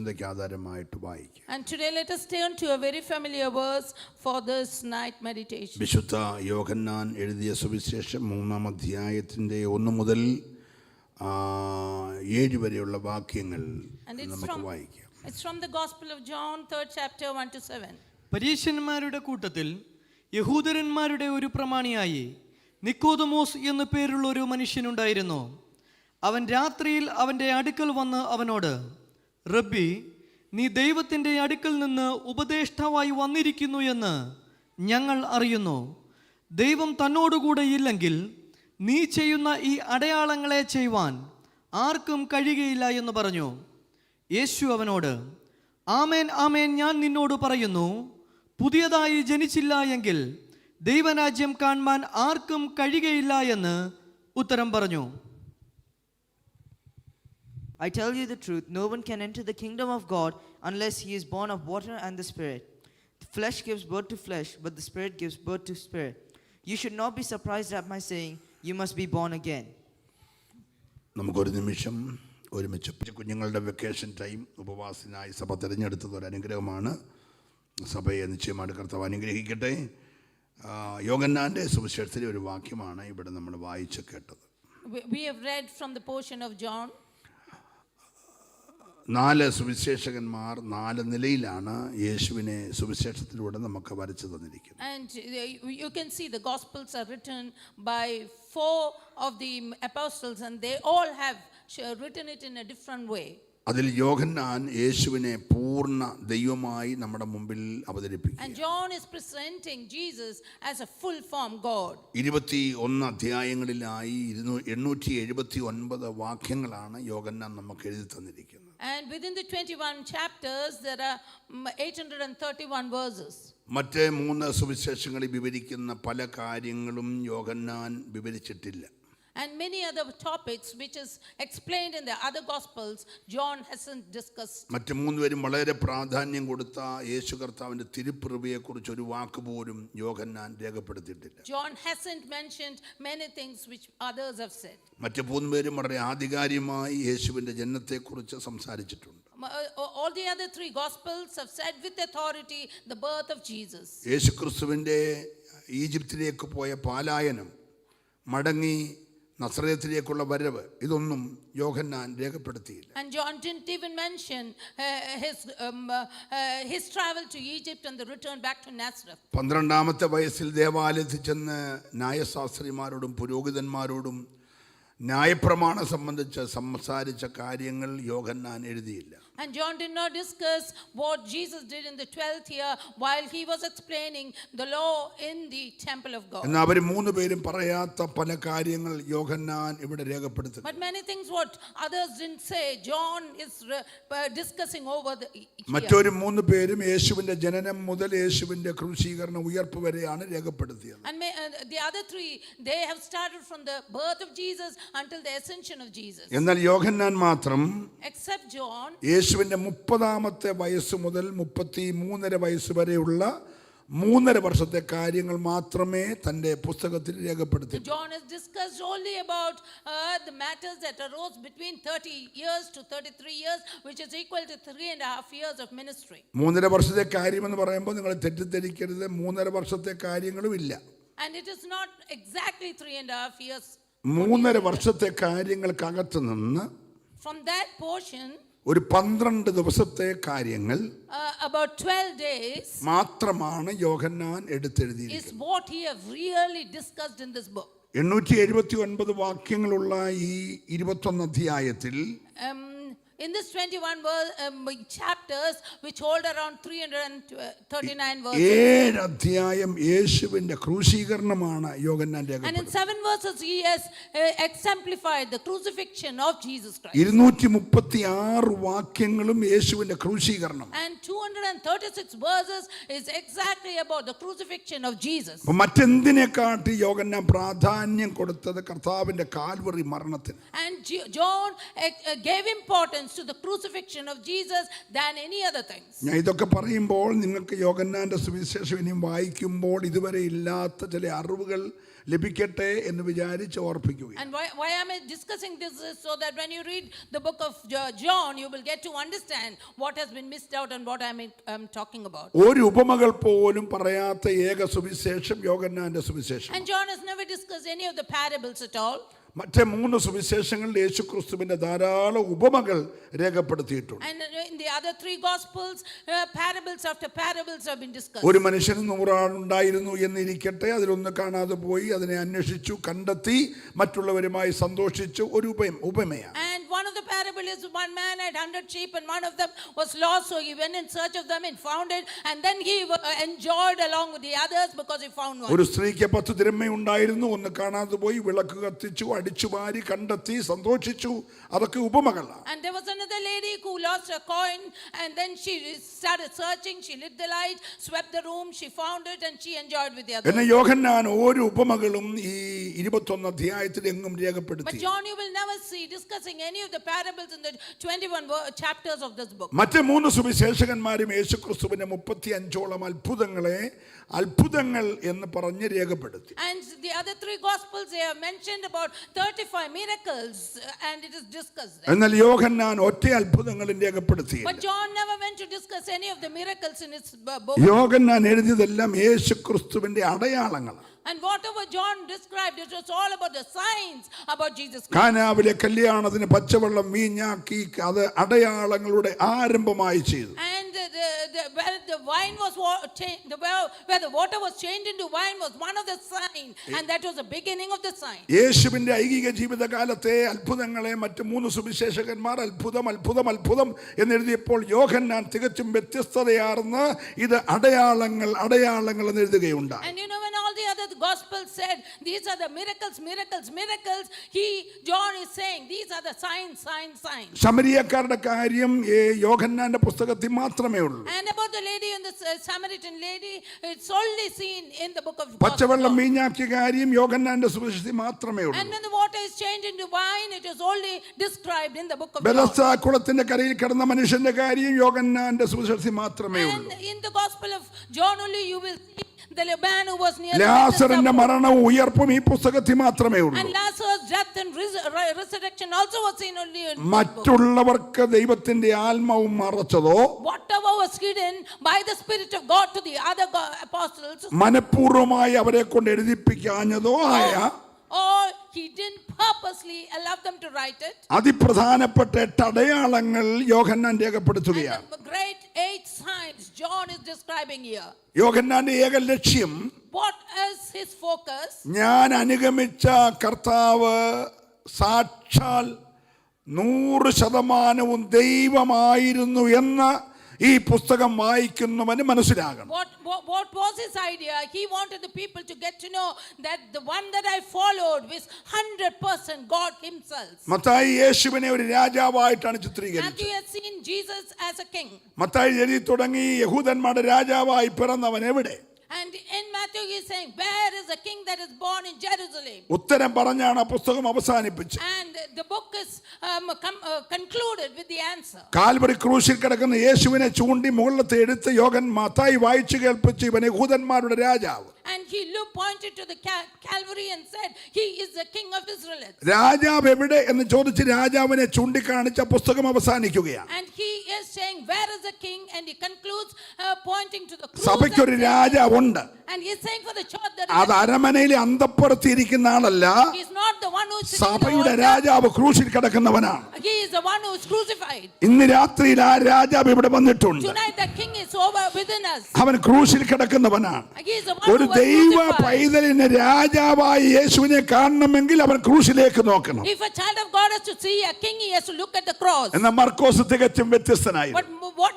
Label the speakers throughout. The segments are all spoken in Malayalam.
Speaker 1: And today let us turn to a very familiar verse for this night meditation.
Speaker 2: വിശുദ്ധ യോഹന്നാൻ എഴുതിയ സുവിശേഷം 3-ാം അധ്യായത്തിന്റെ 1 മുതൽ 7 വരെയുള്ള വാക്യങ്ങൾ നമുക്ക് വായിക്കാം.
Speaker 1: It's from the Gospel of John, 3rd chapter, 1 to 7.
Speaker 3: പരീശന്മാരുടെ കൂട്ടത്തിൽ യഹൂദന്മാരുടെ ഒരു പ്രമാണിയായി നിക്കോദമോസ് എന്നു പേരുള്ള ഒരു മനുഷ്യനുണ്ടായിരുന്നു. അവൻ രാത്രിയിൽ അവൻ്റെ അടുക്കൽ വന്ന് അവനോട്, റബ്ബി, നീ ദൈവത്തിൻ്റെ അടുക്കൽ നിന്ന് ഉപദേഷ്ടാവായി വന്നിരിക്കുന്നു എന്ന് ഞങ്ങൾ അറിയുന്നു. ദൈവം തന്നോടുകൂടെ ഇല്ലെങ്കിൽ നീ ചെയ്യുന്ന ഈ അടയാളങ്ങളെ ചെയ്യുവാൻ ആർക്കും കഴിയുകയില്ല എന്ന് പറഞ്ഞു. യേശു അവനോട്, ആമേൻ ആമേൻ, ഞാൻ നിന്നോട് പറയുന്നു, പുതിയതായി ജനിച്ചില്ല എങ്കിൽ ദൈവരാജ്യം കാണുവാൻ ആർക്കും കഴിയുകയില്ല എന്ന് ഉത്തരം പറഞ്ഞു.
Speaker 4: I tell you the truth, no one can enter the kingdom of God unless he is born of water and the Spirit. The flesh gives birth to flesh, but the Spirit gives birth to spirit. You should not be surprised at my saying, you must be born again.
Speaker 2: നമുക്കൊരു നിമിഷം ഒരുമിച്ച് കുഞ്ഞുങ്ങളുടെ വെക്കേഷൻ ടൈം ഉപവാസത്തിനായി സഭ തിരഞ്ഞെടുത്തത് ഒരു അനുഗ്രഹമാണ്. സഭയെ നിശ്ചയമായിട്ട് കർത്താവ് അനുഗ്രഹിക്കട്ടെ. യോഹന്നാൻ്റെ സുവിശേഷത്തിലെ ഒരു വാക്യമാണ് ഇവിടെ നമ്മൾ വായിച്ച് കേട്ടത്.
Speaker 1: We have read from the portion of John.
Speaker 2: 4 സുവിശേഷകന്മാർ 4 നിലയിലാണ് യേശുവിനെ സുവിശേഷത്തിലൂടെ നമുക്ക് വരച്ചു തന്നിരിക്കുന്നത്.
Speaker 1: And you can see the Gospels are written by 4 of the apostles, and they all have written it in a different way.
Speaker 2: അതിൽ യോഹന്നാൻ യേശുവിനെ പൂർണ്ണ ദൈവമായി നമ്മുടെ മുമ്പിൽ അവതരിപ്പിക്കുന്നു.
Speaker 1: And John is presenting Jesus as a full form God.
Speaker 2: 21 അധ്യായങ്ങളിലായി 879 വാക്യങ്ങളാണ് യോഹന്നാൻ നമുക്ക് എഴുതി തന്നിരിക്കുന്നത്.
Speaker 1: And within the 21 chapters there are 831 verses.
Speaker 2: മറ്റേ 3 സുവിശേഷങ്ങളിൽ വിവരിക്കുന്ന പല കാര്യങ്ങളും യോഹന്നാൻ വിവരിച്ചിട്ടില്ല.
Speaker 1: And many other topics which is explained in the other gospels John hasn't discussed.
Speaker 2: മറ്റു 3 പേരും വളരെ പ്രാധാന്യം കൊടുത്ത യേശു കർത്താവിന്റെ തിരുപ്പിറവിയെക്കുറിച്ച് ഒരു വാക്ക് പോലും യോഹന്നാൻ രേഖപ്പെടുത്തിയിട്ടില്ല.
Speaker 1: John hasn't mentioned many things which others have said.
Speaker 2: മറ്റു 3 പേരും വളരെ ആധികാരികമായി യേശുവിന്റെ ജനനത്തെക്കുറിച്ച് സംസാരിച്ചിട്ടുണ്ട്.
Speaker 1: All the other 3 gospels have said with authority the birth of Jesus.
Speaker 2: യേശുക്രിസ്തുവിന്റെ ഈജിപ്തിലേക്ക് പോയ പലായനം, മടങ്ങി നസറേത്തിലേക്കുള്ള വരവ്, ഇതൊന്നും യോഹന്നാൻ രേഖപ്പെടുത്തിയില്ല.
Speaker 1: And John didn't even mention his travel to Egypt and the return back to Nazareth.
Speaker 2: 12-ാമത്തെ വയസ്സിൽ ദേവാലയത്തിൽ ചെന്ന് ന്യായശാസ്ത്രിമാരോടും പുരോഹിതന്മാരോടും ന്യായപ്രമാണം സംബന്ധിച്ച് സംസാരിച്ച കാര്യങ്ങൾ യോഹന്നാൻ എഴുതിയില്ല.
Speaker 1: And John did not discuss what Jesus did in the 12th year while he was explaining the law in the temple of God.
Speaker 2: എന്നാൽ അവർ 3 പേരും പറയാത്ത പല കാര്യങ്ങൾ യോഹന്നാൻ ഇവിടെ രേഖപ്പെടുത്തുന്നു.
Speaker 1: But many things what others didn't say, John is discussing over the
Speaker 2: മറ്റൊരു 3 പേരും യേശുവിന്റെ ജനനം മുതൽ യേശുവിന്റെ ക്രൂശീകരണ ഉയർപ്പ് വരെയാണ് രേഖപ്പെടുത്തിയത്.
Speaker 1: And the other 3 they have started from the birth of Jesus until the ascension of Jesus.
Speaker 2: എന്നാൽ യോഹന്നാൻ മാത്രം
Speaker 1: except John
Speaker 2: യേശുവിന്റെ 30-ാമത്തെ വയസ്സ് മുതൽ 33.5 വയസ്സ് വരെയുള്ള 3.5 വർഷത്തെ കാര്യങ്ങൾ മാത്രമേ തന്റെ പുസ്തകത്തിൽ രേഖപ്പെടുത്തി.
Speaker 1: John has discussed only about the matters that arose between 30 years to 33 years, which is equal to 3.5 years of ministry.
Speaker 2: 3.5 വർഷത്തെ കാര്യം എന്ന് പറയുമ്പോൾ നിങ്ങൾ തെറ്റിദ്ധരിക്കരുത്, 3.5 വർഷത്തെ കാര്യങ്ങളും ഇല്ല.
Speaker 1: And it is not exactly 3.5 years.
Speaker 2: 3.5 വർഷത്തെ കാര്യങ്ങൾക്കകത്ത് നിന്ന്
Speaker 1: from that portion
Speaker 2: ഒരു 12 ദിവസത്തെ കാര്യങ്ങൾ
Speaker 1: about 12 days
Speaker 2: മാത്രമാണ് യോഹന്നാൻ എടുത്തെഴുതിയിരിക്കുന്നത്.
Speaker 1: is what he have really discussed in this book.
Speaker 2: 879 വാക്യങ്ങളുള്ള ഈ 21 അധ്യായത്തിൽ
Speaker 1: in this 21 chapters which hold around 339 verses,
Speaker 2: 7 അധ്യായം യേശുവിന്റെ ക്രൂശീകരണമാണ് യോഹന്നാൻ രേഖപ്പെടുത്തിയത്.
Speaker 1: and in 7 verses he has exemplified the crucifixion of Jesus Christ.
Speaker 2: 236 വാക്യങ്ങളും യേശുവിന്റെ ക്രൂശീകരണം.
Speaker 1: And 236 verses is exactly about the crucifixion of Jesus.
Speaker 2: മറ്റെന്തിനെക്കാട്ടി യോഹന്നാൻ പ്രാധാന്യം കൊടുത്തത് കർത്താവിന്റെ കാൽവറി മരണത്തിന്.
Speaker 1: And John gave importance points to the crucifixion of Jesus than any other things.
Speaker 2: ഞാൻ ഇതൊക്കെ പറയുമ്പോൾ നിങ്ങൾക്ക് യോഹന്നാന്റെ സുവിശേഷം ഇനിയും വായിക്കുമ്പോൾ ഇതുവരെ ഇല്ലാത്ത ചില അറിവുകൾ ലഭിക്കട്ടെ എന്ന് വിചാരിച്ച് ഓർപ്പിക്കുക.
Speaker 1: And why am I discussing this is so that when you read the book of John you will get to understand what has been missed out and what I'm talking about.
Speaker 2: ഒരു ഉപമകൾ പോലും പറയാത്ത ഏക സുവിശേഷം യോഹന്നാന്റെ സുവിശേഷം.
Speaker 1: And John has never discussed any of the parables at all.
Speaker 2: മറ്റേ 3 സുവിശേഷങ്ങളിൽ യേശുക്രിസ്തുവിന്റെ ധാരാളം ഉപമകൾ രേഖപ്പെടുത്തിയിട്ടുണ്ട്.
Speaker 1: And in the other 3 gospels parables after parables have been discussed.
Speaker 2: ഒരു മനുഷ്യന് 100 ആളുണ്ടായിരുന്നു എന്നിരിക്കട്ടെ, അതിലൊന്ന് കാണാതെ പോയി, അതിനെ അന്വേഷിച്ചു, കണ്ടെത്തി, മറ്റുള്ളവരുമായി സന്തോഷിച്ചു. ഒരു ഉപമയാണ്.
Speaker 1: And one of the parable is one man had 100 sheep and one of them was lost, so he went in search of them and found it, and then he enjoyed along with the others because he found one.
Speaker 2: ഒരു സ്ത്രീക്ക് 10 ദിരഹ്മയുണ്ടായിരുന്നു, ഒന്ന് കാണാതെ പോയി, വിളക്ക് കത്തിച്ചു, അടിച്ചുവാരി, കണ്ടെത്തി, സന്തോഷിച്ചു. അതൊക്കെ ഉപമകളാണ്.
Speaker 1: And there was another lady who lost a coin, and then she started searching, she lit the light, swept the room, she found it, and she enjoyed with the others.
Speaker 2: എന്നെ യോഹന്നാൻ ഓരോ ഉപമകളും ഈ 21 അധ്യായത്തിൽ എങ്ങും രേഖപ്പെടുത്തി.
Speaker 1: But John you will never see discussing any of the parables in the 21 chapters of this book.
Speaker 2: മറ്റേ 3 സുവിശേഷകന്മാരും യേശുക്രിസ്തുവിന്റെ 35ഓളം അത്ഭുതങ്ങൾ എന്ന് പറഞ്ഞ് രേഖപ്പെടുത്തി.
Speaker 1: And the other 3 gospels they have mentioned about 35 miracles and it is discussed there.
Speaker 2: എന്നാൽ യോഹന്നാൻ ഒറ്റ അത്ഭുതങ്ങളും രേഖപ്പെടുത്തി.
Speaker 1: But John never went to discuss any of the miracles in his book.
Speaker 2: യോഹന്നാൻ എഴുതിയതെല്ലാം യേശുക്രിസ്തുവിന്റെ അടയാളങ്ങളാണ്.
Speaker 1: And whatever John described, it was all about the signs about Jesus Christ.
Speaker 2: കാനാവിലെ കല്യാണത്തിന് പച്ചവെള്ളം വീഞ്ഞാക്കി അത് അടയാളങ്ങളുടെ ആരംഭമായി ചെയ്തു.
Speaker 1: And where the wine was where the water was changed into wine was one of the signs, and that was the beginning of the sign.
Speaker 2: യേശുവിന്റെ ഐഹിക ജീവിതകാലത്തെ അത്ഭുതങ്ങളെ മറ്റ് 3 സുവിശേഷകന്മാർ അത്ഭുതം എന്നെഴുതിയപ്പോൾ യോഹന്നാൻ തികച്ചും വ്യത്യസ്തതയാർന്ന് ഇത് അടയാളങ്ങൾ എന്ന് എഴുതുകയുണ്ടായി.
Speaker 1: And you know, when all the other gospels said these are the miracles, John is saying these are the signs.
Speaker 2: ശമരിയക്കാരുടെ കാര്യം യോഹന്നാന്റെ പുസ്തകത്തിൽ മാത്രമേ ഉള്ളൂ.
Speaker 1: And about the lady and the Samaritan lady, it's only seen in the book of
Speaker 2: പച്ചവെള്ളം വീഞ്ഞാക്കിയ കാര്യം യോഹന്നാന്റെ സുവിശേഷത്തിൽ മാത്രമേ ഉള്ളൂ.
Speaker 1: And when the water is changed into wine, it is only described in the book of
Speaker 2: ബെഥസ്ദ കുളത്തിന്റെ കരയിൽ കിടന്ന മനുഷ്യന്റെ കാര്യം യോഹന്നാന്റെ സുവിശേഷത്തിൽ മാത്രമേ ഉള്ളൂ.
Speaker 1: And in the gospel of John only you will see the man who was near
Speaker 2: ലാസറിന്റെ മരണവും ഉയർപ്പും ഈ പുസ്തകത്തിൽ മാത്രമേ ഉള്ളൂ.
Speaker 1: And Lazarus' death and resurrection also was seen only in
Speaker 2: മറ്റുള്ളവർക്ക് ദൈവത്തിന്റെ ആത്മാവും മറച്ചതോ
Speaker 1: whatever was hidden by the Spirit of God to the other apostles,
Speaker 2: മനഃപൂർവ്വമായി അവരെ കൊണ്ട് എഴുതിപ്പിക്കാഞ്ഞതോ ആയ
Speaker 1: or he didn't purposely allow them to write it.
Speaker 2: അതിപ്രധാനപ്പെട്ട 8 അടയാളങ്ങൾ യോഹന്നാൻ രേഖപ്പെടുത്തുകയാണ്.
Speaker 1: And the great 8 signs John is describing here.
Speaker 2: യോഹന്നാന്റെ ഏക ലക്ഷ്യം,
Speaker 1: What is his focus?
Speaker 2: ഞാൻ അനുഗമിച്ച കർത്താവ് സാക്ഷാൽ 100% ദൈവമായിരുന്നു എന്ന് ഈ പുസ്തകം വായിക്കുന്നവന് മനസ്സിലാകണം.
Speaker 1: What was his idea? He wanted the people to get to know that the one that I followed was 100% God himself.
Speaker 2: Mathai യേശുവിനെ ഒരു രാജാവായിട്ടാണ് ചിത്രീകരിച്ചത്.
Speaker 1: Matthew has seen Jesus as a king.
Speaker 2: Mathai എഴുതി തുടങ്ങി യഹൂദന്മാരുടെ രാജാവായി പിറന്നവൻ എവിടെ?
Speaker 1: And in Matthew he is saying, where is the king that is born in Jerusalem?
Speaker 2: ഉത്തരം പറഞ്ഞാണ് ആ പുസ്തകം അവസാനിപ്പിച്ചത്.
Speaker 1: And the book is concluded with the answer.
Speaker 2: Calvary ക്രൂശിൽ കിടക്കുന്ന യേശുവിനെ ചൂണ്ടി മുകളിലത്തെ എടുത്ത് മത്തായി വായിച്ചു കേൾപ്പിച്ചു, ഇവൻ യഹൂദന്മാരുടെ രാജാവ്.
Speaker 1: And he pointed to the Calvary and said, he is the king of Israel.
Speaker 2: രാജാവ് എവിടെ എന്ന് ചോദിച്ച് രാജാവിനെ ചൂണ്ടിക്കാണിച്ച പുസ്തകം അവസാനിക്കുകയാണ്.
Speaker 1: And he is saying, where is the king? And he concludes pointing to the cross.
Speaker 2: സഭയ്ക്കൊരു രാജാവുണ്ട്.
Speaker 1: And he is saying for the church that
Speaker 2: അത് അരമനയിൽ അന്തപ്പുറത്തിരിക്കുന്ന ആളല്ല.
Speaker 1: he is not the one who is
Speaker 2: സഭയുടെ രാജാവ് ക്രൂശിൽ കിടക്കുന്നവനാണ്.
Speaker 1: He is the one who is crucified.
Speaker 2: ഇന്ന് രാത്രിയിൽ ആ രാജാവ് ഇവിടെ വന്നിട്ടുണ്ട്.
Speaker 1: Tonight the king is over within us.
Speaker 2: അവൻ ക്രൂശിൽ കിടക്കുന്നവനാണ്.
Speaker 1: He is the one
Speaker 2: ഒരു
Speaker 1: who was
Speaker 2: ദൈവ
Speaker 1: crucified.
Speaker 2: പൈതലിനെ രാജാവായി യേശുവിനെ കാണണമെങ്കിൽ അവൻ ക്രൂശിലേക്ക് നോക്കണം.
Speaker 1: If a child of God has to see a king, he has to look at the cross.
Speaker 2: എന്നാൽ മർക്കോസ് തികച്ചും വ്യത്യസ്തനായി.
Speaker 1: But what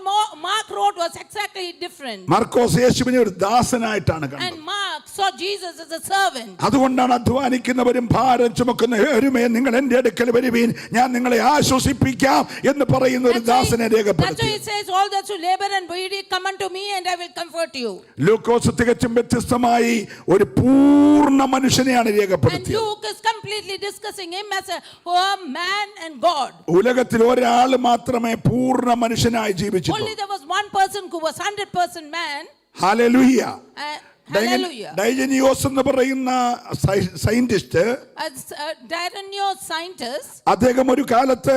Speaker 1: Mark wrote was exactly different.
Speaker 2: മർക്കോസ് യേശുവിനെ ഒരു ദാസനായിട്ടാണ്
Speaker 1: And
Speaker 2: കണ്ടത്.
Speaker 1: Mark saw Jesus as a servant.
Speaker 2: അതുകൊണ്ടാണ് അധ്വാനിക്കുന്നവരും ഭാരം ചുമക്കുന്നവരുമേ നിങ്ങൾ എൻ്റെ അടുക്കൽ വരുവീൻ, ഞാൻ നിങ്ങളെ ആശ്വസിപ്പിക്കാം എന്ന് പറയുന്ന ഒരു ദാസനെ
Speaker 1: That's why
Speaker 2: രേഖപ്പെടുത്തി.
Speaker 1: he says, all those who labor and weary, come unto me and I will comfort you.
Speaker 2: ലൂക്കോസ് തികച്ചും വ്യത്യസ്തമായി ഒരു പൂർണ്ണ മനുഷ്യനെയാണ്
Speaker 1: And
Speaker 2: രേഖപ്പെടുത്തിയത്.
Speaker 1: Luke is completely discussing him as a man and God.
Speaker 2: ഉലകത്തിൽ ഒരാൾ മാത്രമേ പൂർണ്ണ മനുഷ്യനായി ജീവിച്ചിട്ടുള്ളൂ.
Speaker 1: Only there was one person who was 100% man.
Speaker 2: Hallelujah.
Speaker 1: Hallelujah.
Speaker 2: ഡൈജനിയോസ് എന്ന് പറയുന്ന സയന്റിസ്റ്റ്,
Speaker 1: As Dionysius scientist,
Speaker 2: അദ്ദേഹം ഒരു കാലത്ത്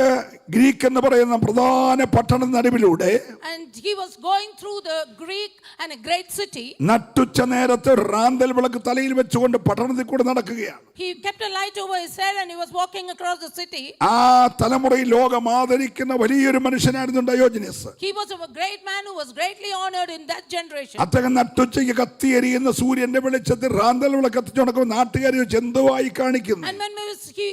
Speaker 2: ഗ്രീക്ക് എന്ന് പറയുന്ന പ്രധാന പട്ടണ നടുവിലൂടെ
Speaker 1: and he was going through the Greek and a great city.
Speaker 2: നട്ടുച്ച നേരത്ത് റാന്തൽ വിളക്ക് തലയിൽ വെച്ചുകൊണ്ട് പട്ടണത്തിൽ കൂടെ നടക്കുകയാണ്.
Speaker 1: He kept a light over his head and he was walking across the city.
Speaker 2: ആ തലമുറയിൽ ലോകം ആദരിക്കുന്ന വലിയൊരു മനുഷ്യനായിരുന്നു Diogenes.
Speaker 1: He was a great man who was greatly honored in that generation.
Speaker 2: അദ്ദേഹം നട്ടുച്ചയ്ക്ക് കത്തിയെരിയുന്ന സൂര്യന്റെ വെളിച്ചത്തിൽ റാന്തൽ വിളക്ക് കത്തിച്ചു നടക്കുമ്പോൾ നാട്ടുകാരെ ചെന്തുവായി കാണിക്കുന്നു.
Speaker 1: And when he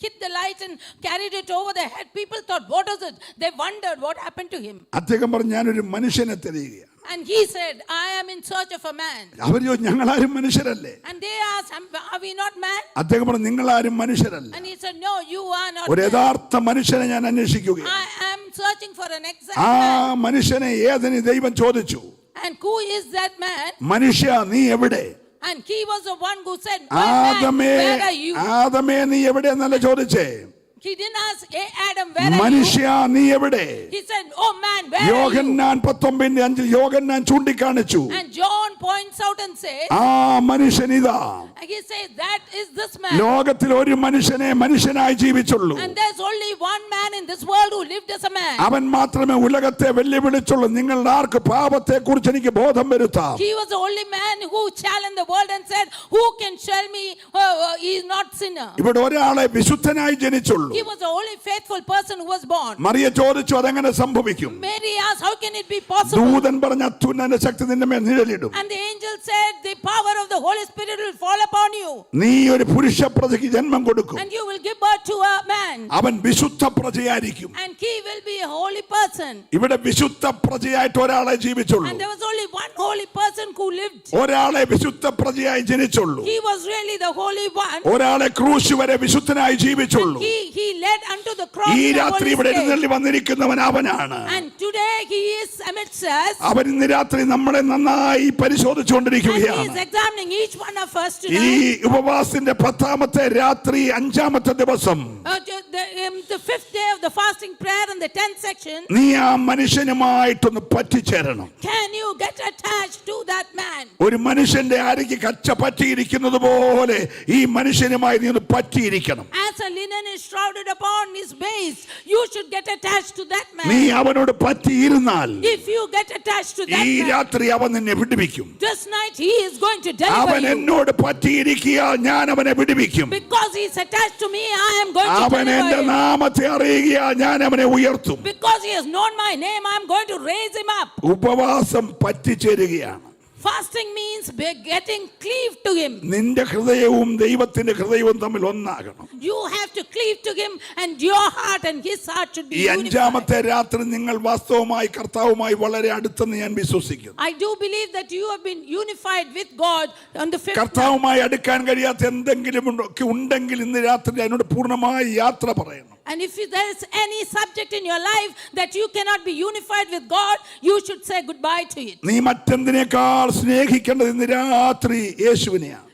Speaker 1: hit the light and carried it over their head, people thought, what is it? They wondered what happened to him.
Speaker 2: അദ്ദേഹം പറഞ്ഞു, ഞാനൊരു മനുഷ്യനെ തിരയുകയാണ്.
Speaker 1: And he said, I am in search of a man.
Speaker 2: അവർ ചോദിച്ചു, ഞങ്ങളാരും മനുഷ്യരല്ലേ?
Speaker 1: And they asked, are we not man?
Speaker 2: അദ്ദേഹം പറഞ്ഞു, നിങ്ങളാരും മനുഷ്യരല്ല.
Speaker 1: And he said, no, you are not
Speaker 2: ഒരു
Speaker 1: man.
Speaker 2: യഥാർത്ഥ മനുഷ്യനെ ഞാൻ അന്വേഷിക്കുകയാണ്.
Speaker 1: I am searching for an exact
Speaker 2: ആ
Speaker 1: man.
Speaker 2: മനുഷ്യനെ ഏതിന് ദൈവം ചോദിച്ചു,
Speaker 1: And who is that man?
Speaker 2: മനുഷ്യ നീ എവിടെ?
Speaker 1: And he was the one who said, my man,
Speaker 2: ആദമേ,
Speaker 1: where are you?
Speaker 2: ആദമേ നീ എവിടെ എന്നല്ല ചോദിച്ചേ,
Speaker 1: He didn't ask, hey Adam, where are you?
Speaker 2: മനുഷ്യ നീ എവിടെ?
Speaker 1: He said, oh man, where are you?
Speaker 2: യോഹന്നാൻ 19:5 യോഹന്നാൻ ചൂണ്ടിക്കാണിച്ചു,
Speaker 1: And John points out and says,
Speaker 2: ആ മനുഷ്യൻ ഇതാ.
Speaker 1: and he says, that is this man.
Speaker 2: ലോകത്തിൽ ഒരു മനുഷ്യനെ മനുഷ്യനായി ജീവിച്ചുള്ളൂ.
Speaker 1: And there's only one man in this world who lived as a man.
Speaker 2: അവൻ മാത്രമേ ഉലകത്തെ വെല്ലുവിളിച്ചുള്ളൂ. നിങ്ങളുടെ ആർക്ക് പാപത്തെ കുറിച്ച് എനിക്ക് ബോധം വരുത്താം?
Speaker 1: He was the only man who challenged the world and said, who can tell me he is not sinner?
Speaker 2: ഇവിടെ ഒരാളെ വിശുദ്ധനായി ജനിച്ചുള്ളൂ.
Speaker 1: He was the only faithful person who was born.
Speaker 2: Mariya ചോദിച്ചു, അതെങ്ങനെ സംഭവിക്കും?
Speaker 1: Mary asked, how can it be possible?
Speaker 2: ദൂതൻ പറഞ്ഞ അത്യുന്നത ശക്തി നിന്റെ മേൽ നിഴലിടും.
Speaker 1: And the angel said, the power of the Holy Spirit will fall upon you.
Speaker 2: നീ ഒരു പുരുഷ പ്രജയ്ക്ക് ജന്മം കൊടുക്കും.
Speaker 1: And you will give birth to a man.
Speaker 2: അവൻ വിശുദ്ധ പ്രജയായിരിക്കും.
Speaker 1: And he will be a holy person.
Speaker 2: ഇവിടെ വിശുദ്ധ പ്രജയായിട്ട് ഒരാളെ ജീവിച്ചുള്ളൂ.
Speaker 1: And there was only one holy person who lived.
Speaker 2: ഒരാളെ വിശുദ്ധ പ്രജയായി ജനിച്ചുള്ളൂ.
Speaker 1: He was really the holy one.
Speaker 2: ഒരാളെ ക്രൂശ് വരെ വിശുദ്ധനായി ജീവിച്ചുള്ളൂ.
Speaker 1: He led unto the cross.
Speaker 2: ഈ
Speaker 1: the
Speaker 2: രാത്രി
Speaker 1: Holy
Speaker 2: ഇവിടെ
Speaker 1: Spirit.
Speaker 2: എഴുന്നള്ളി വന്നിരിക്കുന്നവൻ അവനാണ്.
Speaker 1: And today he is amidst us.
Speaker 2: അവൻ ഇന്ന് രാത്രി നമ്മളെ നന്നായി
Speaker 1: And he
Speaker 2: പരിശോധിച്ചുകൊണ്ടിരിക്കുകയാണ്.
Speaker 1: is examining each one of us
Speaker 2: ഈ
Speaker 1: tonight.
Speaker 2: ഉപവാസത്തിന്റെ 10ാമത്തെ രാത്രി 5ാമത്തെ ദിവസം
Speaker 1: The 5th day of the fasting prayer in the 10th section.
Speaker 2: നീ ആ മനുഷ്യനുമായിട്ടൊന്ന് പറ്റിച്ചേരണം.
Speaker 1: Can you get attached to that man?
Speaker 2: ഒരു മനുഷ്യന്റെ അരയ്ക്ക് കച്ച പറ്റിയിരിക്കുന്നത് പോലെ ഈ മനുഷ്യനുമായി നീ ഒന്ന് പറ്റിയിരിക്കണം.
Speaker 1: As a linen is shrouded upon his base, you should get attached to that
Speaker 2: നീ
Speaker 1: man.
Speaker 2: അവനോട് പറ്റിയിരുന്നാൽ
Speaker 1: If you get attached to that
Speaker 2: ഈ
Speaker 1: man,
Speaker 2: രാത്രി അവൻ നിന്നെ വിടുവിക്കും.
Speaker 1: this night he is going to deliver
Speaker 2: അവൻ
Speaker 1: you.
Speaker 2: എന്നോട് പറ്റിയിരിക്കുക, ഞാൻ അവനെ വിടുവിക്കും.
Speaker 1: Because he is attached to me, I am going to
Speaker 2: അവൻ എന്റെ
Speaker 1: deliver him.
Speaker 2: നാമത്തെ അറിയുക, ഞാൻ അവനെ ഉയർത്തും.
Speaker 1: Because he has known my name, I am going to raise him up.
Speaker 2: ഉപവാസം പറ്റിച്ചേരുകയാണ്.
Speaker 1: Fasting means getting cleaved to him.
Speaker 2: നിന്റെ ഹൃദയവും ദൈവത്തിന്റെ ഹൃദയവും തമ്മിൽ ഒന്നാകണം.
Speaker 1: You have to cleave to him, and your heart and his heart should be
Speaker 2: ഈ
Speaker 1: unified.
Speaker 2: 5ാമത്തെ രാത്രി നിങ്ങൾ വാസ്തവമായി കർത്താവുമായി വളരെ അടുത്തെന്ന് ഞാൻ വിശ്വസിക്കുന്നു.
Speaker 1: I do believe that you have been unified with God on the 5th night.
Speaker 2: കർത്താവുമായി അടുക്കാൻ കഴിയാത്ത എന്തെങ്കിലും ഉണ്ടെങ്കിൽ ഇന്ന് രാത്രി അതിനോട് പൂർണ്ണമായി യാത്ര പറയണം.
Speaker 1: And if there is any subject in your life that you cannot be unified with God, you should say goodbye to it.
Speaker 2: നീ മറ്റെന്തിനേക്കാൾ സ്നേഹിക്കേണ്ടത് ഇന്ന് രാത്രി യേശുവിനെയാണ്.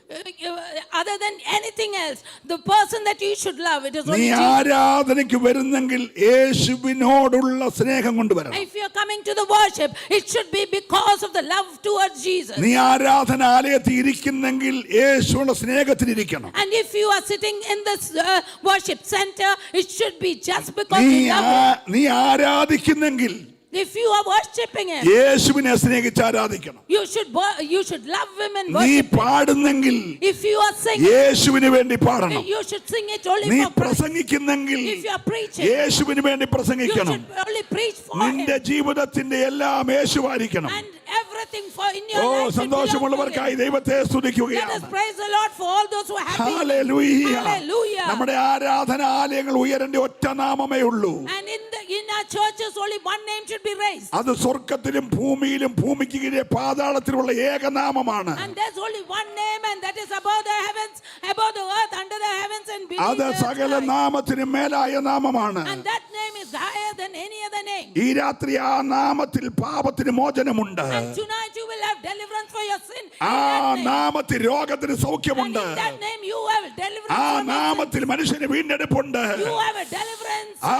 Speaker 1: Other than anything else, the person that you should love, it is
Speaker 2: നീ
Speaker 1: only Jesus.
Speaker 2: ആരാധനയ്ക്ക് വരുന്നെങ്കിൽ യേശുവിനോടുള്ള സ്നേഹം കൊണ്ടുവരണം.
Speaker 1: If you are coming to the worship, it should be because of the love towards Jesus.
Speaker 2: നീ ആരാധനാലയത്തിൽ ഇരിക്കുന്നെങ്കിൽ യേശുവിന്റെ സ്നേഹത്തിലിരിക്കണം.
Speaker 1: And if you are sitting in this worship center, it should be just because you love him.
Speaker 2: നീ ആരാധിക്കുന്നെങ്കിൽ
Speaker 1: If you are worshiping him,
Speaker 2: യേശുവിനെ സ്നേഹിച്ച് ആരാധിക്കണം.
Speaker 1: you should love him and
Speaker 2: നീ
Speaker 1: worship him.
Speaker 2: പാടുന്നെങ്കിൽ
Speaker 1: If you are singing,
Speaker 2: യേശുവിന് വേണ്ടി പാടണം.
Speaker 1: you should sing it only
Speaker 2: നീ
Speaker 1: for Christ.
Speaker 2: പ്രസംഗിക്കുന്നെങ്കിൽ
Speaker 1: If you are preaching,
Speaker 2: യേശുവിന് വേണ്ടി
Speaker 1: you
Speaker 2: പ്രസംഗിക്കണം.
Speaker 1: should only preach for
Speaker 2: നിന്റെ
Speaker 1: him.
Speaker 2: ജീവിതത്തിന്റെ എല്ലാം യേശുവായിരിക്കണം.
Speaker 1: And every everything for in your
Speaker 2: oh
Speaker 1: life. should belong to
Speaker 2: സന്തോഷമുള്ളവർക്കായി
Speaker 1: him.
Speaker 2: ദൈവത്തെ
Speaker 1: Let us
Speaker 2: സ്തുതിക്കുകയാണ്.
Speaker 1: praise the Lord for all those who are happy.
Speaker 2: ഹല്ലേലൂയ.
Speaker 1: Hallelujah.
Speaker 2: നമ്മുടെ ആരാധനാലയങ്ങൾ ഉയരേണ്ട ഒറ്റ നാമമേ ഉള്ളൂ.
Speaker 1: And in our churches only one name should be raised.
Speaker 2: അത് സ്വർഗ്ഗത്തിലും ഭൂമിയിലും ഭൂമിക്ക് കീഴെ പാതാളത്തിലുള്ള ഏകനാമമാണ്.
Speaker 1: And there's only one name, and that is above the heavens, above the earth, under the heavens, and beneath
Speaker 2: അത്
Speaker 1: the earth.
Speaker 2: സകല നാമത്തിനും മേലായ നാമമാണ്.
Speaker 1: And that name is higher than any other name.
Speaker 2: ഈ രാത്രി ആ നാമത്തിൽ പാപത്തിന് മോചനമുണ്ട്.
Speaker 1: And tonight you will have deliverance for your sin.
Speaker 2: ആ
Speaker 1: In that name.
Speaker 2: നാമത്തിൽ രോഗത്തിന്
Speaker 1: And
Speaker 2: സൗഖ്യമുണ്ട്.
Speaker 1: in that name you have deliverance
Speaker 2: ആ
Speaker 1: from your sin.
Speaker 2: നാമത്തിൽ മനുഷ്യന് വീണ്ടെടുപ്പുണ്ട്.
Speaker 1: You have a deliverance.
Speaker 2: ആ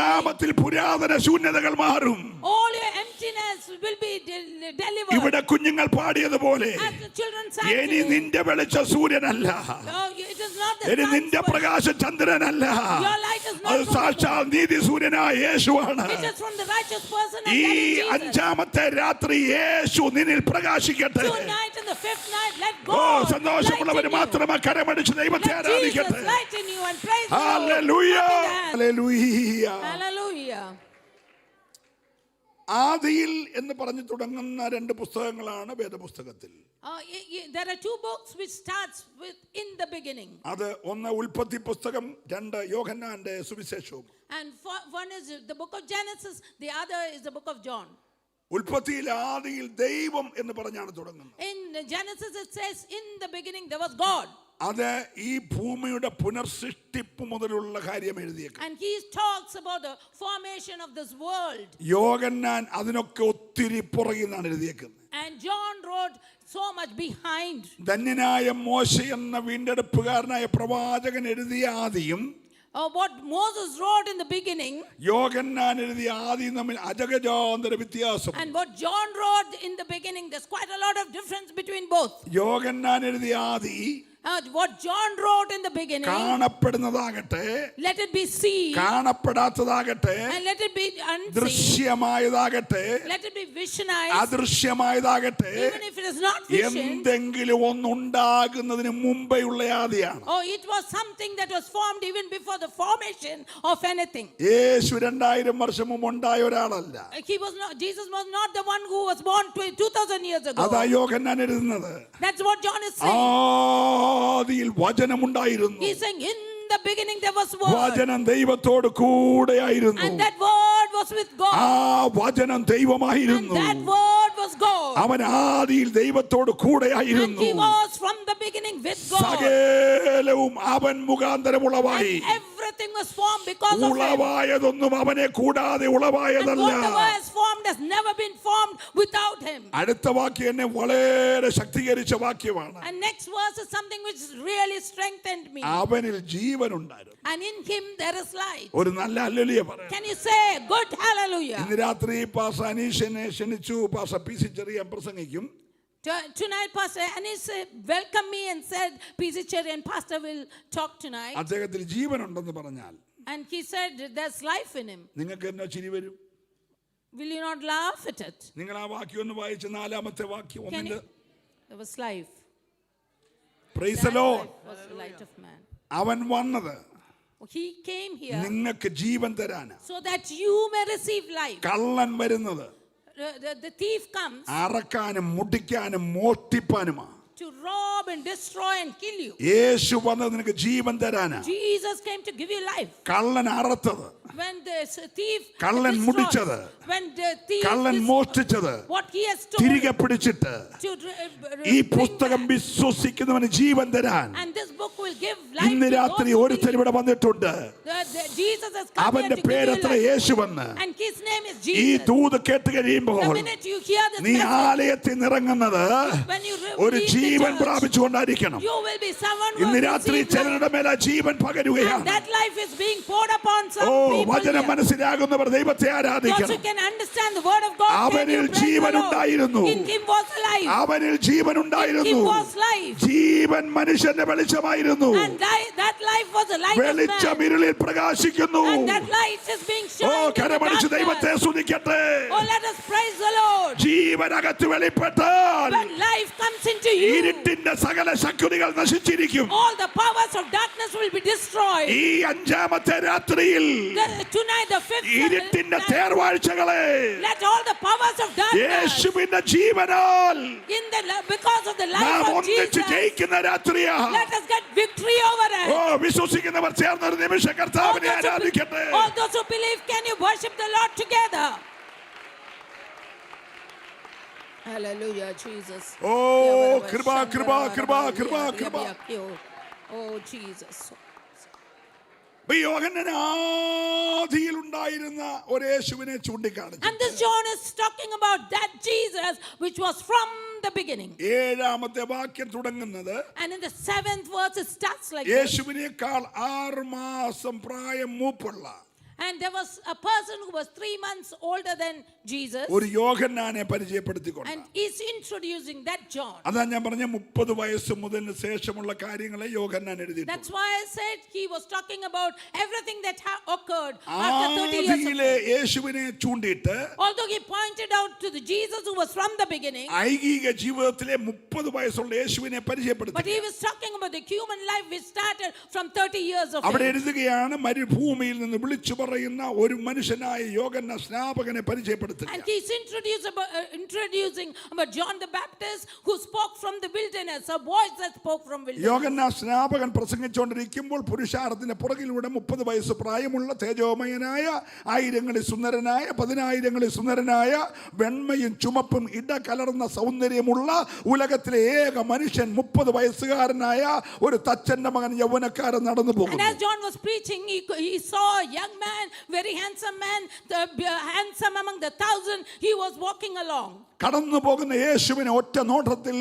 Speaker 2: നാമത്തിൽ പുരാതന ശൂന്യതകൾ മാറും.
Speaker 1: All your emptiness will be delivered.
Speaker 2: ഇവിടെ കുഞ്ഞുങ്ങൾ പാടിയതുപോലെ
Speaker 1: As the children sang
Speaker 2: ഇനി
Speaker 1: today.
Speaker 2: നിന്റെ വെളിച്ച സൂര്യനല്ല,
Speaker 1: No, it is not the
Speaker 2: ഇനി
Speaker 1: sun's
Speaker 2: നിന്റെ
Speaker 1: work.
Speaker 2: പ്രകാശം ചന്ദ്രനല്ല,
Speaker 1: Your light is not
Speaker 2: അത്
Speaker 1: from the
Speaker 2: സാക്ഷാൽ നീതി സൂര്യനായ യേശുവാണ്.
Speaker 1: It is from the righteous person, and
Speaker 2: ഈ
Speaker 1: that is Jesus.
Speaker 2: അഞ്ചാമത്തെ രാത്രി യേശു നിന്നിൽ പ്രകാശിക്കട്ടെ.
Speaker 1: Tonight and the fifth night, let
Speaker 2: oh
Speaker 1: God
Speaker 2: സന്തോഷമുള്ളവർ
Speaker 1: lighten you.
Speaker 2: മാത്രമേ കരമടിച്ച് ദൈവത്തെ
Speaker 1: Let
Speaker 2: ആരാധിക്കട്ടെ.
Speaker 1: Jesus lighten you and praise the Lord.
Speaker 2: Hallelujah,
Speaker 1: Clap in the hands.
Speaker 2: Hallelujah.
Speaker 1: Hallelujah.
Speaker 2: ആദിയിൽ എന്ന് പറഞ്ഞു തുടങ്ങുന്ന രണ്ട് പുസ്തകങ്ങളാണ് വേദപുസ്തകത്തിൽ.
Speaker 1: There are two books which starts with in the beginning.
Speaker 2: അത് ഒന്ന് ഉൽപ്പത്തി പുസ്തകം, രണ്ട് യോഹന്നാന്റെ സുവിശേഷവും.
Speaker 1: And one is the book of Genesis, the other is the book of John.
Speaker 2: ഉൽപ്പത്തിയിൽ ആദിയിൽ ദൈവം എന്ന് പറഞ്ഞാണ് തുടങ്ങുന്നത്.
Speaker 1: In Genesis it says, in the beginning there was God.
Speaker 2: അത് ഈ ഭൂമിയുടെ പുനർസൃഷ്ടിപ്പ് മുതലുള്ള കാര്യം എഴുതിയേക്കും.
Speaker 1: And he talks about the formation of this world.
Speaker 2: യോഹന്നാൻ അതിനൊക്കെ ഒത്തിരി പുറകിൽ നിന്നാണ് എഴുതിയേക്കുന്നത്.
Speaker 1: And John wrote so much behind.
Speaker 2: ധന്യനായ മോശ എന്ന വീണ്ടെടുപ്പുകാരനായ പ്രവാചകൻ എഴുതിയ ആദിയും
Speaker 1: What Moses wrote in the beginning
Speaker 2: യോഹന്നാൻ എഴുതിയ ആദിയും തമ്മിൽ അജഗജാന്തര വ്യത്യാസം.
Speaker 1: and what John wrote in the beginning, there's quite a lot of difference between both.
Speaker 2: യോഹന്നാൻ എഴുതിയ ആദി
Speaker 1: What John wrote in the beginning,
Speaker 2: കാണപ്പെടുന്നതാകട്ടെ,
Speaker 1: let it be seen,
Speaker 2: കാണപ്പെടാത്തതാകട്ടെ,
Speaker 1: and let it be unseen,
Speaker 2: ദൃശ്യമായതാകട്ടെ,
Speaker 1: let it be visionized,
Speaker 2: അദൃശ്യമായതാകട്ടെ,
Speaker 1: even if it is not vision.
Speaker 2: എന്തെങ്കിലും ഒന്നുണ്ടാകുന്നതിന് മുമ്പെയുള്ള ആദിയാണ്.
Speaker 1: Oh, it was something that was formed even before the formation of anything.
Speaker 2: യേശു 2000 വർഷം മുമ്പ് ഉണ്ടായ ഒരാളല്ല.
Speaker 1: Jesus was not the one who was born 2000 years ago.
Speaker 2: അതാ യോഹന്നാൻ എഴുതുന്നത്.
Speaker 1: That's what John is saying.
Speaker 2: ആദിയിൽ വചനമുണ്ടായിരുന്നു.
Speaker 1: He's saying, in the beginning there was word.
Speaker 2: വചനം ദൈവത്തോട് കൂടെയായിരുന്നു.
Speaker 1: And that word was with God.
Speaker 2: ആ വചനം
Speaker 1: And
Speaker 2: ദൈവമായിരുന്നു.
Speaker 1: that word was God.
Speaker 2: അവൻ ആദിയിൽ ദൈവത്തോട്
Speaker 1: And
Speaker 2: കൂടെയായിരുന്നു.
Speaker 1: he was from the beginning with God.
Speaker 2: സകലവും അവൻ മുഖാന്തരമുളവായി.
Speaker 1: And everything was formed because of him.
Speaker 2: ഉളവായതൊന്നും അവനെ കൂടാതെ
Speaker 1: And
Speaker 2: ഉളവായതല്ല.
Speaker 1: whatever is formed has never been formed without him.
Speaker 2: അടുത്ത വാക്യം എന്നെ വളരെ ശക്തീകരിച്ച വാക്യമാണ്.
Speaker 1: And next verse is something which really strengthened me.
Speaker 2: അവനിൽ ജീവനുണ്ടായിരുന്നു.
Speaker 1: And in him there is light.
Speaker 2: ഒരു നല്ല ഹല്ലേലൂയ പറയാം.
Speaker 1: Can you say good hallelujah?
Speaker 2: ഇന്ന് രാത്രി പാസ്റ്റർ അനീഷിനെ ക്ഷണിച്ചു. പാസ്റ്റർ പി സി ചെറിയാൻ പ്രസംഗിക്കും.
Speaker 1: Tonight Pastor Anis welcomed me and said PC Cherry and Pastor will talk tonight.
Speaker 2: അദ്ദേഹത്തിൽ ജീവനുണ്ടെന്ന് പറഞ്ഞാൽ
Speaker 1: And he said there's life in him.
Speaker 2: നിങ്ങൾക്ക് എന്നാ ചിരി വരും?
Speaker 1: Will you not laugh at it?
Speaker 2: നിങ്ങൾ ആ വാക്യം ഒന്ന് വായിച്ച് നാലാമത്തെ വാക്യം
Speaker 1: Can
Speaker 2: ഒന്നിന്റെ
Speaker 1: you? There was life.
Speaker 2: Praise the
Speaker 1: That
Speaker 2: Lord.
Speaker 1: life was the light of man.
Speaker 2: അവൻ വന്നത്
Speaker 1: He came here
Speaker 2: നിങ്ങൾക്ക് ജീവൻ തരാനാ.
Speaker 1: so that you may receive life.
Speaker 2: കള്ളൻ വരുന്നത്
Speaker 1: The thief comes
Speaker 2: അറക്കാനും മുടിക്കാനും മോഷ്ടിപ്പാനുമാ.
Speaker 1: to rob and destroy and kill you.
Speaker 2: യേശു വന്നത് നിനക്ക് ജീവൻ തരാനാ.
Speaker 1: Jesus came to give you life.
Speaker 2: കള്ളൻ അറത്തത്,
Speaker 1: When the thief
Speaker 2: കള്ളൻ
Speaker 1: destroys,
Speaker 2: മുടിച്ചത്,
Speaker 1: when the thief
Speaker 2: കള്ളൻ
Speaker 1: destroys,
Speaker 2: മോഷ്ടിച്ചത്
Speaker 1: what he has stolen
Speaker 2: തിരികെ പിടിച്ചിട്ട്
Speaker 1: to
Speaker 2: ഈ
Speaker 1: bring
Speaker 2: പുസ്തകം
Speaker 1: back.
Speaker 2: വിശ്വസിക്കുന്നവന് ജീവൻ തരാൻ
Speaker 1: And this book will give life
Speaker 2: ഇന്ന്
Speaker 1: to
Speaker 2: രാത്രി
Speaker 1: those who
Speaker 2: ഒരുത്തൻ
Speaker 1: believe.
Speaker 2: ഇവിടെ വന്നിട്ടുണ്ട്.
Speaker 1: Jesus has come here
Speaker 2: അവന്റെ
Speaker 1: to give you
Speaker 2: പേരത്ര
Speaker 1: life.
Speaker 2: യേശുവെന്ന്.
Speaker 1: And his name is
Speaker 2: ഈ
Speaker 1: Jesus.
Speaker 2: ദൂത് കേട്ട് കഴിയുമ്പോൾ
Speaker 1: The minute you hear this
Speaker 2: നീ
Speaker 1: message,
Speaker 2: ആലയത്തിൽ നിറങ്ങുന്നത്
Speaker 1: when you
Speaker 2: ഒരു
Speaker 1: reach the
Speaker 2: Jeevan
Speaker 1: church,
Speaker 2: പ്രാപിച്ചുകൊണ്ടായിരിക്കണം.
Speaker 1: you will be someone who
Speaker 2: ഇന്ന്
Speaker 1: will
Speaker 2: രാത്രി
Speaker 1: receive life.
Speaker 2: ചിലരുടെ മേലെ ആ ജീവൻ
Speaker 1: And
Speaker 2: പകരുകയാണ്.
Speaker 1: that life is being poured upon some
Speaker 2: oh
Speaker 1: people
Speaker 2: വചനം
Speaker 1: here.
Speaker 2: മനസ്സിലാകുന്നവർ ദൈവത്തെ
Speaker 1: Those who
Speaker 2: ആരാധിക്കണം.
Speaker 1: can understand the word of God, can
Speaker 2: അവനിൽ
Speaker 1: you praise the
Speaker 2: Jeevan
Speaker 1: Lord?
Speaker 2: ഉണ്ടായിരുന്നു.
Speaker 1: In him was life.
Speaker 2: അവനിൽ ജീവൻ
Speaker 1: In
Speaker 2: ഉണ്ടായിരുന്നു.
Speaker 1: him was life.
Speaker 2: ജീവൻ മനുഷ്യന്റെ വെളിച്ചമായിരുന്നു.
Speaker 1: And that life was the light of
Speaker 2: വെളിച്ചം
Speaker 1: man.
Speaker 2: ഇരുളിൽ പ്രകാശിക്കുന്നു.
Speaker 1: And that light is being
Speaker 2: oh
Speaker 1: shown in the
Speaker 2: കരമടിച്ച് ദൈവത്തെ
Speaker 1: darkness.
Speaker 2: സ്തുതിക്കട്ടെ.
Speaker 1: Oh, let us praise the Lord.
Speaker 2: ജീവനകത്ത് വെളിപ്പെട്ടാൽ
Speaker 1: When life comes into you,
Speaker 2: ഇരുട്ടിന്റെ സകല ശക്തികൾ നശിച്ചിരിക്കും.
Speaker 1: all the powers of darkness will be destroyed.
Speaker 2: ഈ അഞ്ചാമത്തെ രാത്രിയിൽ
Speaker 1: Tonight, the fifth
Speaker 2: ഇരുട്ടിന്റെ
Speaker 1: night,
Speaker 2: തേർവാഴ്ചകളെ
Speaker 1: let all the powers of darkness,
Speaker 2: യേശുവിന്റെ ജീവനാൽ
Speaker 1: because of the life
Speaker 2: നാം
Speaker 1: of
Speaker 2: ഒന്നിച്ച്
Speaker 1: Jesus,
Speaker 2: ജയിക്കുന്ന രാത്രിയാ.
Speaker 1: let us get victory over it.
Speaker 2: ഓ, വിശ്വസിക്കുന്നവർ ചേർന്നൊരു നിമിഷം കർത്താവിനെ ആരാധിക്കട്ടെ.
Speaker 1: All those who believe, can you worship the Lord together? Hallelujah, Jesus.
Speaker 2: Oh, kriba, kriba, kriba, kriba, kriba.
Speaker 1: Oh, Jesus.
Speaker 2: യോഹന്നാൻ ഉണ്ടായിരുന്ന ഒരു യേശുവിനെ ചൂണ്ടിക്കാണിച്ചു.
Speaker 1: And this John is talking about that Jesus which was from the beginning.
Speaker 2: ഏഴാമത്തെ വാക്യം തുടങ്ങുന്നത്
Speaker 1: And in the 7th verse it starts like this.
Speaker 2: യേശുവിനേക്കാൾ 6 മാസം പ്രായം മൂപ്പുള്ള
Speaker 1: And there was a person who was 3 months older than Jesus.
Speaker 2: ഒരു യോഹന്നാനെ പരിചയപ്പെടുത്തിക്കൊണ്ട്.
Speaker 1: And he's introducing that John.
Speaker 2: അതാ ഞാൻ പറഞ്ഞ 30 വയസ്സ് മുതൽ ശേഷമുള്ള കാര്യങ്ങളെ യോഹന്നാൻ എഴുതിയിട്ടുണ്ട്.
Speaker 1: That's why I said he was talking about everything that occurred after 30 years.
Speaker 2: ആദിയിലെ യേശുവിനെ ചൂണ്ടിയിട്ട്
Speaker 1: Although he pointed out to the Jesus who was from the beginning,
Speaker 2: ഐഹിക ജീവിതത്തിലെ 30 വയസ്സുള്ള യേശുവിനെ പരിചയപ്പെടുത്തി.
Speaker 1: but he was talking about the human life which started from 30 years of
Speaker 2: അവിടെ
Speaker 1: age.
Speaker 2: എഴുതുകയാണ് മരുഭൂമിയിൽ നിന്ന് വിളിച്ചു പറയുന്ന ഒരു മനുഷ്യനായ യോഹന്നാൻ സ്നാപകനെ പരിചയപ്പെടുത്തുക.
Speaker 1: And he's introducing about John the Baptist who spoke from the wilderness, a voice that spoke from wilderness.
Speaker 2: യോഹന്നാൻ സ്നാപകൻ പ്രസംഗിച്ചുകൊണ്ടിരിക്കുമ്പോൾ പുരുഷാരത്തിന്റെ പുറകിലൂടെ 30 വയസ്സ് പ്രായമുള്ള തേജോമയനായ ആയിരങ്ങളിൽ സുന്ദരനായ 10,000 സുന്ദരനായ വെണ്മയും ചുമപ്പും ഇടകലർന്ന സൗന്ദര്യമുള്ള ഉലകത്തിലെ ഏക മനുഷ്യൻ 30 വയസ്സുകാരനായ ഒരു തച്ചന്റെ മകൻ യൗവനക്കാരൻ നടന്നു
Speaker 1: And
Speaker 2: പോകുന്നു.
Speaker 1: as John was preaching, he saw a young man, very handsome man, the handsome among the 1,000. He was walking along.
Speaker 2: കടന്നു പോകുന്ന യേശുവിനെ ഒറ്റ നോട്ടത്തിൽ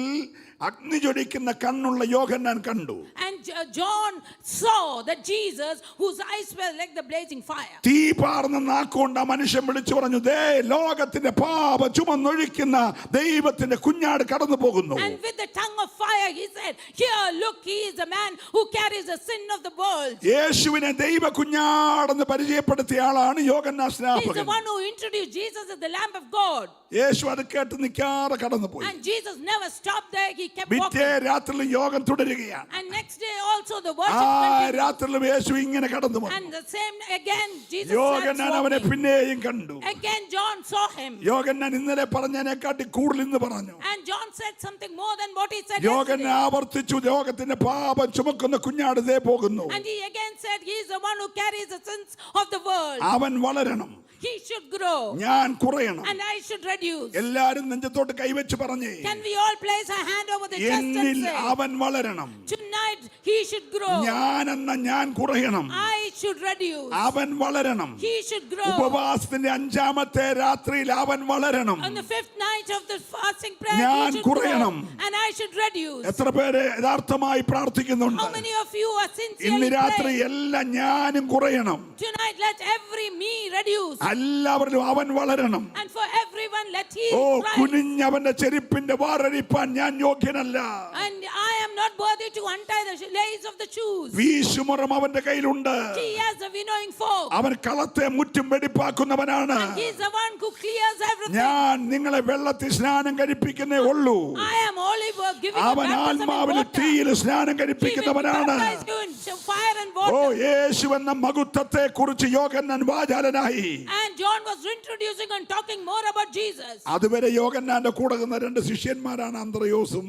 Speaker 2: അഗ്നി ജ്വലിക്കുന്ന കണ്ണുള്ള യോഹന്നാൻ കണ്ടു.
Speaker 1: And John saw that Jesus whose eyes were like the blazing fire.
Speaker 2: തീ പാർന്ന നാക്കുകൊണ്ട് ആ മനുഷ്യൻ വിളിച്ചു പറഞ്ഞു, ദേ ലോകത്തിന്റെ പാപ ചുമന്നൊഴിക്കുന്ന ദൈവത്തിന്റെ കുഞ്ഞാട് കടന്നു പോകുന്നു.
Speaker 1: And with the tongue of fire he said, here look, he is a man who carries the sin of the world.
Speaker 2: യേശുവിനെ ദൈവ കുഞ്ഞാടെന്ന് പരിചയപ്പെടുത്തിയ ആളാണ് യോഹന്നാൻ
Speaker 1: He is the
Speaker 2: സ്നാപകൻ.
Speaker 1: one who introduced Jesus as the Lamb of God.
Speaker 2: യേശു അത് കേട്ട് നിൽക്കാതെ കടന്നുപോയി.
Speaker 1: And Jesus never stopped there. He kept
Speaker 2: പിറ്റേ
Speaker 1: walking.
Speaker 2: രാത്രിയിലും യോഗം തുടരുകയാണ്.
Speaker 1: And next day also the worship
Speaker 2: ആ
Speaker 1: continued.
Speaker 2: രാത്രിയിലും യേശു ഇങ്ങനെ കടന്നു വന്നു.
Speaker 1: And the same again Jesus
Speaker 2: Yohannan
Speaker 1: starts
Speaker 2: അവനെ
Speaker 1: walking.
Speaker 2: പിന്നെയും കണ്ടു.
Speaker 1: Again John saw him.
Speaker 2: യോഹന്നാൻ ഇന്നലെ പറഞ്ഞതിനെക്കാട്ടി കൂടുതൽ ഇന്ന് പറഞ്ഞു.
Speaker 1: And John said something more than what he said
Speaker 2: Yohannan
Speaker 1: yesterday.
Speaker 2: ആവർത്തിച്ചു, ലോകത്തിന്റെ പാപം ചുമക്കുന്ന കുഞ്ഞാട് ദേ പോകുന്നു.
Speaker 1: And he again said he is the one who carries the sins of the world.
Speaker 2: അവൻ വളരണം,
Speaker 1: He should grow
Speaker 2: ഞാൻ കുറയണം.
Speaker 1: and I should reduce.
Speaker 2: എല്ലാരും നെഞ്ചത്തോട്ട് കൈവച്ച് പറഞ്ഞേ,
Speaker 1: Can we all place our hand over the chest and
Speaker 2: എന്നിൽ
Speaker 1: say,
Speaker 2: അവൻ വളരണം,
Speaker 1: tonight he should grow,
Speaker 2: ഞാൻ കുറയണം.
Speaker 1: I should reduce.
Speaker 2: അവൻ വളരണം.
Speaker 1: He should grow.
Speaker 2: ഉപവാസത്തിന്റെ 5ാമത്തെ രാത്രിയിൽ അവൻ വളരണം.
Speaker 1: On the 5th night of the fasting prayer,
Speaker 2: ഞാൻ
Speaker 1: he should grow
Speaker 2: കുറയണം.
Speaker 1: and I should reduce.
Speaker 2: എത്ര പേര് യഥാർത്ഥമായി പ്രാർത്ഥിക്കുന്നുണ്ട്?
Speaker 1: How many of you are
Speaker 2: ഇന്ന്
Speaker 1: sincerely
Speaker 2: രാത്രി
Speaker 1: praying?
Speaker 2: എല്ലാം ഞാനും കുറയണം.
Speaker 1: Tonight let every me reduce.
Speaker 2: എല്ലാവരിലും അവൻ വളരണം.
Speaker 1: And for everyone let he
Speaker 2: oh,
Speaker 1: rise.
Speaker 2: കുനിഞ്ഞവന്റെ ചെരുപ്പിന്റെ വാറഴിപ്പാൻ ഞാൻ യോഗ്യനല്ല.
Speaker 1: And I am not worthy to untie the lace of the shoes.
Speaker 2: വീശുമുറം അവന്റെ കയ്യിലുണ്ട്.
Speaker 1: He has a winnowing fork.
Speaker 2: അവൻ കളത്തെ മുറ്റും വെടിപ്പാക്കുന്നവനാണ്.
Speaker 1: And he is the one who clears everything.
Speaker 2: ഞാൻ നിങ്ങളെ വെള്ളത്തിൽ സ്നാനം കഴിപ്പിക്കുന്നേ ഉള്ളൂ.
Speaker 1: I am only giving you
Speaker 2: അവൻ
Speaker 1: baptism in
Speaker 2: ആത്മാവിൽ
Speaker 1: water.
Speaker 2: തീയിൽ സ്നാനം
Speaker 1: He will
Speaker 2: കഴിപ്പിക്കുന്നവനാണ്.
Speaker 1: baptize you in fire and
Speaker 2: oh,
Speaker 1: water.
Speaker 2: യേശു എന്ന മഹത്വത്തെ കുറിച്ച് യോഹന്നാൻ വാചാലനായി.
Speaker 1: And John was introducing and talking more about Jesus.
Speaker 2: അതുവരെ യോഹന്നാന്റെ കൂടെ നിന്ന 2 ശിഷ്യന്മാരാണ് അന്ത്രയോസും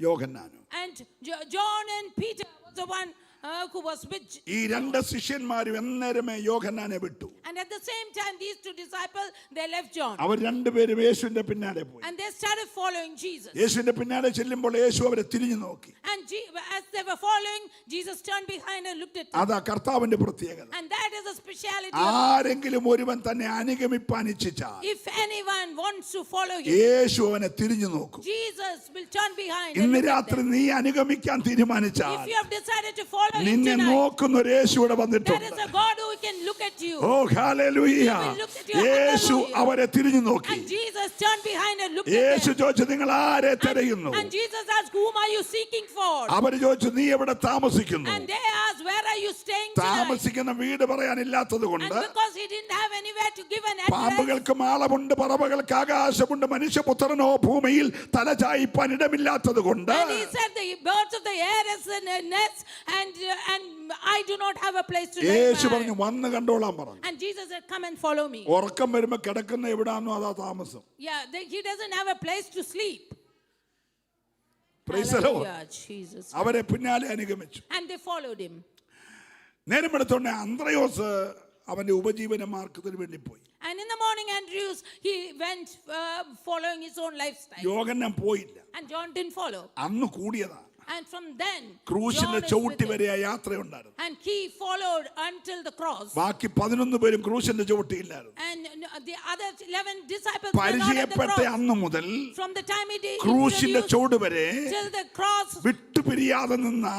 Speaker 2: യോഹന്നാനും.
Speaker 1: And John and Peter was the one who was with
Speaker 2: ഈ 2 ശിഷ്യന്മാരും എന്നേരമേ യോഹന്നാനെ വിട്ടു.
Speaker 1: And at the same time these 2 disciples they left John.
Speaker 2: അവർ രണ്ടുപേരും യേശുവിന്റെ പിന്നാലെ പോയി.
Speaker 1: And they started following Jesus.
Speaker 2: യേശുവിന്റെ പിന്നാലെ ചെല്ലുമ്പോൾ യേശു അവരെ തിരിഞ്ഞു നോക്കി.
Speaker 1: And as they were following, Jesus turned behind and looked at them.
Speaker 2: അതാ കർത്താവിന്റെ പ്രത്യേകത.
Speaker 1: And that is a speciality of
Speaker 2: ആരെങ്കിലും ഒരുവൻ തന്നെ അനുഗമിപ്പാൻ ഇച്ഛിച്ചാൽ
Speaker 1: if anyone wants to follow him,
Speaker 2: യേശു അവനെ തിരിഞ്ഞു നോക്കും.
Speaker 1: Jesus will turn behind and
Speaker 2: ഇന്ന്
Speaker 1: look at
Speaker 2: രാത്രി
Speaker 1: them.
Speaker 2: നീ അനുഗമിക്കാൻ തീരുമാനിച്ചാൽ
Speaker 1: If you have decided to follow him
Speaker 2: നിന്നെ
Speaker 1: tonight,
Speaker 2: നോക്കുന്ന ഒരു യേശു ഇവിടെ
Speaker 1: there
Speaker 2: വന്നിട്ടുണ്ട്.
Speaker 1: is a God who can look at you.
Speaker 2: Oh, hallelujah.
Speaker 1: People looked at you,
Speaker 2: യേശു
Speaker 1: hallelujah.
Speaker 2: അവരെ തിരിഞ്ഞു നോക്കി.
Speaker 1: And Jesus turned behind and looked at
Speaker 2: Yeshu
Speaker 1: them.
Speaker 2: ചോദിച്ചു, നിങ്ങൾ ആരെ തിരയുന്നു?
Speaker 1: And Jesus asked, whom are you seeking for?
Speaker 2: അവർ ചോദിച്ചു, നീ എവിടെ താമസിക്കുന്നു?
Speaker 1: And they asked, where are you staying tonight?
Speaker 2: താമസിക്കുന്ന വീട് പറയാനില്ലാത്തത്
Speaker 1: And
Speaker 2: കൊണ്ട്
Speaker 1: because he didn't have anywhere to give an address,
Speaker 2: പാമ്പുകൾക്ക് മാളമുണ്ട്, പറവകൾക്ക് ആകാശമുണ്ട്, മനുഷ്യപുത്രനോ ഭൂമിയിൽ തലചായിപ്പാൻ ഇടമില്ലാത്തത് കൊണ്ട്
Speaker 1: and he said, the birds of the air is in a nest, and I do not have a place to
Speaker 2: Yeshu
Speaker 1: lay
Speaker 2: പറഞ്ഞു,
Speaker 1: my.
Speaker 2: വന്ന് കണ്ടോളാൻ പറഞ്ഞു.
Speaker 1: And Jesus said, come and follow me.
Speaker 2: ഉറക്കം വരുമ്പോ കിടക്കുന്ന എവിടാന്നോ അതാ താമസം.
Speaker 1: Yeah, he doesn't have a place to sleep.
Speaker 2: Praise the Lord.
Speaker 1: Hallelujah, Jesus.
Speaker 2: അവരെ പിന്നാലെ അനുഗമിച്ചു.
Speaker 1: And they followed him.
Speaker 2: നേരമെടുത്തോണ്ട് അന്ത്രയോസ് അവന്റെ ഉപജീവന മാർഗത്തിന് വേണ്ടി പോയി.
Speaker 1: And in the morning, Andrews, he went following his own lifestyle.
Speaker 2: യോഹന്നാൻ പോയില്ല.
Speaker 1: And John didn't follow.
Speaker 2: അന്ന് കൂടിയതാ.
Speaker 1: And from then,
Speaker 2: ക്രൂശിന്റെ
Speaker 1: John is
Speaker 2: ചവിട്ടി
Speaker 1: with him.
Speaker 2: വരെ ആ യാത്രയുണ്ടായിരുന്നു.
Speaker 1: And he followed until the cross.
Speaker 2: ബാക്കി 11 പേരും ക്രൂശിന്റെ ചവിട്ടിയില്ലായിരുന്നു.
Speaker 1: And the other 11 disciples were not at the
Speaker 2: പരിചയപ്പെട്ട
Speaker 1: cross.
Speaker 2: അന്ന് മുതൽ
Speaker 1: From the time he did
Speaker 2: ക്രൂശിന്റെ ചുവട് വരെ
Speaker 1: till the cross,
Speaker 2: വിട്ടുപിരിയാതെ നിന്ന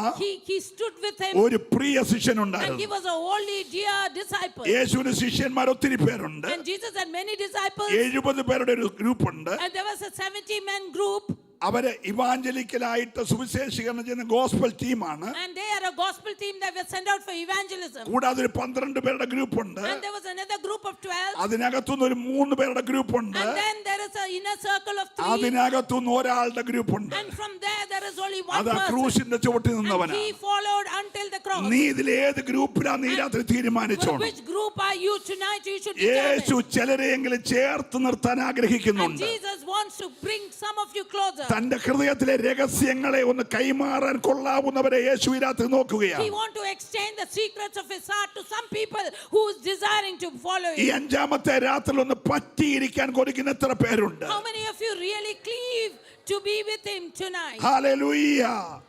Speaker 1: he stood with him.
Speaker 2: ഒരു പ്രിയ
Speaker 1: And he
Speaker 2: ശിഷ്യനുണ്ടായിരുന്നു.
Speaker 1: was a holy dear disciple.
Speaker 2: യേശുവിന് ശിഷ്യന്മാർ ഒത്തിരി പേരുണ്ട്.
Speaker 1: And Jesus had many disciples.
Speaker 2: 70 പേരുടെ ഒരു ഗ്രൂപ്പ് ഉണ്ട്.
Speaker 1: And there was a 70-man group.
Speaker 2: അവര് ഇവാഞ്ചലിക്കലായിട്ട് സുവിശേഷീകരണം ചെയ്യുന്ന ഗോസ്പൽ ടീമാണ്.
Speaker 1: And they are a gospel team that was sent out for evangelism.
Speaker 2: കൂടാതെ ഒരു 12 പേരുടെ ഗ്രൂപ്പ് ഉണ്ട്.
Speaker 1: And there was another group of 12.
Speaker 2: അതിനകത്തുനിന്ന് ഒരു 3 പേരുടെ ഗ്രൂപ്പ് ഉണ്ട്.
Speaker 1: And then there is an inner circle of 3.
Speaker 2: അതിനകത്തുനിന്ന് ഒരാളുടെ ഗ്രൂപ്പ് ഉണ്ട്.
Speaker 1: And from there is only one
Speaker 2: അതാ
Speaker 1: person.
Speaker 2: ക്രൂശിന്റെ ചുവട്ടിൽ
Speaker 1: And
Speaker 2: നിന്നവനാ.
Speaker 1: he followed until the cross.
Speaker 2: നീ ഇതിൽ ഏത് ഗ്രൂപ്പിലാണ് നീ രാത്രി തീരുമാനിച്ചോണം.
Speaker 1: Which group are you tonight? You should
Speaker 2: Yeshu
Speaker 1: determine.
Speaker 2: ചിലരെയെങ്കിലും ചേർത്ത് നിർത്താൻ
Speaker 1: And
Speaker 2: ആഗ്രഹിക്കുന്നുണ്ട്.
Speaker 1: Jesus wants to bring some of you closer.
Speaker 2: തന്റെ ഹൃദയത്തിലെ രഹസ്യങ്ങളെ ഒന്ന് കൈമാറാൻ കൊള്ളാവുന്നവരെ യേശു ഈ രാത്രി
Speaker 1: He
Speaker 2: നോക്കുകയാണ്.
Speaker 1: wants to extend the secrets of his heart to some people who is desiring to follow
Speaker 2: ഈ
Speaker 1: him.
Speaker 2: 5-ാമത്തെ രാത്രിയിൽ ഒന്ന് പറ്റിയിരിക്കാൻ കൊടുക്കുന്ന എത്ര പേരുണ്ട്?
Speaker 1: How many of you really cleave to be with him tonight?
Speaker 2: Hallelujah,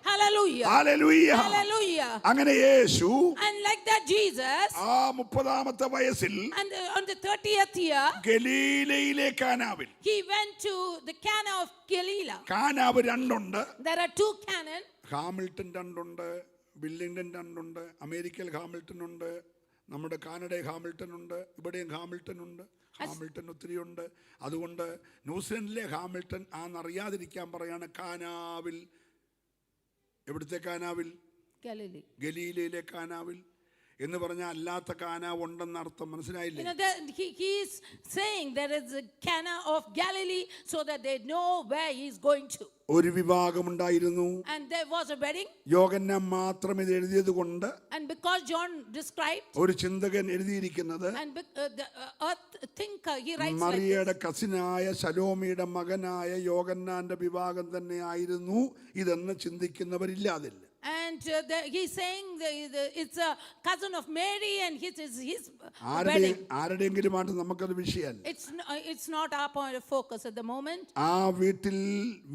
Speaker 1: Hallelujah.
Speaker 2: Hallelujah.
Speaker 1: Hallelujah.
Speaker 2: അങ്ങനെ യേശു
Speaker 1: And like that, Jesus,
Speaker 2: ആ 30-ാമത്തെ വയസ്സിൽ
Speaker 1: and on the 30th year,
Speaker 2: ഗലീലയിലെ കാനാവിൽ,
Speaker 1: he went to the Cana of Galilee.
Speaker 2: കാനാവ് 2 ഉണ്ട്.
Speaker 1: There are 2 Cana.
Speaker 2: ഹാമിൽട്ടൺ 2 ഉണ്ട്, ബില്ലിംഗ്ടൺ 2 ഉണ്ട്, അമേരിക്കയിൽ ഹാമിൽട്ടൺ ഉണ്ട്, നമ്മുടെ കാനഡയിൽ ഹാമിൽട്ടൺ ഉണ്ട്, ഇവിടെയും ഹാമിൽട്ടൺ ഉണ്ട്. ഹാമിൽട്ടൺ ഒത്തിരി ഉണ്ട്. അതുകൊണ്ട് ന്യൂസിലൻഡിലെ ഹാമിൽട്ടൺ ആണെന്നറിയാതിരിക്കാൻ പറയാണ് കാനാവിൽ. എവിടുത്തെ കാനാവിൽ?
Speaker 1: Galilee.
Speaker 2: ഗലീലയിലെ കാനാവിൽ എന്ന് പറഞ്ഞാൽ അല്ലാത്ത കാനാവ് ഉണ്ടെന്ന് അർത്ഥം. മനസ്സിലായില്ലേ?
Speaker 1: You know, he is saying there is a Cana of Galilee so that they know where he is going to.
Speaker 2: ഒരു വിവാഹമുണ്ടായിരുന്നു.
Speaker 1: And there was a wedding.
Speaker 2: യോഹന്നാൻ മാത്രം ഇത് എഴുതിയത് കൊണ്ട്
Speaker 1: And because John described,
Speaker 2: ഒരു ചിന്തകൻ എഴുതിയിരിക്കുന്നത്
Speaker 1: and the earth thinker, he writes like this.
Speaker 2: മറിയയുടെ കസിനായ ശലോമിയുടെ മകനായ യോഹന്നാന്റെ വിവാഹം തന്നെ ആയിരുന്നു ഇതെന്ന് ചിന്തിക്കുന്നവരില്ലാതില്ല.
Speaker 1: And he's saying it's a cousin of Mary and his wedding.
Speaker 2: ആരുടെയെങ്കിലുമായിട്ട് നമുക്കത് വിഷയമല്ല.
Speaker 1: It's not our point of focus at the moment.
Speaker 2: ആ വീട്ടിൽ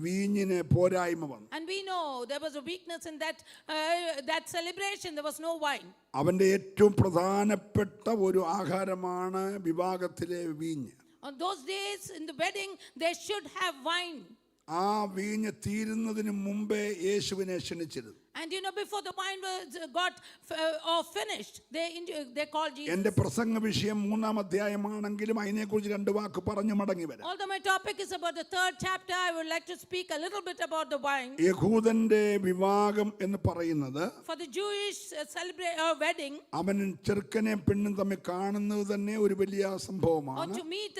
Speaker 2: വീഞ്ഞിന് പോരായ്മ വന്നു.
Speaker 1: And we know there was a weakness in that celebration. There was no wine.
Speaker 2: അവന്റെ ഏറ്റവും പ്രധാനപ്പെട്ട ഒരു ആഹാരമാണ് വിവാഹത്തിലെ വീഞ്ഞ്.
Speaker 1: On those days in the wedding, they should have wine.
Speaker 2: ആ വീഞ്ഞ് തീരുന്നതിന് മുമ്പേ യേശുവിനെ ക്ഷണിച്ചിരുന്നു.
Speaker 1: And you know, before the wine got finished, they called Jesus.
Speaker 2: എന്റെ പ്രസംഗ വിഷയം 3-ാം അധ്യായമാണെങ്കിലും അതിനെക്കുറിച്ച് 2 വാക്ക് പറഞ്ഞു മടങ്ങി വരാം.
Speaker 1: Although my topic is about the 3rd chapter, I would like to speak a little bit about the wine.
Speaker 2: യഹൂദന്റെ വിവാഹം എന്ന് പറയുന്നത്
Speaker 1: For the Jewish wedding,
Speaker 2: അവൻ ചെറുക്കനെ പെണ്ണും തമ്മിൽ കാണുന്നത് തന്നെ ഒരു വലിയ
Speaker 1: or
Speaker 2: സംഭവമാണ്.
Speaker 1: to meet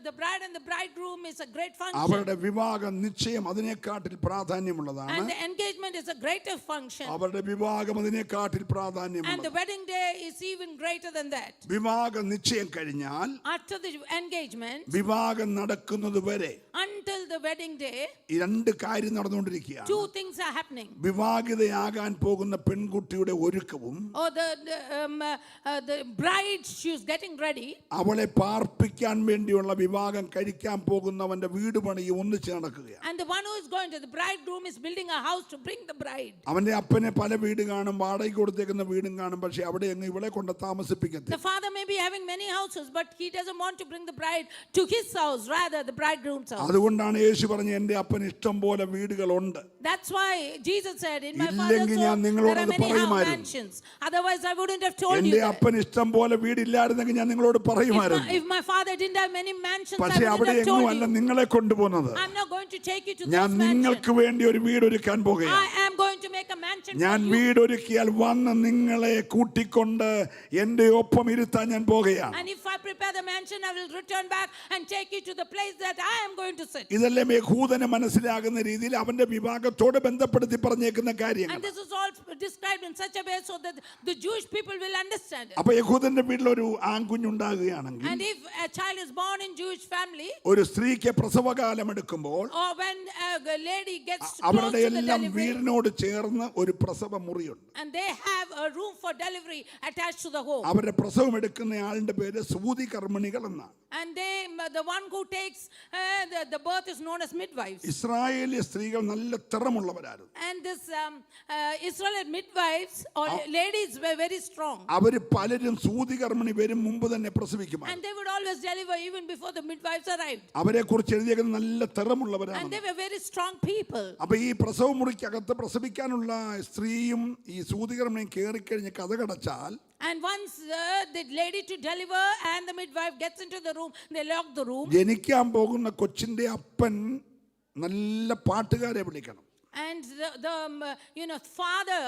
Speaker 1: the bride and the bridegroom is a great function.
Speaker 2: അവരുടെ വിവാഹ നിശ്ചയം അതിനെക്കാട്ടിൽ പ്രാധാന്യമുള്ളതാണ്.
Speaker 1: And the engagement is a greater function.
Speaker 2: അവരുടെ വിവാഹം അതിനെക്കാട്ടിൽ
Speaker 1: And
Speaker 2: പ്രാധാന്യമുള്ളതാണ്.
Speaker 1: the wedding day is even greater than that.
Speaker 2: വിവാഹ നിശ്ചയം കഴിഞ്ഞാൽ
Speaker 1: After the engagement,
Speaker 2: വിവാഹം നടക്കുന്നത് വരെ
Speaker 1: until the wedding day,
Speaker 2: ഈ 2 കാര്യം നടന്നുകൊണ്ടിരിക്കുകയാണ്.
Speaker 1: 2 things are happening.
Speaker 2: വിവാഹിതയാകാൻ പോകുന്ന പെൺകുട്ടിയുടെ ഒരുക്കവും
Speaker 1: Or the bride, she's getting ready.
Speaker 2: അവളെ പാർപ്പിക്കാൻ വേണ്ടിയുള്ള വിവാഹം കഴിക്കാൻ പോകുന്നവന്റെ വീട് പണിയും ഒന്നിച്ച് നടക്കുകയാണ്.
Speaker 1: And the one who is going to, the bridegroom is building a house to bring the bride.
Speaker 2: അവന്റെ അപ്പനെ പല വീട് കാണും, വാടകയ്ക്ക് കൊടുത്തേക്കുന്ന വീടും കാണും, പക്ഷെ അവിടെ അങ്ങ് ഇവളെ കൊണ്ട് താമസിപ്പിക്കത്തില്ല.
Speaker 1: The father may be having many houses, but he doesn't want to bring the bride to his house, rather the bridegroom's house.
Speaker 2: അതുകൊണ്ടാണ് യേശു പറഞ്ഞു എൻ്റെ അപ്പന് ഇഷ്ടം പോലെ വീടുകളുണ്ട്.
Speaker 1: That's why Jesus said, in my
Speaker 2: ഇല്ലെങ്കിൽ
Speaker 1: father's
Speaker 2: ഞാൻ
Speaker 1: home
Speaker 2: നിങ്ങളോട്
Speaker 1: there are
Speaker 2: അത്
Speaker 1: many
Speaker 2: പറയുമായിരുന്നു.
Speaker 1: mansions. Otherwise I wouldn't have told you
Speaker 2: എൻ്റെ
Speaker 1: that.
Speaker 2: അപ്പന് ഇഷ്ടം പോലെ വീടില്ലായിരുന്നെങ്കിൽ ഞാൻ നിങ്ങളോട് പറയുമായിരുന്നു.
Speaker 1: If my father didn't have many mansions, I
Speaker 2: പക്ഷെ
Speaker 1: wouldn't
Speaker 2: അവിടെ
Speaker 1: have
Speaker 2: എങ്ങും
Speaker 1: told
Speaker 2: അല്ല
Speaker 1: you.
Speaker 2: നിങ്ങളെ കൊണ്ടുപോകുന്നത്.
Speaker 1: I'm not going to take you to
Speaker 2: ഞാൻ
Speaker 1: this mansion.
Speaker 2: നിങ്ങൾക്ക് വേണ്ടി ഒരു വീട് ഒരുക്കാൻ പോകുകയാണ്.
Speaker 1: I am going to make a mansion
Speaker 2: ഞാൻ
Speaker 1: for you.
Speaker 2: വീടൊരുക്കിയാൽ വന്ന് നിങ്ങളെ കൂട്ടിക്കൊണ്ട് എൻ്റെ ഒപ്പം ഇരുത്താൻ ഞാൻ പോകുകയാണ്.
Speaker 1: And if I prepare the mansion, I will return back and take you to the place that I am going to sit.
Speaker 2: ഇതെല്ലാം യഹൂദന് മനസ്സിലാകുന്ന രീതിയിൽ അവന്റെ വിഭാഗത്തോട് ബന്ധപ്പെടുത്തി പറഞ്ഞേക്കുന്ന കാര്യങ്ങൾ.
Speaker 1: And this is all described in such a way so that the Jewish people will understand it.
Speaker 2: അപ്പൊ യഹൂദന്റെ വീട്ടിൽ ഒരു ആൺകുഞ്ഞുണ്ടാകുകയാണെങ്കിൽ,
Speaker 1: And if a child is born in Jewish family,
Speaker 2: ഒരു സ്ത്രീക്ക് പ്രസവകാലം എടുക്കുമ്പോൾ
Speaker 1: or when a lady gets close
Speaker 2: അവരുടെ
Speaker 1: to the
Speaker 2: എല്ലാം
Speaker 1: delivery,
Speaker 2: വീടിനോട് ചേർന്ന് ഒരു പ്രസവ മുറിയുണ്ട്.
Speaker 1: and they have a room for delivery attached to the home.
Speaker 2: അവരുടെ പ്രസവം എടുക്കുന്ന ആളുടെ പേര് സൂതി കർമ്മിണികൾ എന്നാണ്.
Speaker 1: And the one who takes the birth is known as midwives.
Speaker 2: ഇസ്രായേലിയ സ്ത്രീകൾ നല്ല തിറമുള്ളവരായിരുന്നു.
Speaker 1: And this Israelite midwives or ladies were very strong.
Speaker 2: അവര് പലരും സൂതി കർമ്മിണി വരും മുമ്പ് തന്നെ പ്രസവിക്കുമായിരുന്നു.
Speaker 1: And they would always deliver even before the midwives arrived.
Speaker 2: അവരെ കുറിച്ച് എഴുതിയേക്കുന്നത് നല്ല
Speaker 1: And
Speaker 2: തിറമുള്ളവരാണ്.
Speaker 1: they were very strong people.
Speaker 2: അപ്പൊ ഈ പ്രസവ മുറിക്കകത്ത് പ്രസവിക്കാനുള്ള സ്ത്രീയും ഈ സൂതി കർമ്മിണിയും കയറിക്കഴിഞ്ഞ് കഥകടച്ചാൽ,
Speaker 1: And once the lady to deliver and the midwife gets into the room, they lock the room.
Speaker 2: ജനിക്കാൻ പോകുന്ന കൊച്ചിന്റെ അപ്പൻ നല്ല പാട്ടുകാരെ വിളിക്കണം.
Speaker 1: And the father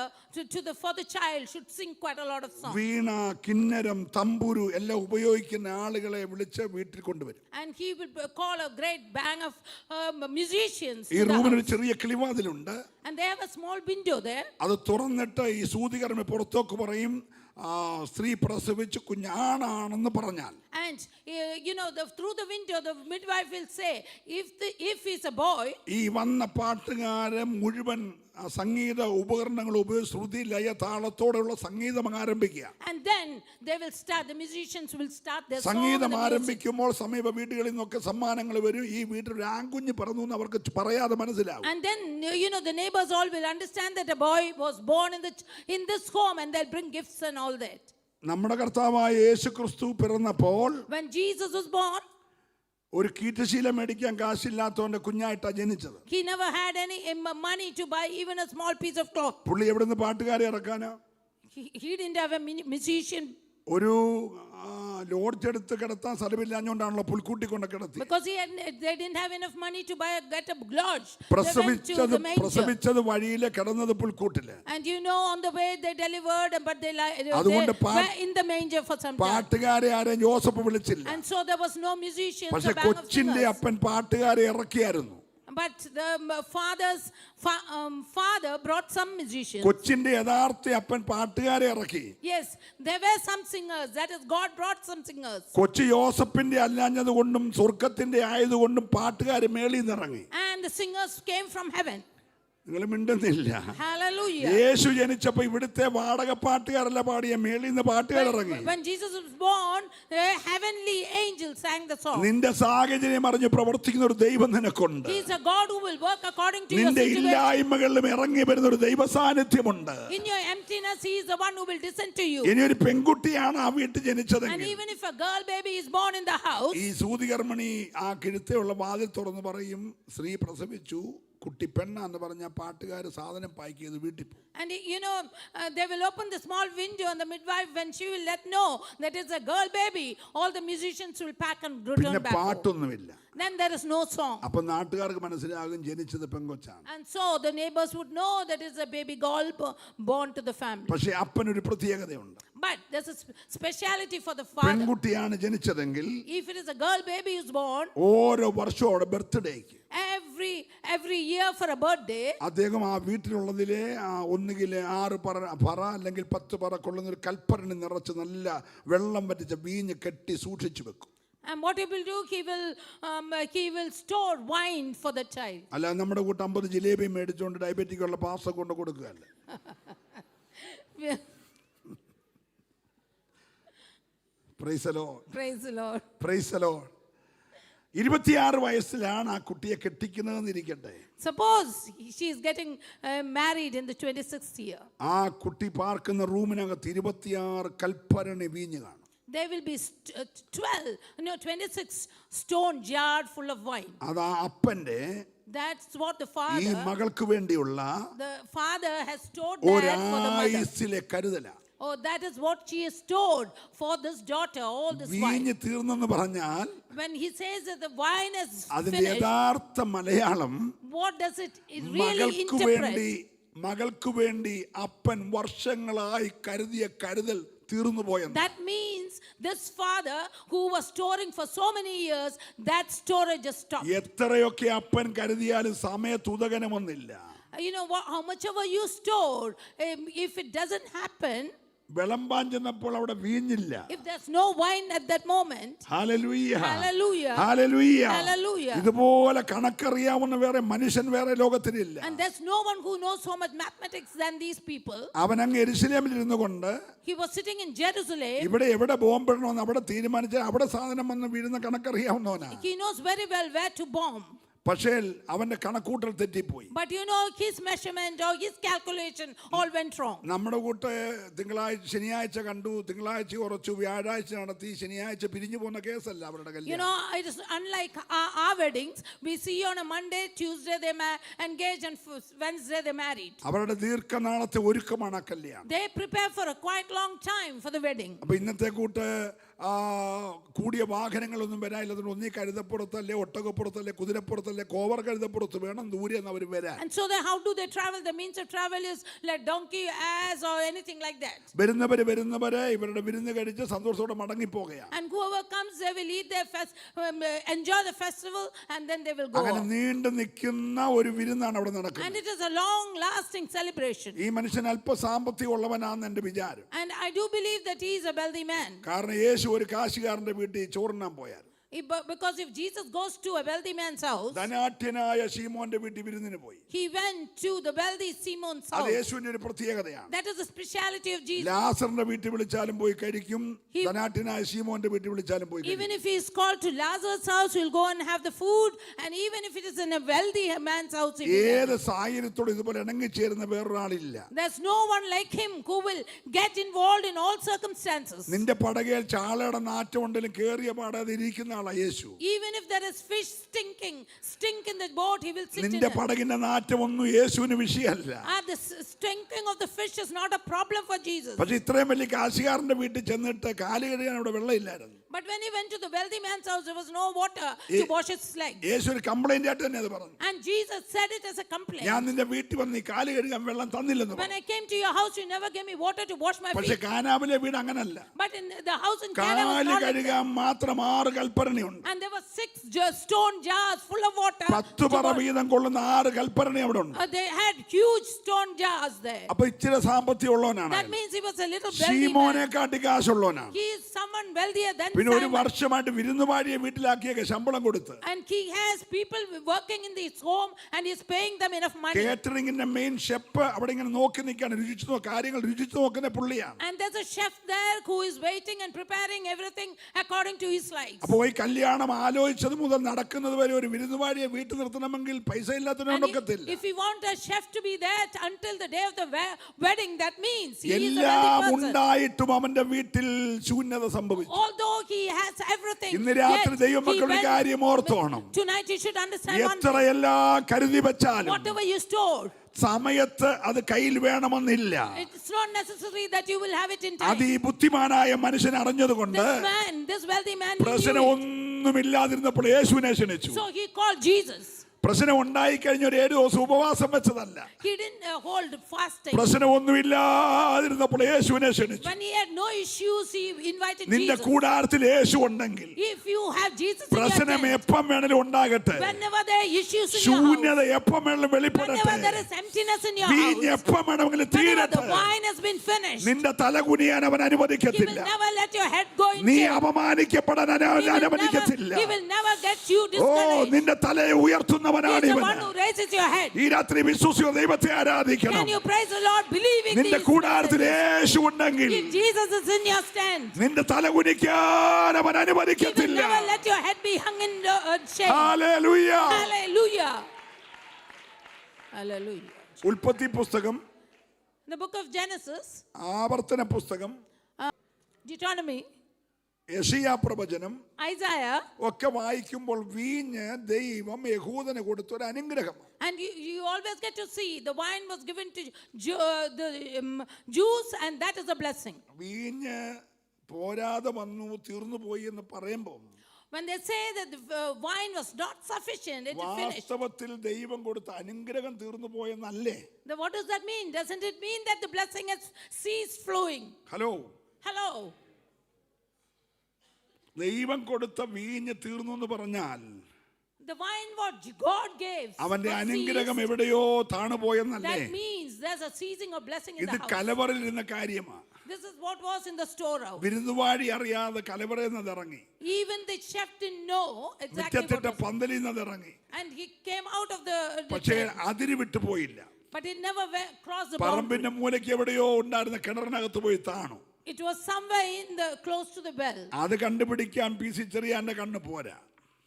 Speaker 1: for the child should sing quite a lot of songs.
Speaker 2: വീണ, കിന്നരം, തമ്പുരു എല്ലാം ഉപയോഗിക്കുന്ന ആളുകളെ വിളിച്ച് വീട്ടിൽ കൊണ്ടുവരും.
Speaker 1: And he will call a great band of musicians.
Speaker 2: ഈ റൂമിന് ഒരു ചെറിയ കിളിവാതിലുണ്ട്.
Speaker 1: And they have a small window there.
Speaker 2: അത് തുറന്നിട്ട് ഈ സൂതികർമ്മ പുറത്തോക്ക് പറയും, സ്ത്രീ പ്രസവിച്ച് കുഞ്ഞാണാണെന്ന് പറഞ്ഞാൽ,
Speaker 1: And through the window the midwife will say, if he's a boy,
Speaker 2: ഈ വന്ന പാട്ടുകാരൻ മുഴുവൻ സംഗീത ഉപകരണങ്ങൾ ഉപയോഗിച്ച് ശ്രുതി ലയ താളത്തോടെയുള്ള സംഗീതം ആരംഭിക്കുക.
Speaker 1: and then they will start, the musicians will start their song.
Speaker 2: സംഗീതം ആരംഭിക്കുമ്പോൾ സമീപ വീടുകളിൽ നിന്നൊക്കെ സമ്മാനങ്ങൾ വരും. ഈ വീട്ടിൽ ഒരു ആൺകുഞ്ഞ് പറന്നു എന്ന് അവർക്ക് പറയാതെ മനസ്സിലാവും.
Speaker 1: And then the neighbors all will understand that a boy was born in this home, and they'll bring gifts and all that.
Speaker 2: നമ്മുടെ കർത്താവായ യേശു ക്രിസ്തു പിറന്നപ്പോൾ
Speaker 1: When Jesus was born,
Speaker 2: ഒരു കീറ്റുശീല മേടിക്കാൻ കാശില്ലാത്തവന്റെ കുഞ്ഞായിട്ടാണ് ജനിച്ചത്.
Speaker 1: he never had any money to buy even a small piece of cloth.
Speaker 2: പുള്ളി എവിടുന്ന് പാട്ടുകാരെ ഇറക്കാനാ?
Speaker 1: He didn't have a musician.
Speaker 2: ഒരു ലോഡ്ജ് എടുത്ത് കിടത്താൻ സ്ഥലമില്ലാഞ്ഞോണ്ടാണല്ലോ പുൽക്കൂട്ടി കൊണ്ട് കിടത്തി.
Speaker 1: Because they didn't have enough money to get a lodge. They went to the manger.
Speaker 2: പ്രസവിച്ചത് വഴിയിലെ കിടന്നത് പുൽക്കൂട്ടില്.
Speaker 1: And on the way they delivered, but they were in the manger for some time.
Speaker 2: പാട്ടുകാരെ ആരെയും ജോസഫ് വിളിച്ചില്ല.
Speaker 1: And so there was no musicians.
Speaker 2: പക്ഷെ കൊച്ചിന്റെ അപ്പൻ പാട്ടുകാരെ ഇറക്കിയായിരുന്നു.
Speaker 1: But the father brought some musicians.
Speaker 2: കൊച്ചിന്റെ യഥാർത്ഥ അപ്പൻ പാട്ടുകാരെ ഇറക്കി.
Speaker 1: Yes, there were some singers. That is, God brought some singers.
Speaker 2: Kochi യോസഫിന്റെ അല്ലാഞ്ഞത് കൊണ്ടും സ്വർഗത്തിന്റെ ആയതുകൊണ്ടും പാട്ടുകാർ മേളിൽ നിന്ന് ഇറങ്ങി.
Speaker 1: And the singers came from heaven.
Speaker 2: നിങ്ങൾ മിണ്ടുന്നില്ല.
Speaker 1: Hallelujah.
Speaker 2: യേശു ജനിച്ചപ്പോ ഇവിടുത്തെ വാടക പാട്ടുകാരല്ല പാടിയ, മേളിൽ നിന്ന് പാട്ടുകാർ ഇറങ്ങി.
Speaker 1: When Jesus was born, the heavenly angels sang the song.
Speaker 2: നിന്റെ സാഹചര്യം അറിഞ്ഞ് പ്രവർത്തിക്കുന്ന ഒരു ദൈവം നിനക്കുണ്ട്.
Speaker 1: He is a God who will work according to your
Speaker 2: നിന്റെ
Speaker 1: situation.
Speaker 2: ഇല്ലായ്മകളിലും ഇറങ്ങി വരുന്ന ഒരു ദൈവ സാന്നിധ്യമുണ്ട്.
Speaker 1: In your emptiness, He is the one who will descend to you.
Speaker 2: ഇനി ഒരു പെൺകുട്ടിയാണ് ആ വീട്ടിൽ
Speaker 1: And
Speaker 2: ജനിച്ചതെങ്കിൽ,
Speaker 1: even if a girl baby is born in the house,
Speaker 2: ഈ സൂതികർമ്മണി ആ കിഴുത്തുള്ള വാതിൽ തുറന്ന് പറയും, സ്ത്രീ പ്രസവിച്ചു, കുട്ടി പെണ്ണാന്ന് പറഞ്ഞ പാട്ടുകാർ സാധനം പാക്ക് ചെയ്ത് വീട്ടിൽ പോകും.
Speaker 1: and they will open the small window, and the midwife, when she will let know that it's a girl baby, all the musicians will pack and return
Speaker 2: പിന്നെ
Speaker 1: back home.
Speaker 2: പാട്ടൊന്നുമില്ല.
Speaker 1: Then there is no song.
Speaker 2: അപ്പൊ നാട്ടുകാർക്ക് മനസ്സിലാകും ജനിച്ചത് പെങ്കൊച്ചാണ്.
Speaker 1: And so the neighbors would know that it's a baby girl born to the family.
Speaker 2: പക്ഷെ അപ്പനൊരു പ്രത്യേകതയുണ്ട്.
Speaker 1: But there's a speciality for the father.
Speaker 2: പെൺകുട്ടിയാണ് ജനിച്ചതെങ്കിൽ
Speaker 1: If it is a girl baby is born,
Speaker 2: ഓരോ വർഷവും ബർത്ത്ഡേക്ക്
Speaker 1: every year for a birthday,
Speaker 2: അദ്ദേഹം ആ വീട്ടിലുള്ളതിലെ ഒന്നുകിൽ 6 പറ അല്ലെങ്കിൽ 10 പറ കൊള്ളുന്ന ഒരു കൽപ്പരണി നിറച്ച് നല്ല വെള്ളം വറ്റിച്ച വീഞ്ഞ് കെട്ടി സൂക്ഷിച്ചു വെക്കും.
Speaker 1: and what he will do, he will store wine for the child.
Speaker 2: അല്ല നമ്മുടെ കൂട്ട് 50 ജിലേബി മേടിച്ചുകൊണ്ട് ഡയബറ്റിക് ഉള്ള പാസ്റ്റർ കൊണ്ട് കൊടുക്കുകയല്ല. Praise the lord.
Speaker 1: Praise the Lord.
Speaker 2: Praise the lord. 26 വയസ്സിലാണ് ആ കുട്ടിയെ കെട്ടിക്കുന്നതെന്ന് ഇരിക്കട്ടെ.
Speaker 1: Suppose she is getting married in the 26th year.
Speaker 2: ആ കുട്ടി പാർക്കുന്ന റൂമിനകത്ത് 26 കൽപ്പരണി വീഞ്ഞ് കാണും.
Speaker 1: there will be 26 stone jars full of wine.
Speaker 2: അത് ആ അപ്പന്റെ
Speaker 1: That's what the
Speaker 2: ഈ
Speaker 1: father,
Speaker 2: മകൾക്ക് വേണ്ടിയുള്ള
Speaker 1: the father has stored that for the mother.
Speaker 2: ഒരായുസ്സിലെ കരുതല.
Speaker 1: Oh, that is what she has stored for this daughter, all this wine.
Speaker 2: വീഞ്ഞ് തീർന്നെന്ന് പറഞ്ഞാൽ
Speaker 1: When he says that the wine is
Speaker 2: അതിന്റെ
Speaker 1: finished,
Speaker 2: യഥാർത്ഥ Malayalam
Speaker 1: what does it really
Speaker 2: മകൾക്ക് വേണ്ടി അപ്പൻ വർഷങ്ങളായി കരുതിയ കരുതൽ തീർന്നു പോയെന്ന്.
Speaker 1: That means this father who was storing for so many years, that storage is stopped.
Speaker 2: എത്രയൊക്കെ അപ്പൻ കരുതിയാലും സമയത്ത് ഉദകനം വന്നില്ല.
Speaker 1: You know what, how much ever you store, if it doesn't happen,
Speaker 2: വിളമ്പാൻ ചെന്നപ്പോൾ അവിടെ വീഞ്ഞില്ല.
Speaker 1: if there's no wine at that moment,
Speaker 2: hallelujah
Speaker 1: hallelujah,
Speaker 2: hallelujah.
Speaker 1: hallelujah.
Speaker 2: ഇതുപോലെ കണക്കറിയാവുന്ന വേറെ മനുഷ്യൻ വേറെ ലോകത്തിലില്ല.
Speaker 1: And there's no one who knows so much mathematics than these people.
Speaker 2: അവൻ അങ്ങ് യെരൂശലേമിൽ ഇരുന്നു കൊണ്ട്
Speaker 1: He was sitting in Jerusalem.
Speaker 2: ഇവിടെ എവിടെ ബോംബിടണമെന്ന് അവിടെ തീരുമാനിച്ചാൽ അവിടെ സാധനം വന്ന് വീഴുന്ന കണക്കറിയാവുന്നവനാ.
Speaker 1: He knows very well where to bomb.
Speaker 2: പക്ഷേ അവന്റെ കണക്കൂട്ടൽ തെറ്റിപ്പോയി.
Speaker 1: But you know, his measurement or his calculation all went wrong.
Speaker 2: നമ്മുടെ കൂട്ട് ശനിയാഴ്ച കണ്ടു, തിങ്കളാഴ്ച ഉറച്ചു, വ്യാഴാഴ്ച നടത്തി, ശനിയാഴ്ച പിരിഞ്ഞു പോകുന്ന കേസല്ല അവരുടെ
Speaker 1: You
Speaker 2: കല്യാണം.
Speaker 1: know, it is unlike our weddings. We see on a Monday, Tuesday they engage, and Wednesday they married.
Speaker 2: അവരുടെ ദീർഘനാളത്തെ ഒരുക്കമാണ് ആ കല്യാണം.
Speaker 1: They prepare for a quite long time for the wedding.
Speaker 2: അപ്പൊ ഇന്നത്തെ കൂട്ട് കൂടിയ വാഹനങ്ങളൊന്നും വരാനില്ല. ഒന്നീ കഴുതപ്പുറത്തല്ലേ, ഒട്ടകപ്പുറത്തല്ലേ, കുതിരപ്പുറത്തല്ലേ, കോവർ കഴുതപ്പുറത്ത് വേണം ദൂരെ എന്ന് അവർ വരാൻ.
Speaker 1: And so how do they travel? The means of travel is like donkey, ass, or anything like that.
Speaker 2: വരുന്നവരെ ഇവരുടെ വിരുന്ന് കഴിച്ച് സന്തോഷത്തോടെ മടങ്ങിപ്പോകുകയാണ്.
Speaker 1: And whoever comes, they will eat their enjoy the festival, and then they will go.
Speaker 2: അങ്ങനെ നീണ്ടു നിൽക്കുന്ന ഒരു വിരുന്നാണ് അവിടെ
Speaker 1: And
Speaker 2: നടക്കുന്നത്.
Speaker 1: it is a long-lasting celebration.
Speaker 2: ഈ മനുഷ്യൻ അല്പ സാമ്പത്തികം ഉള്ളവനാണെന്ന് എന്റെ വിചാരം.
Speaker 1: And I do believe that he is a wealthy man.
Speaker 2: കാരണം യേശു ഒരു കാശുകാരന്റെ വീട്ടിൽ ചോറുണ്ണാൻ പോയാൽ,
Speaker 1: Because if Jesus goes to a wealthy man's house,
Speaker 2: ധനാഢ്യനായ ശീമോന്റെ വീട്ടിൽ വിരുന്നിന് പോയി.
Speaker 1: he went to the wealthy Simon's
Speaker 2: അത്
Speaker 1: house.
Speaker 2: യേശുവിന്റെ ഒരു പ്രത്യേകതയാണ്.
Speaker 1: That is the speciality of Jesus.
Speaker 2: ലാസറിന്റെ വീട്ടിൽ വിളിച്ചാലും പോയി കഴിക്കും,
Speaker 1: He-
Speaker 2: ധനാഢ്യനായ ശീമോന്റെ വീട്ടിൽ വിളിച്ചാലും പോയി കഴിക്കും.
Speaker 1: Even if he is called to Lazarus' house, he'll go and have the food. And even if it is in a wealthy man's house, he'll be there.
Speaker 2: ഏത് സാഹചര്യത്തോട് ഇതുപോലെ ഇണങ്ങിച്ചേരുന്ന വേറൊരാളില്ല.
Speaker 1: There's no one like him who will get involved in all circumstances.
Speaker 2: നിന്റെ പടകയിൽ ചാളയുടെ നാറ്റം ഉണ്ടെങ്കിലും കേറിയ പാടാതെ ഇരിക്കുന്ന ആളാ യേശു.
Speaker 1: Even if there is fish stink in the boat, he will sit in
Speaker 2: നിന്റെ
Speaker 1: it.
Speaker 2: പടകിന്റെ നാറ്റമൊന്നും യേശുവിന് വിഷയമല്ല.
Speaker 1: The stinking of the fish is not a problem for Jesus.
Speaker 2: പക്ഷെ ഇത്രയും വലിയ കാശുകാരന്റെ വീട്ടിൽ ചെന്നിട്ട് കാല് കഴുകാൻ അവിടെ വെള്ളമില്ലായിരുന്നു.
Speaker 1: But when he went to the wealthy man's house, there was no water to wash his legs.
Speaker 2: യേശു ഒരു കംപ്ലൈന്റ് ആയിട്ട് തന്നെ അത് പറഞ്ഞു.
Speaker 1: And Jesus said it as a complaint.
Speaker 2: ഞാൻ നിന്റെ വീട്ടിൽ വന്ന് ഈ കാല് കഴുകാൻ വെള്ളം തന്നില്ലെന്ന്
Speaker 1: When
Speaker 2: പറഞ്ഞു.
Speaker 1: I came to your house, you never gave me water to wash my
Speaker 2: പക്ഷെ
Speaker 1: feet.
Speaker 2: കാനാവിലെ വീട് അങ്ങനല്ല.
Speaker 1: But in the house in Cana was
Speaker 2: കാല്
Speaker 1: not like that.
Speaker 2: കഴുകാൻ മാത്രം 6 കൽപ്പരണയുണ്ട്.
Speaker 1: And there were 6 stone jars full of water.
Speaker 2: 10 പറ വീതം കൊള്ളുന്ന 6 കൽപ്പരണ അവിടെ ഉണ്ട്.
Speaker 1: They had huge stone jars there.
Speaker 2: അപ്പൊ ഇച്ചിരി സാമ്പത്തികം ഉള്ളവനാണ്.
Speaker 1: That means he was a little wealthy man.
Speaker 2: ശീമോനെ കാട്ടി കാശുള്ളവനാണ്.
Speaker 1: He is someone wealthier than
Speaker 2: പിന്നെ ഒരു
Speaker 1: Simon.
Speaker 2: വർഷമായിട്ട് വിരുന്നുമാരിയെ വീട്ടിലാക്കിയ ശമ്പളം കൊടുത്ത്
Speaker 1: And he has people working in his home and he's paying them enough money.
Speaker 2: കേറ്ററിംഗിന്റെ മെയിൻ ഷെഫ് അവിടെ ഇങ്ങനെ നോക്കി നിൽക്കാണ്, കാര്യങ്ങൾ രുചിച്ചു നോക്കുന്ന പുള്ളിയാണ്.
Speaker 1: And there's a chef there who is waiting and preparing everything according to his likes.
Speaker 2: അപ്പൊ ഈ കല്യാണം ആലോചിച്ചത് മുതൽ നടക്കുന്നത് വരെ ഒരു വിരുന്നുമാരിയെ വീട്ടിൽ നിർത്തണമെങ്കിൽ പൈസ ഇല്ലാത്തതിനൊക്കത്തില്ല.
Speaker 1: If we want a chef to be there until the day of the wedding, that means he is a
Speaker 2: എല്ലാം
Speaker 1: wealthy person.
Speaker 2: ഉണ്ടായിട്ടും അവന്റെ വീട്ടിൽ ശൂന്യത സംഭവിച്ചു.
Speaker 1: Although he has everything,
Speaker 2: ഇന്ന് രാത്രി
Speaker 1: yet
Speaker 2: ദൈവമക്കളുടെ
Speaker 1: he
Speaker 2: കാര്യം ഓർത്തോണം.
Speaker 1: Tonight you should understand one
Speaker 2: എത്ര
Speaker 1: thing.
Speaker 2: എല്ലാം കരുതി വെച്ചാലും
Speaker 1: Whatever you store,
Speaker 2: സമയത്ത് അത് കയ്യിൽ വേണമെന്നില്ല.
Speaker 1: it's not necessary that you will have it in
Speaker 2: അത്
Speaker 1: time.
Speaker 2: ഈ ബുദ്ധിമാനായ മനുഷ്യൻ അറിഞ്ഞതുകൊണ്ട്
Speaker 1: This wealthy man, he
Speaker 2: പ്രശ്നം
Speaker 1: knew it.
Speaker 2: ഒന്നുമില്ലാതിരുന്നപ്പോൾ യേശുവിനെ ക്ഷണിച്ചു.
Speaker 1: So he called Jesus.
Speaker 2: പ്രശ്നം ഉണ്ടായി കഴിഞ്ഞ ഒരു 7 ദിവസം ഉപവാസം വെച്ചതല്ല.
Speaker 1: He didn't hold fasting.
Speaker 2: പ്രശ്നം ഒന്നുമില്ലാതിരുന്നപ്പോൾ യേശുവിനെ ക്ഷണിച്ചു.
Speaker 1: When he had no issues, he invited
Speaker 2: നിന്റെ
Speaker 1: Jesus.
Speaker 2: കൂടാരത്തിൽ യേശു ഉണ്ടെങ്കിൽ
Speaker 1: If you have Jesus in your
Speaker 2: പ്രശ്നം
Speaker 1: tent,
Speaker 2: എപ്പം വേണേലും ഉണ്ടാകട്ടെ,
Speaker 1: whenever there are issues in your
Speaker 2: ശൂന്യത
Speaker 1: house,
Speaker 2: എപ്പം വേണേലും വെളിപ്പെടട്ടെ,
Speaker 1: whenever there is emptiness in your
Speaker 2: വീഞ്ഞ്
Speaker 1: house,
Speaker 2: എപ്പം വേണമെങ്കിലും
Speaker 1: whenever
Speaker 2: തീരട്ടെ,
Speaker 1: the wine has been finished,
Speaker 2: നിന്റെ തല കുനിയാൻ അവൻ
Speaker 1: he will
Speaker 2: അനുവദിക്കത്തില്ല.
Speaker 1: never let your head go in
Speaker 2: നീ
Speaker 1: shame.
Speaker 2: അപമാനിക്കപ്പെടാൻ അനുവദിക്കത്തില്ല.
Speaker 1: He will never get you
Speaker 2: oh,
Speaker 1: discouraged.
Speaker 2: നിന്റെ തലയെ
Speaker 1: He
Speaker 2: ഉയർത്തുന്നവനാണ്
Speaker 1: is the
Speaker 2: ഇവൻ.
Speaker 1: one who raises your head.
Speaker 2: ഈ രാത്രി വിശ്വസിക്കുന്ന ദൈവത്തെ ആരാധിക്കണം.
Speaker 1: Can you praise the Lord believing
Speaker 2: നിന്റെ
Speaker 1: these
Speaker 2: കൂടാരത്തിൽ
Speaker 1: messages?
Speaker 2: യേശു ഉണ്ടെങ്കിൽ
Speaker 1: If Jesus is in your stand,
Speaker 2: നിന്റെ തല കുനിക്കാൻ അവൻ
Speaker 1: he will
Speaker 2: അനുവദിക്കത്തില്ല.
Speaker 1: never let your head be hung in shame.
Speaker 2: Hallelujah.
Speaker 1: Hallelujah. Hallelujah.
Speaker 2: ഉൽപ്പത്തി പുസ്തകം,
Speaker 1: In the book of Genesis,
Speaker 2: ആവർത്തന പുസ്തകം,
Speaker 1: Deuteronomy,
Speaker 2: യെശയ്യാ പ്രവചനം
Speaker 1: Isaiah,
Speaker 2: ഒക്കെ വായിക്കുമ്പോൾ വീഞ്ഞ് ദൈവം യഹൂദന് കൊടുത്തൊരു അനുഗ്രഹമാണ്.
Speaker 1: and you always get to see the wine was given to the Jews, and that is a blessing.
Speaker 2: വീഞ്ഞ് പോരാതെ വന്നു തീർന്നു പോയി എന്ന് പറയുമ്പോൾ
Speaker 1: When they say that the wine was not sufficient, it is finished.
Speaker 2: വാസ്തവത്തിൽ ദൈവം കൊടുത്ത അനുഗ്രഹം തീർന്നു പോയെന്നല്ലേ?
Speaker 1: Then what does that mean? Doesn't it mean that the blessing has ceased flowing?
Speaker 2: Hello,
Speaker 1: Hello.
Speaker 2: ദൈവം കൊടുത്ത വീഞ്ഞ് തീർന്നു എന്ന് പറഞ്ഞാൽ
Speaker 1: The wine what God gave,
Speaker 2: അവന്റെ
Speaker 1: was
Speaker 2: അനുഗ്രഹം
Speaker 1: ceased.
Speaker 2: എവിടെയോ താണുപോയെന്നല്ലേ?
Speaker 1: That means there's a ceasing of blessing in
Speaker 2: ഇത്
Speaker 1: the house.
Speaker 2: കലവറിൽ ഇരുന്ന കാര്യമാണ്.
Speaker 1: This is what was in the storehouse.
Speaker 2: വിരുന്നുവാഴി അറിയാതെ കലവറയിൽ നിന്ന് ഇറങ്ങി,
Speaker 1: Even the chef didn't know exactly what
Speaker 2: മുറ്റത്തിട്ട
Speaker 1: was.
Speaker 2: പന്തലിൽ നിന്ന് ഇറങ്ങി,
Speaker 1: And he came out of the
Speaker 2: പക്ഷേ
Speaker 1: tent,
Speaker 2: അതിര് വിട്ടു പോയില്ല.
Speaker 1: but he never crossed the boundary.
Speaker 2: പറമ്പിന്റെ മൂലയ്ക്ക് എവിടെയോ ഉണ്ടായിരുന്ന കിണറിനകത്ത് പോയി താണു.
Speaker 1: It was somewhere in the close to the well.
Speaker 2: അത് കണ്ടുപിടിക്കാൻ PC ചെറിയാന്റെ കണ്ണ് പോരാ.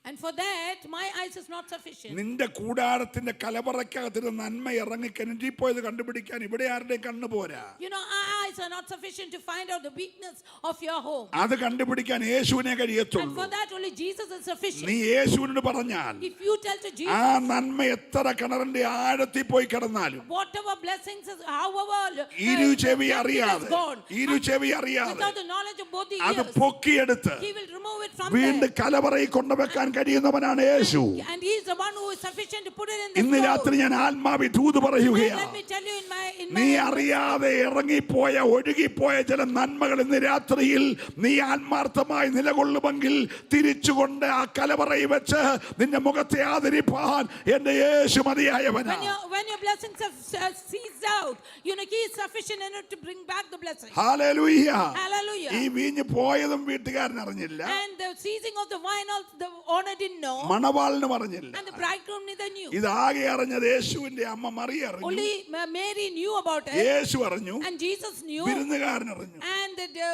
Speaker 1: And for that, my eyes is not sufficient.
Speaker 2: നിന്റെ കൂടാരത്തിന്റെ കലവറയ്ക്കകത്തിന് നന്മ ഇറങ്ങി കിണറ്റിപ്പോയത് കണ്ടുപിടിക്കാൻ ഇവിടെ ആരുടെയും കണ്ണ് പോരാ.
Speaker 1: You know, our eyes are not sufficient to find out the weakness of your home.
Speaker 2: അത് കണ്ടുപിടിക്കാൻ യേശുവിനെ
Speaker 1: And
Speaker 2: കഴിയത്തുള്ളൂ.
Speaker 1: for that, only Jesus is sufficient.
Speaker 2: നീ യേശുവിനോട് പറഞ്ഞാൽ
Speaker 1: If you tell to
Speaker 2: ആ
Speaker 1: Jesus,
Speaker 2: നന്മ എത്ര കിണറിന്റെ ആഴത്തിൽ പോയി കിടന്നാലും
Speaker 1: whatever blessings, however
Speaker 2: ഇരു ചെവി
Speaker 1: depth it has
Speaker 2: അറിയാതെ
Speaker 1: gone,
Speaker 2: ഇരു ചെവി അറിയാതെ
Speaker 1: without the knowledge of both the
Speaker 2: അത്
Speaker 1: ears,
Speaker 2: പൊക്കിയെടുത്ത്
Speaker 1: he will remove it from
Speaker 2: വീണ്ടും
Speaker 1: there.
Speaker 2: കലവറയിൽ കൊണ്ടുവെക്കാൻ കഴിയുന്നവനാണ് Yeshu.
Speaker 1: And he is the one who is sufficient to put it in the
Speaker 2: ഇന്ന്
Speaker 1: store.
Speaker 2: രാത്രി ഞാൻ ആത്മാവി ദൂത്
Speaker 1: Tonight,
Speaker 2: പറയുകയാണ്.
Speaker 1: let me tell you in
Speaker 2: നീ
Speaker 1: my
Speaker 2: അറിയാതെ ഇറങ്ങിപ്പോയ ഒഴുകിപ്പോയ ചില നന്മകൾ ഇന്ന് രാത്രിയിൽ നീ ആത്മാർത്ഥമായി നിലകൊള്ളുമെങ്കിൽ തിരിച്ചുകൊണ്ട് ആ കലവറയിൽ വെച്ച് നിന്റെ മുഖത്തെ ആദരിപ്പാൻ എന്റെ യേശു മതിയായവനാ.
Speaker 1: when your blessings have ceased out, you know he is sufficient enough to bring back the blessing.
Speaker 2: Hallelujah.
Speaker 1: Hallelujah.
Speaker 2: ഈ വീഞ്ഞ് പോയതും വീട്ടുകാരൻ അറിഞ്ഞില്ല,
Speaker 1: And the seizing of the wine, also the owner didn't know,
Speaker 2: മണവാളിന് പറഞ്ഞില്ല.
Speaker 1: and the bridegroom neither knew.
Speaker 2: ഇതാകെ അറിഞ്ഞത് യേശുവിന്റെ അമ്മ മറിയ അറിഞ്ഞു,
Speaker 1: Only Mary knew about it,
Speaker 2: യേശു അറിഞ്ഞു,
Speaker 1: and Jesus knew,
Speaker 2: വിരുന്നുകാരൻ അറിഞ്ഞു,
Speaker 1: and the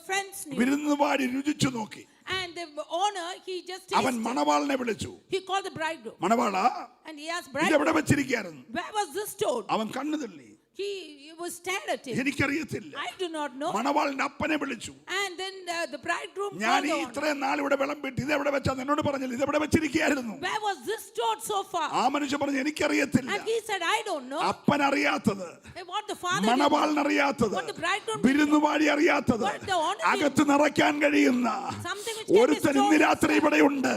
Speaker 1: friends knew,
Speaker 2: വിരുന്നുവാടി രുചിച്ചു നോക്കി.
Speaker 1: and the owner he just
Speaker 2: അവൻ
Speaker 1: tasted.
Speaker 2: മണവാളിനെ വിളിച്ചു,
Speaker 1: He called the bridegroom,
Speaker 2: മണവാളാ
Speaker 1: and he asked
Speaker 2: ഇതെവിടെ
Speaker 1: bridegroom,
Speaker 2: വെച്ചിരിക്കായിരുന്നു?
Speaker 1: where was this stored?
Speaker 2: അവൻ കണ്ണു തള്ളി,
Speaker 1: He was stared at him.
Speaker 2: എനിക്കറിയത്തില്ല.
Speaker 1: I do not know.
Speaker 2: മണവാളിന്റെ അപ്പനെ വിളിച്ചു,
Speaker 1: And then the bridegroom
Speaker 2: ഞാൻ
Speaker 1: called
Speaker 2: ഈ
Speaker 1: the owner.
Speaker 2: ഇത്രയും നാൾ ഇവിടെ വിളമ്പിട്ട് ഇതെവിടെ വെച്ചാ എന്നോട് പറഞ്ഞില്ല, ഇതെവിടെ വെച്ചിരിക്കായിരുന്നു?
Speaker 1: Where was this stored so far?
Speaker 2: ആ മനുഷ്യൻ പറഞ്ഞു എനിക്കറിയത്തില്ല.
Speaker 1: And he said, I don't know.
Speaker 2: അപ്പൻ അറിയാത്തത്,
Speaker 1: What the father did,
Speaker 2: മണവാളിന് അറിയാത്തത്,
Speaker 1: what the bridegroom did,
Speaker 2: വിരുന്നുവാടി അറിയാത്തത്,
Speaker 1: what the owner did,
Speaker 2: അകത്ത് നിറയ്ക്കാൻ കഴിയുന്ന
Speaker 1: something which can be
Speaker 2: ഒരുത്തൻ ഇന്ന്
Speaker 1: stored
Speaker 2: രാത്രി ഇവിടെയുണ്ട്.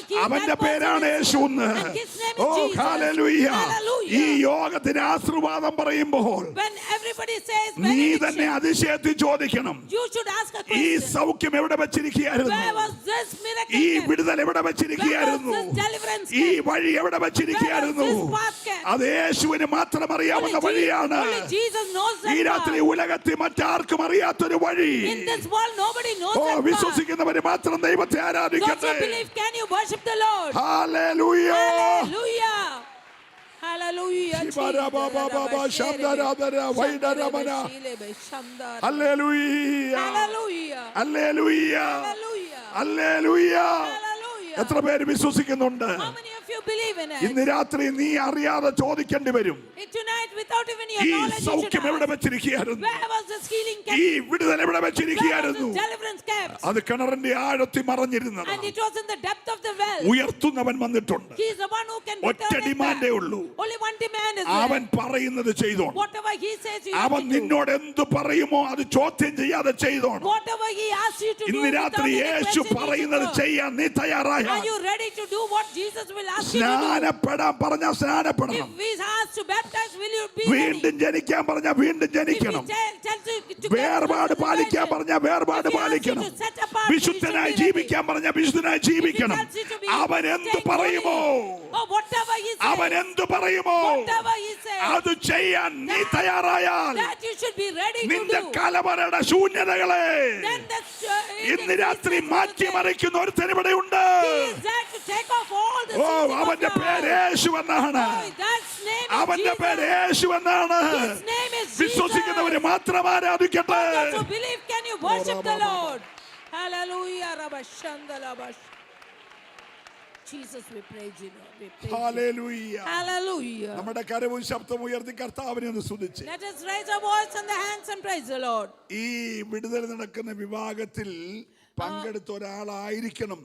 Speaker 1: he-
Speaker 2: അവന്റെ
Speaker 1: that person
Speaker 2: പേരാണ്
Speaker 1: is-
Speaker 2: യേശു എന്ന്.
Speaker 1: and his name is
Speaker 2: oh
Speaker 1: Jesus.
Speaker 2: ഹല്ലേലൂയ.
Speaker 1: Hallelujah.
Speaker 2: ഈ യോഗത്തിന് ആശീർവാദം പറയുമ്പോൾ
Speaker 1: When everybody says
Speaker 2: നീ തന്നെ
Speaker 1: benediction,
Speaker 2: അതിശയത്തിൽ ചോദിക്കണം,
Speaker 1: you should ask a
Speaker 2: ഈ
Speaker 1: question.
Speaker 2: സൗഖ്യം എവിടെ വെച്ചിരിക്കുകയായിരുന്നു?
Speaker 1: Where was this miracle
Speaker 2: ഈ
Speaker 1: kept?
Speaker 2: വിടുതൽ എവിടെ വെച്ചിരിക്കുകയായിരുന്നു?
Speaker 1: Where was this deliverance
Speaker 2: ഈ
Speaker 1: kept?
Speaker 2: വഴി എവിടെ വെച്ചിരിക്കുകയായിരുന്നു?
Speaker 1: Where was this path kept?
Speaker 2: അത് യേശുവിന് മാത്രം അറിയാവുന്ന വഴിയാണ്.
Speaker 1: Only Jesus knows
Speaker 2: ഈ
Speaker 1: that
Speaker 2: രാത്രി
Speaker 1: path.
Speaker 2: ഉലകത്തിൽ മറ്റാർക്കും അറിയാത്തൊരു വഴി.
Speaker 1: In this world, nobody knows
Speaker 2: oh
Speaker 1: that path.
Speaker 2: വിശ്വസിക്കുന്നവര് മാത്രം ദൈവത്തെ
Speaker 1: Those
Speaker 2: ആരാധിക്കട്ടെ.
Speaker 1: who believe, can you worship the Lord?
Speaker 2: ഹല്ലേലൂയ.
Speaker 1: Hallelujah. Hallelujah.
Speaker 2: ശിവരബബബബ ശബ്ദരാധര വൈഡരമന.
Speaker 1: Hallelujah.
Speaker 2: Hallelujah.
Speaker 1: Hallelujah.
Speaker 2: Hallelujah.
Speaker 1: Hallelujah.
Speaker 2: Hallelujah.
Speaker 1: Hallelujah.
Speaker 2: എത്ര പേര് വിശ്വസിക്കുന്നുണ്ട്?
Speaker 1: How many of you believe in it?
Speaker 2: ഇന്ന് രാത്രി നീ അറിയാതെ ചോദിക്കേണ്ടി വരും,
Speaker 1: Tonight, without even your
Speaker 2: ഈ
Speaker 1: knowledge, you should
Speaker 2: സൗഖ്യം എവിടെ
Speaker 1: ask,
Speaker 2: വെച്ചിരിക്കുകയായിരുന്നു?
Speaker 1: where was this healing
Speaker 2: ഈ
Speaker 1: kept?
Speaker 2: വിടുതൽ എവിടെ
Speaker 1: Where was
Speaker 2: വെച്ചിരിക്കുകയായിരുന്നു?
Speaker 1: this deliverance kept?
Speaker 2: അത് കിണറിന്റെ ആഴത്തിൽ മറഞ്ഞിരുന്നത്.
Speaker 1: And it was in the depth of the well.
Speaker 2: ഉയർത്തുന്നവൻ വന്നിട്ടുണ്ട്.
Speaker 1: He is the one who can
Speaker 2: ഒറ്റ
Speaker 1: return it
Speaker 2: ഡിമാൻഡേ
Speaker 1: back.
Speaker 2: ഉള്ളൂ,
Speaker 1: Only one demand is
Speaker 2: അവൻ
Speaker 1: there.
Speaker 2: പറയുന്നത് ചെയ്തോണം.
Speaker 1: Whatever he says, you have
Speaker 2: അവൻ
Speaker 1: to do.
Speaker 2: നിന്നോട് എന്ത് പറയുമോ അത് ചോദ്യം ചെയ്യാതെ ചെയ്തോണം.
Speaker 1: Whatever he asks you to do,
Speaker 2: ഇന്ന്
Speaker 1: without
Speaker 2: രാത്രി
Speaker 1: any
Speaker 2: യേശു
Speaker 1: question, you
Speaker 2: പറയുന്നത്
Speaker 1: should do.
Speaker 2: ചെയ്യാൻ നീ തയ്യാറായ
Speaker 1: Are you ready to do what Jesus will ask you to do?
Speaker 2: സ്നാനപ്പെടാൻ പറഞ്ഞ സ്നാനപ്പെടണം.
Speaker 1: If he asks to baptize, will you be ready?
Speaker 2: വീണ്ടും ജനിക്കാൻ പറഞ്ഞ വീണ്ടും
Speaker 1: If he
Speaker 2: ജനിക്കണം.
Speaker 1: tells you to get
Speaker 2: വേർപാട് പാലിക്കാൻ
Speaker 1: consecrated,
Speaker 2: പറഞ്ഞ വേർപാട്
Speaker 1: if he asks you
Speaker 2: പാലിക്കണം.
Speaker 1: to set apart, you should
Speaker 2: വിശുദ്ധനായി
Speaker 1: be ready.
Speaker 2: ജീവിക്കാൻ പറഞ്ഞ വിശുദ്ധനായി ജീവിക്കണം.
Speaker 1: If he tells you to be
Speaker 2: അവൻ എന്ത്
Speaker 1: staying
Speaker 2: പറയുമോ,
Speaker 1: holy, or whatever he says,
Speaker 2: അവൻ എന്ത് പറയുമോ
Speaker 1: whatever he says,
Speaker 2: അത് ചെയ്യാൻ നീ തയ്യാറായാൽ
Speaker 1: that you should be ready to
Speaker 2: നിന്റെ
Speaker 1: do.
Speaker 2: കലവറയുടെ ശൂന്യതകളെ
Speaker 1: Then that's,
Speaker 2: ഇന്ന് രാത്രി മാറ്റിമറിക്കുന്ന ഒരുത്തൻ ഇവിടെയുണ്ട്.
Speaker 1: he is there to take off all the
Speaker 2: oh
Speaker 1: sins of
Speaker 2: അവന്റെ
Speaker 1: your
Speaker 2: പേര്
Speaker 1: life.
Speaker 2: യേശു എന്നാണ്.
Speaker 1: Oh, that name is
Speaker 2: അവന്റെ പേര്
Speaker 1: Jesus.
Speaker 2: യേശു എന്നാണ്.
Speaker 1: His name is
Speaker 2: വിശ്വസിക്കുന്നവര്
Speaker 1: Jesus.
Speaker 2: മാത്രം ആരാധിക്കട്ടെ.
Speaker 1: Those who believe, can you worship the Lord? Hallelujah. Rabashandalabash. Jesus, we praise you, Lord. We praise you.
Speaker 2: Hallelujah.
Speaker 1: Hallelujah.
Speaker 2: നമ്മുടെ കരവും ശബ്ദവും ഉയർത്തി കർത്താവിനെ ഒന്ന് സ്തുതിച്ച്
Speaker 1: Let us raise our voice and the hands and praise the Lord.
Speaker 2: ഈ വിടുതൽ നടക്കുന്ന വിഭാഗത്തിൽ പങ്കെടുത്ത ഒരാളായിരിക്കണം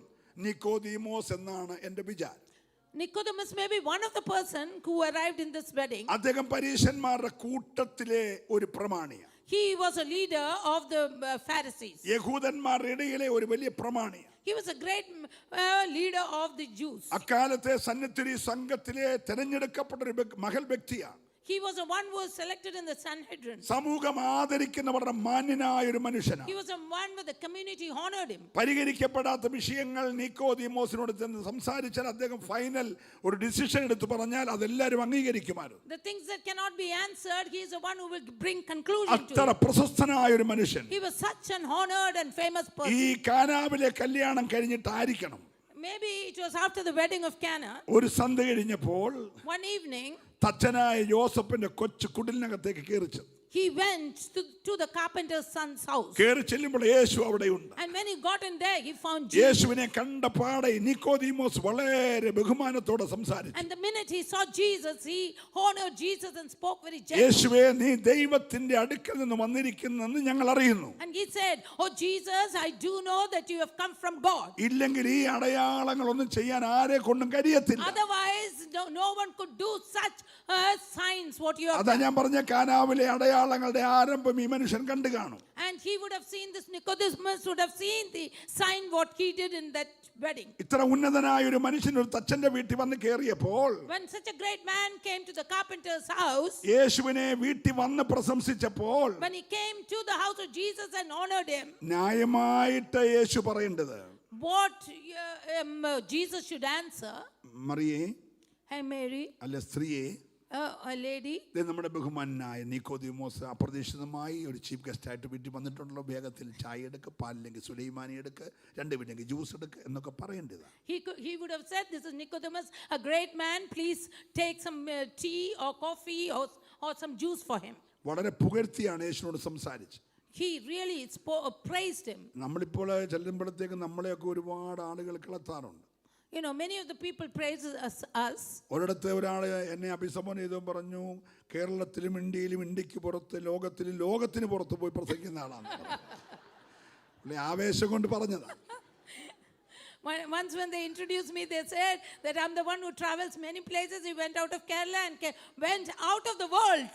Speaker 2: നിക്കോദീമോസ് എന്നാണ് എൻ്റെ വിചാരം.
Speaker 1: Nicodemus may be one of the person who arrived in this wedding.
Speaker 2: അദ്ദേഹം പരീശന്മാരുടെ കൂട്ടത്തിലെ ഒരു പ്രമാണിയാണ്.
Speaker 1: He was a leader of the Pharisees.
Speaker 2: യഹൂദന്മാരുടെ ഇടയിലെ ഒരു വലിയ പ്രമാണിയാണ്.
Speaker 1: He was a great leader of the Jews.
Speaker 2: അക്കാലത്തെ സന്നിധി സംഘത്തിലെ തെരഞ്ഞെടുക്കപ്പെട്ട ഒരു മഹൽ വ്യക്തിയാണ്.
Speaker 1: He was the one who was selected in the Sanhedrin.
Speaker 2: സമൂഹം ആദരിക്കുന്ന വളരെ മാന്യനായ ഒരു മനുഷ്യനാണ്.
Speaker 1: He was the one where the community honored him.
Speaker 2: പരിഹരിക്കപ്പെടാത്ത വിഷയങ്ങൾ നിക്കോദീമോസിനോട് ചെന്ന് സംസാരിച്ചാൽ അദ്ദേഹം ഫൈനൽ ഒരു ഡിസിഷൻ എടുത്ത് പറഞ്ഞാൽ അതെല്ലാവരും അംഗീകരിക്കുമായിരുന്നു.
Speaker 1: The things that cannot be answered, he is the one who will bring conclusion to
Speaker 2: അത്ര
Speaker 1: it.
Speaker 2: പ്രശസ്തനായ ഒരു മനുഷ്യൻ.
Speaker 1: He was such an honored and famous person.
Speaker 2: ഈ കാനാവിലെ കല്യാണം കഴിഞ്ഞിട്ടായിരിക്കണം
Speaker 1: Maybe it was after the wedding of Cana.
Speaker 2: ഒരു സന്ധ്യ കഴിഞ്ഞപ്പോൾ
Speaker 1: One evening,
Speaker 2: തച്ചനായ യോസഫിന്റെ കൊച്ചു കുടിലിനകത്തേക്ക് കയറിച്ചു.
Speaker 1: he went to the carpenter's son's house.
Speaker 2: കയറി ചെല്ലുമ്പോൾ യേശു അവിടെയുണ്ട്.
Speaker 1: And when he got in there, he found Jesus.
Speaker 2: യേശുവിനെ കണ്ട പാടെ നിക്കോദീമോസ് വളരെ ബഹുമാനത്തോടെ സംസാരിച്ചു.
Speaker 1: And the minute he saw Jesus, he honored Jesus and spoke very gently.
Speaker 2: യേശുവേ, നീ ദൈവത്തിന്റെ അടുക്കൽ നിന്ന് വന്നിരിക്കുന്നെന്ന് ഞങ്ങൾ അറിയുന്നു.
Speaker 1: And he said, "Oh Jesus, I do know that you have come from God.
Speaker 2: ഇല്ലെങ്കിൽ ഈ അടയാളങ്ങളൊന്നും ചെയ്യാൻ ആരെ കൊണ്ടും കഴിയത്തില്ല."
Speaker 1: Otherwise, no one could do such signs what you have
Speaker 2: അതാ
Speaker 1: done."
Speaker 2: ഞാൻ പറഞ്ഞ കാനാവിലെ അടയാളങ്ങളുടെ ആരംഭം ഈ മനുഷ്യൻ കണ്ടു കാണും.
Speaker 1: And he would have seen this, Nicodemus would have seen the sign what he did in that wedding.
Speaker 2: ഇത്ര ഉന്നതനായ ഒരു മനുഷ്യൻ ഒരു തച്ചന്റെ വീട്ടിൽ വന്ന് കയറിയപ്പോൾ
Speaker 1: When such a great man came to the carpenter's house,
Speaker 2: യേശുവിനെ വീട്ടിൽ വന്ന് പ്രശംസിച്ചപ്പോൾ
Speaker 1: when he came to the house of Jesus and honored him,
Speaker 2: ന്യായമായിട്ട് യേശു പറയേണ്ടത്
Speaker 1: what Jesus should answer,
Speaker 2: മറിയേ
Speaker 1: "Hey Mary,
Speaker 2: അല്ല സ്ത്രീയെ,
Speaker 1: a lady,
Speaker 2: ഇത് നമ്മുടെ ബഹുമാനായ നിക്കോദീമോസ് അപ്രതീക്ഷിതമായി ഒരു ചീഫ് ഗസ്റ്റ് ആയിട്ട് വീട്ടിൽ വന്നിട്ടുണ്ടല്ലോ, വേഗത്തിൽ ചായ എടുക്ക്, പാലില്ലെങ്കിൽ സുലൈമാനി എടുക്ക്, രണ്ട് വീട്ടിലേക്ക് ജ്യൂസ് എടുക്ക് എന്നൊക്കെ പറയേണ്ടതാണ്.
Speaker 1: he would have said, "This is Nicodemus, a great man, please take some tea or coffee or some juice for him."
Speaker 2: വളരെ പുകഴ്ത്തിയാണ് യേശുവിനോട് സംസാരിച്ചത്.
Speaker 1: He really praised him.
Speaker 2: നമ്മളിപ്പോൾ ചെല്ലുമ്പോഴത്തേക്ക് നമ്മളെയൊക്കെ ഒരുപാട് ആളുകൾ കിളത്താറുണ്ട്.
Speaker 1: You know, many of the people praise us.
Speaker 2: ഒരിടത്ത് ഒരാൾ എന്നെ അഭിസംബോധന ചെയ്തു പറഞ്ഞു, കേരളത്തിലും ഇന്ത്യയിലും ഇന്ത്യക്ക് പുറത്ത് ലോകത്തിലും ലോകത്തിന് പുറത്ത് പോയി പ്രസംഗിക്കുന്ന ആളാണ്. ആവേശം കൊണ്ട് പറഞ്ഞതാണ്.
Speaker 1: Once when they introduced me, they said that I'm the one who travels many places. He went out of Kerala and went out of the world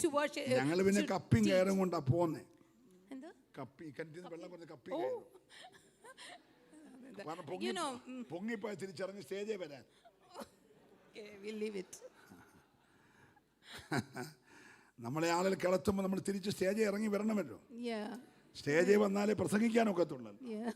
Speaker 1: to worship.
Speaker 2: ഞങ്ങൾ പിന്നെ കപ്പിയും കയറും കൊണ്ടാ പോന്നെ.
Speaker 1: എന്താ?
Speaker 2: കപ്പി കിണറ്റിന്ന് വെള്ളം കൊണ്ട് കപ്പി
Speaker 1: Oh.
Speaker 2: കയറും.
Speaker 1: You know,
Speaker 2: പൊങ്ങിപ്പോയി തിരിച്ചറിഞ്ഞ് സ്റ്റേജേ വരാൻ.
Speaker 1: okay, we'll leave it.
Speaker 2: നമ്മളെ ആളുകൾ കിളത്തുമ്പോൾ നമ്മൾ തിരിച്ച് സ്റ്റേജിൽ ഇറങ്ങി വരണമല്ലോ.
Speaker 1: Yeah.
Speaker 2: സ്റ്റേജിൽ വന്നാലേ പ്രസംഗിക്കാനൊക്കത്തുള്ളൂ.
Speaker 1: Yeah.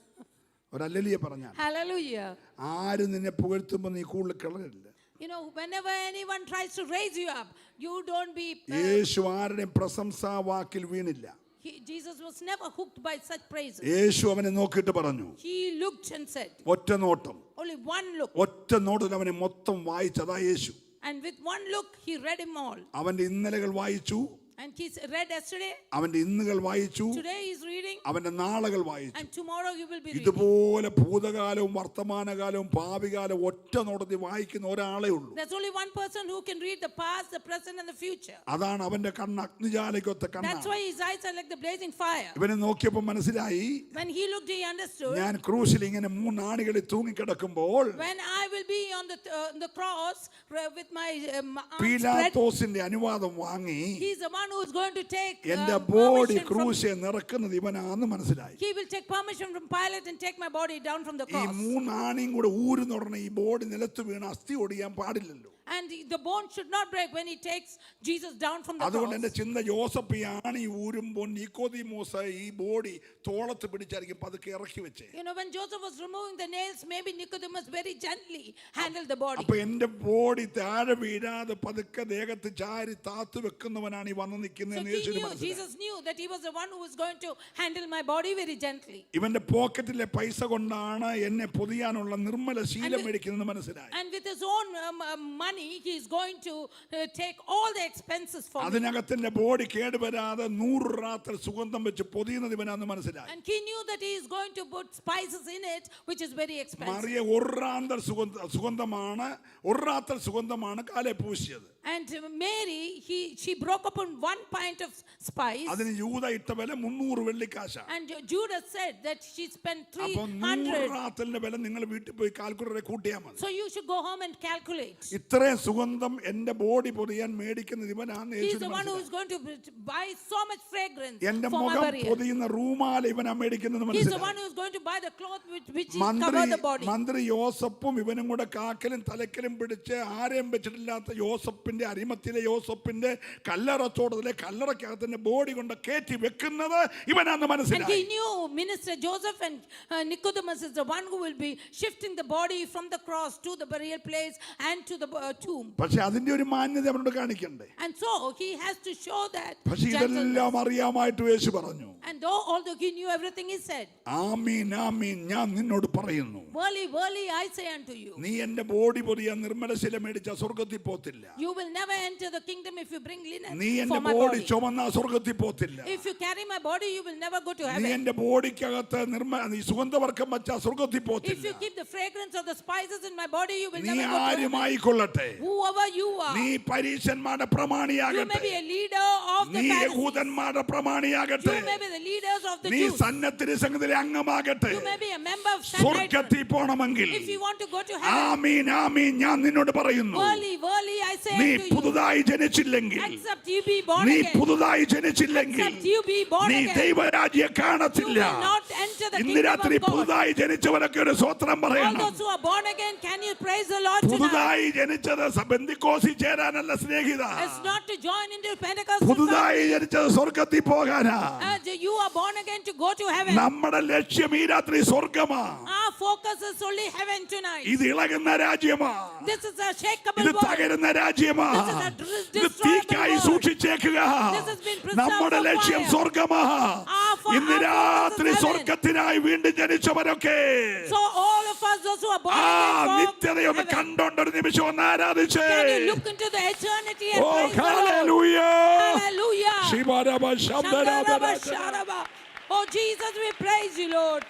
Speaker 2: ഒരല്ലിയെ പറഞ്ഞാൽ
Speaker 1: Hallelujah.
Speaker 2: ആരും നിന്നെ പുകഴ്ത്തുമ്പോൾ നീ കൂടുതൽ കിളറില്ല.
Speaker 1: You know, whenever anyone tries to raise you up, you don't be.
Speaker 2: യേശു ആരുടെയും പ്രശംസാ വാക്കിൽ വീണില്ല.
Speaker 1: Jesus was never hooked by such praises.
Speaker 2: യേശു അവനെ നോക്കിയിട്ട് പറഞ്ഞു.
Speaker 1: He looked and said.
Speaker 2: ഒറ്റ നോട്ടം.
Speaker 1: Only one look.
Speaker 2: ഒറ്റ നോട്ടത്തിൽ അവനെ മൊത്തം വായിച്ചതാ യേശു.
Speaker 1: And with one look, he read him all.
Speaker 2: അവന്റെ ഇന്നലകൾ വായിച്ചു.
Speaker 1: And he read yesterday.
Speaker 2: അവന്റെ ഇന്നുകൾ വായിച്ചു.
Speaker 1: Today he is reading.
Speaker 2: അവന്റെ നാളുകൾ വായിച്ചു.
Speaker 1: And tomorrow you will be reading.
Speaker 2: ഇതുപോലെ ഭൂതകാലവും വർത്തമാനകാലവും ഭാവികാലവും ഒറ്റ നോട്ടത്തിൽ വായിക്കുന്ന ഒരാളേ ഉള്ളൂ.
Speaker 1: There's only one person who can read the past, the present and the future.
Speaker 2: അതാണ് അവന്റെ കണ്ണ് അഗ്നിജാലയ്ക്കൊത്ത
Speaker 1: That's
Speaker 2: കണ്ണാണ്.
Speaker 1: why his eyes are like the blazing fire.
Speaker 2: ഇവനെ നോക്കിയപ്പോൾ മനസ്സിലായി,
Speaker 1: When he looked, he understood.
Speaker 2: ഞാൻ ക്രൂശിൽ ഇങ്ങനെ 3 ആണികളിൽ തൂങ്ങിക്കിടക്കുമ്പോൾ
Speaker 1: When I will be on the cross with my arms spread,
Speaker 2: പീലാത്തോസിന്റെ അനുവാദം വാങ്ങി
Speaker 1: he's the one who is going to take
Speaker 2: എന്റെ ബോഡി
Speaker 1: permission from.
Speaker 2: ക്രൂശെ നിറക്കുന്നത് ഇവനാന്ന് മനസ്സിലായി.
Speaker 1: He will take permission from Pilate and take my body down from the
Speaker 2: ഈ
Speaker 1: cross.
Speaker 2: 3 ആണിയും കൂടെ ഊരുന്ന ഉടനെ ഈ ബോഡി നിലത്ത് വീണ് അസ്ഥി ഒടിയാൻ പാടില്ലല്ലോ.
Speaker 1: And the bone should not break when he takes Jesus down from the
Speaker 2: അതുകൊണ്ട്
Speaker 1: cross.
Speaker 2: എന്റെ ചിന്ത, യോസഫ് ഈ ആണി ഊരുമ്പോൾ നിക്കോദീമോസ് ഈ ബോഡി തോളത്ത് പിടിച്ചായിരിക്കും പതുക്കെ ഇറക്കി വെച്ചേ.
Speaker 1: You know, when Joseph was removing the nails, maybe Nicodemus very gently handled the body.
Speaker 2: അപ്പൊ എന്റെ ബോഡി താഴെ വീഴാതെ പതുക്കെ ദേഹത്ത് ചാരി താത്തു വെക്കുന്നവനാണ് ഈ വന്ന്
Speaker 1: So
Speaker 2: നിൽക്കുന്നതെന്ന് യേശുവിന് മനസ്സിലായി.
Speaker 1: Jesus knew that he was the one who was going to handle my body very gently.
Speaker 2: ഇവന്റെ പോക്കറ്റിലെ പൈസ കൊണ്ടാണ് എന്നെ പൊതിയാനുള്ള നിർമ്മല ശീലം മേടിക്കുന്നത് മനസ്സിലായി.
Speaker 1: And with his own money, he is going to take all the expenses for me.
Speaker 2: അതിനകത്തിന്റെ ബോഡി കേടുവരാതെ 100 റാത്തൽ സുഗന്ധം വെച്ച് പൊതിയുന്നത് ഇവനാന്ന് മനസ്സിലായി.
Speaker 1: And he knew that he is going to put spices in it, which is very expensive.
Speaker 2: Mariya 1 റാത്തൽ സുഗന്ധമാണ് Kale പൂശിയത്.
Speaker 1: And And Mary, she broke up on 1 pint of spice.
Speaker 2: അതിന് യൂദ ഇട്ട വില 300 വെള്ളിക്കാശാ.
Speaker 1: And Judas said that she spent
Speaker 2: അപ്പൊ
Speaker 1: 300.
Speaker 2: 100 റാത്തലിന്റെ വില നിങ്ങൾ വീട്ടിൽ പോയി കാൽക്കുലേറ്റർ കൂട്ടിയാൽ മതി.
Speaker 1: So you should go home and calculate.
Speaker 2: ഇത്രയും സുഗന്ധം എന്റെ ബോഡി പൊതിയാൻ മേടിക്കുന്നത് ഇവനാണ്
Speaker 1: He is
Speaker 2: യേശുവിന്
Speaker 1: the one who
Speaker 2: മനസ്സിലായി.
Speaker 1: is going to buy so much fragrance
Speaker 2: എന്റെ
Speaker 1: for my
Speaker 2: മുഖം
Speaker 1: burial.
Speaker 2: പൊതിയുന്ന റൂമാല ഇവനാ മേടിക്കുന്നത്
Speaker 1: He is the one
Speaker 2: മനസ്സിലായി.
Speaker 1: who is going to buy the cloth which
Speaker 2: മന്ത്രി
Speaker 1: cover the body.
Speaker 2: മന്ത്രി യോസപ്പും ഇവനും കൂടെ കാക്കലും തലക്കലും പിടിച്ച് ആരെയും വെച്ചിട്ടില്ലാത്ത യോസപ്പിന്റെ അരിമത്തിലെ യോസപ്പിന്റെ കല്ലറത്തോടത്തിലെ കല്ലറക്കകത്തിന്റെ ബോഡി കൊണ്ട് കയറ്റി വെക്കുന്നത് ഇവനാന്ന്
Speaker 1: And he
Speaker 2: മനസ്സിലായി.
Speaker 1: knew Minister Joseph and Nicodemus is the one who will be shifting the body from the cross to the burial place and to the tomb.
Speaker 2: പക്ഷെ അതിന്റെ ഒരു മാന്യത അവനോട് കാണിക്കണ്ടേ.
Speaker 1: And so he has to show that
Speaker 2: പക്ഷെ
Speaker 1: gentleness.
Speaker 2: ഇതെല്ലാം അറിയാമായിട്ട് യേശു പറഞ്ഞു,
Speaker 1: And although he knew everything, he said,
Speaker 2: ആമീൻ ആമീൻ ഞാൻ നിന്നോട് പറയുന്നു,
Speaker 1: Verily, verily, I say unto you,
Speaker 2: നീ എന്റെ ബോഡി പൊതിയാൻ നിർമ്മലശില മേടിച്ച സ്വർഗത്തിൽ പോത്തില്ല.
Speaker 1: you will never enter the kingdom if you bring linen
Speaker 2: നീ
Speaker 1: for
Speaker 2: എന്റെ
Speaker 1: my
Speaker 2: ബോഡി
Speaker 1: body.
Speaker 2: ചുമന്ന സ്വർഗത്തിൽ പോത്തില്ല.
Speaker 1: If you carry my body, you will never go to
Speaker 2: നീ
Speaker 1: heaven.
Speaker 2: എന്റെ ബോഡിക്കകത്ത് നീ സുഗന്ധവർക്കം വെച്ച സ്വർഗത്തിൽ
Speaker 1: If
Speaker 2: പോത്തില്ല.
Speaker 1: you keep the fragrance of the spices in my body, you will
Speaker 2: നീ
Speaker 1: never go to heaven.
Speaker 2: ആരുമായിക്കൊള്ളട്ടെ,
Speaker 1: Whoever you are,
Speaker 2: നീ പരീശന്മാരുടെ
Speaker 1: you may
Speaker 2: പ്രമാണിയാകട്ടെ,
Speaker 1: be a leader of the
Speaker 2: നീ
Speaker 1: Pharisees.
Speaker 2: യഹൂദന്മാരുടെ പ്രമാണിയാകട്ടെ,
Speaker 1: You may be the leaders of the
Speaker 2: നീ
Speaker 1: Jews.
Speaker 2: സന്നദ്ധ സംഘത്തിലെ അംഗമാകട്ടെ,
Speaker 1: You may be a member of Sanhedrin.
Speaker 2: സ്വർഗത്തിൽ പോണമെങ്കിൽ
Speaker 1: If you want to go to heaven,
Speaker 2: ആമീൻ ആമീൻ ഞാൻ നിന്നോട് പറയുന്നു,
Speaker 1: verily, verily, I say
Speaker 2: നീ
Speaker 1: unto you,
Speaker 2: പുതുതായി ജനിച്ചില്ലെങ്കിൽ,
Speaker 1: except you be born
Speaker 2: നീ
Speaker 1: again,
Speaker 2: പുതുതായി ജനിച്ചില്ലെങ്കിൽ
Speaker 1: except you be born
Speaker 2: നീ
Speaker 1: again,
Speaker 2: ദൈവരാജ്യം
Speaker 1: you
Speaker 2: കാണത്തില്ല.
Speaker 1: will not enter the
Speaker 2: ഇന്ന്
Speaker 1: kingdom
Speaker 2: രാത്രി
Speaker 1: of God.
Speaker 2: പുതുതായി ജനിച്ചവരൊക്കെ ഒരു സ്വത്രം
Speaker 1: All
Speaker 2: പറയണം.
Speaker 1: those who are born again, can you praise the Lord tonight?
Speaker 2: പുതുതായി ജനിച്ചത് ബെന്തിക്കോസിൽ ചേരാനല്ല സ്നേഹിത,
Speaker 1: It's not to join into Pentecostal
Speaker 2: പുതുതായി
Speaker 1: family.
Speaker 2: ജനിച്ചത് സ്വർഗത്തിൽ പോകാനാ.
Speaker 1: You are born again to go to heaven.
Speaker 2: നമ്മുടെ ലക്ഷ്യം ഈ രാത്രി സ്വർഗമാ.
Speaker 1: Our focus is only heaven tonight.
Speaker 2: ഇത് ഇളകുന്ന രാജ്യമാ,
Speaker 1: This is a shakeable
Speaker 2: ഇത്
Speaker 1: world.
Speaker 2: തകരുന്ന രാജ്യമാ.
Speaker 1: This is a
Speaker 2: ഇത് തീക്കായി
Speaker 1: destroyable
Speaker 2: സൂക്ഷിച്ചേക്കുക.
Speaker 1: This has been preserved
Speaker 2: നമ്മുടെ
Speaker 1: for
Speaker 2: ലക്ഷ്യം
Speaker 1: fire.
Speaker 2: സ്വർഗമാ. ഇന്ന്
Speaker 1: our
Speaker 2: രാത്രി
Speaker 1: focus is heaven.
Speaker 2: സ്വർഗത്തിനായി വീണ്ടും ജനിച്ചവരൊക്കെ
Speaker 1: So all of us, those who are born
Speaker 2: ആ
Speaker 1: again,
Speaker 2: നിത്യതയൊന്ന്
Speaker 1: for heaven.
Speaker 2: കണ്ടോണ്ടൊരു നിമിഷം ഒന്ന് ആരാധിച്ചേ.
Speaker 1: Can you look into the eternity and
Speaker 2: oh
Speaker 1: praise the Lord?
Speaker 2: ഹല്ലേലൂയ.
Speaker 1: Hallelujah.
Speaker 2: ശിവരബ ശബ്ദരബ.
Speaker 1: Sharaba. Oh Jesus, we praise you, Lord.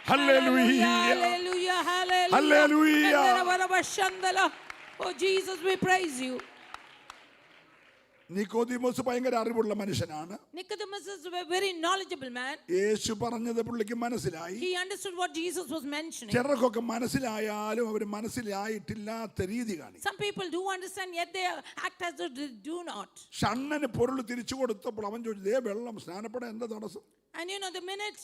Speaker 2: Hallelujah.
Speaker 1: Hallelujah. Hallelujah.
Speaker 2: Hallelujah.
Speaker 1: Hallelujah. Shandala. Oh Jesus, we praise you.
Speaker 2: നിക്കോദീമോസ് ഭയങ്കര അറിവുള്ള മനുഷ്യനാണ്.
Speaker 1: Nicodemus is a very knowledgeable man.
Speaker 2: യേശു പറഞ്ഞത് പുള്ളിക്ക് മനസ്സിലായി.
Speaker 1: He understood what Jesus was mentioning.
Speaker 2: ചിലർക്കൊക്കെ മനസ്സിലായാലും അവർ മനസ്സിലായിട്ടില്ലാത്ത രീതി കാണിക്കും.
Speaker 1: Some people do understand, yet they act as though they do not.
Speaker 2: ഷണ്ണന് പൊരുൾ തിരിച്ചു കൊടുത്തപ്പോൾ അവൻ ചോദിച്ചു, ദേ വെള്ളം സ്നാനപ്പെടാൻ എന്താ തടസ്സം?
Speaker 1: And you know, the minute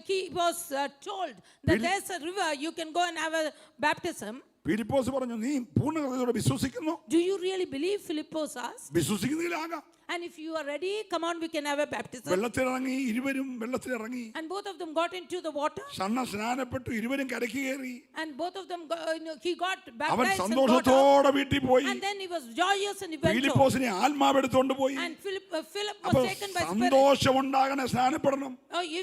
Speaker 1: he was told that there's a river, you can go and have a baptism.
Speaker 2: Philipose പറഞ്ഞു, നീ പൂർണ്ണ ഹൃദയത്തോടെ വിശ്വസിക്കുന്നു?
Speaker 1: Do you really believe, Philippus asked?
Speaker 2: വിശ്വസിക്കുന്നില്ലാകാം.
Speaker 1: And if you are ready, come on, we can have a baptism.
Speaker 2: വെള്ളത്തിലിറങ്ങി, ഇരുവരും വെള്ളത്തിലിറങ്ങി.
Speaker 1: And both of them got into the water.
Speaker 2: ഷണ്ണ സ്നാനപ്പെട്ടു, ഇരുവരും കരയ്ക്ക് കയറി.
Speaker 1: And both of them, he got
Speaker 2: അവൻ
Speaker 1: baptized and got out.
Speaker 2: സന്തോഷത്തോടെ വീട്ടിൽ പോയി.
Speaker 1: And then he was joyous and he went home.
Speaker 2: ഫിലിപ്പോസിനെ ആത്മാവെടുത്തോണ്ട് പോയി.
Speaker 1: And Philip
Speaker 2: അപ്പൊ
Speaker 1: was taken by spirit.
Speaker 2: സന്തോഷമുണ്ടാകണേ, സ്നാനപ്പെടണം.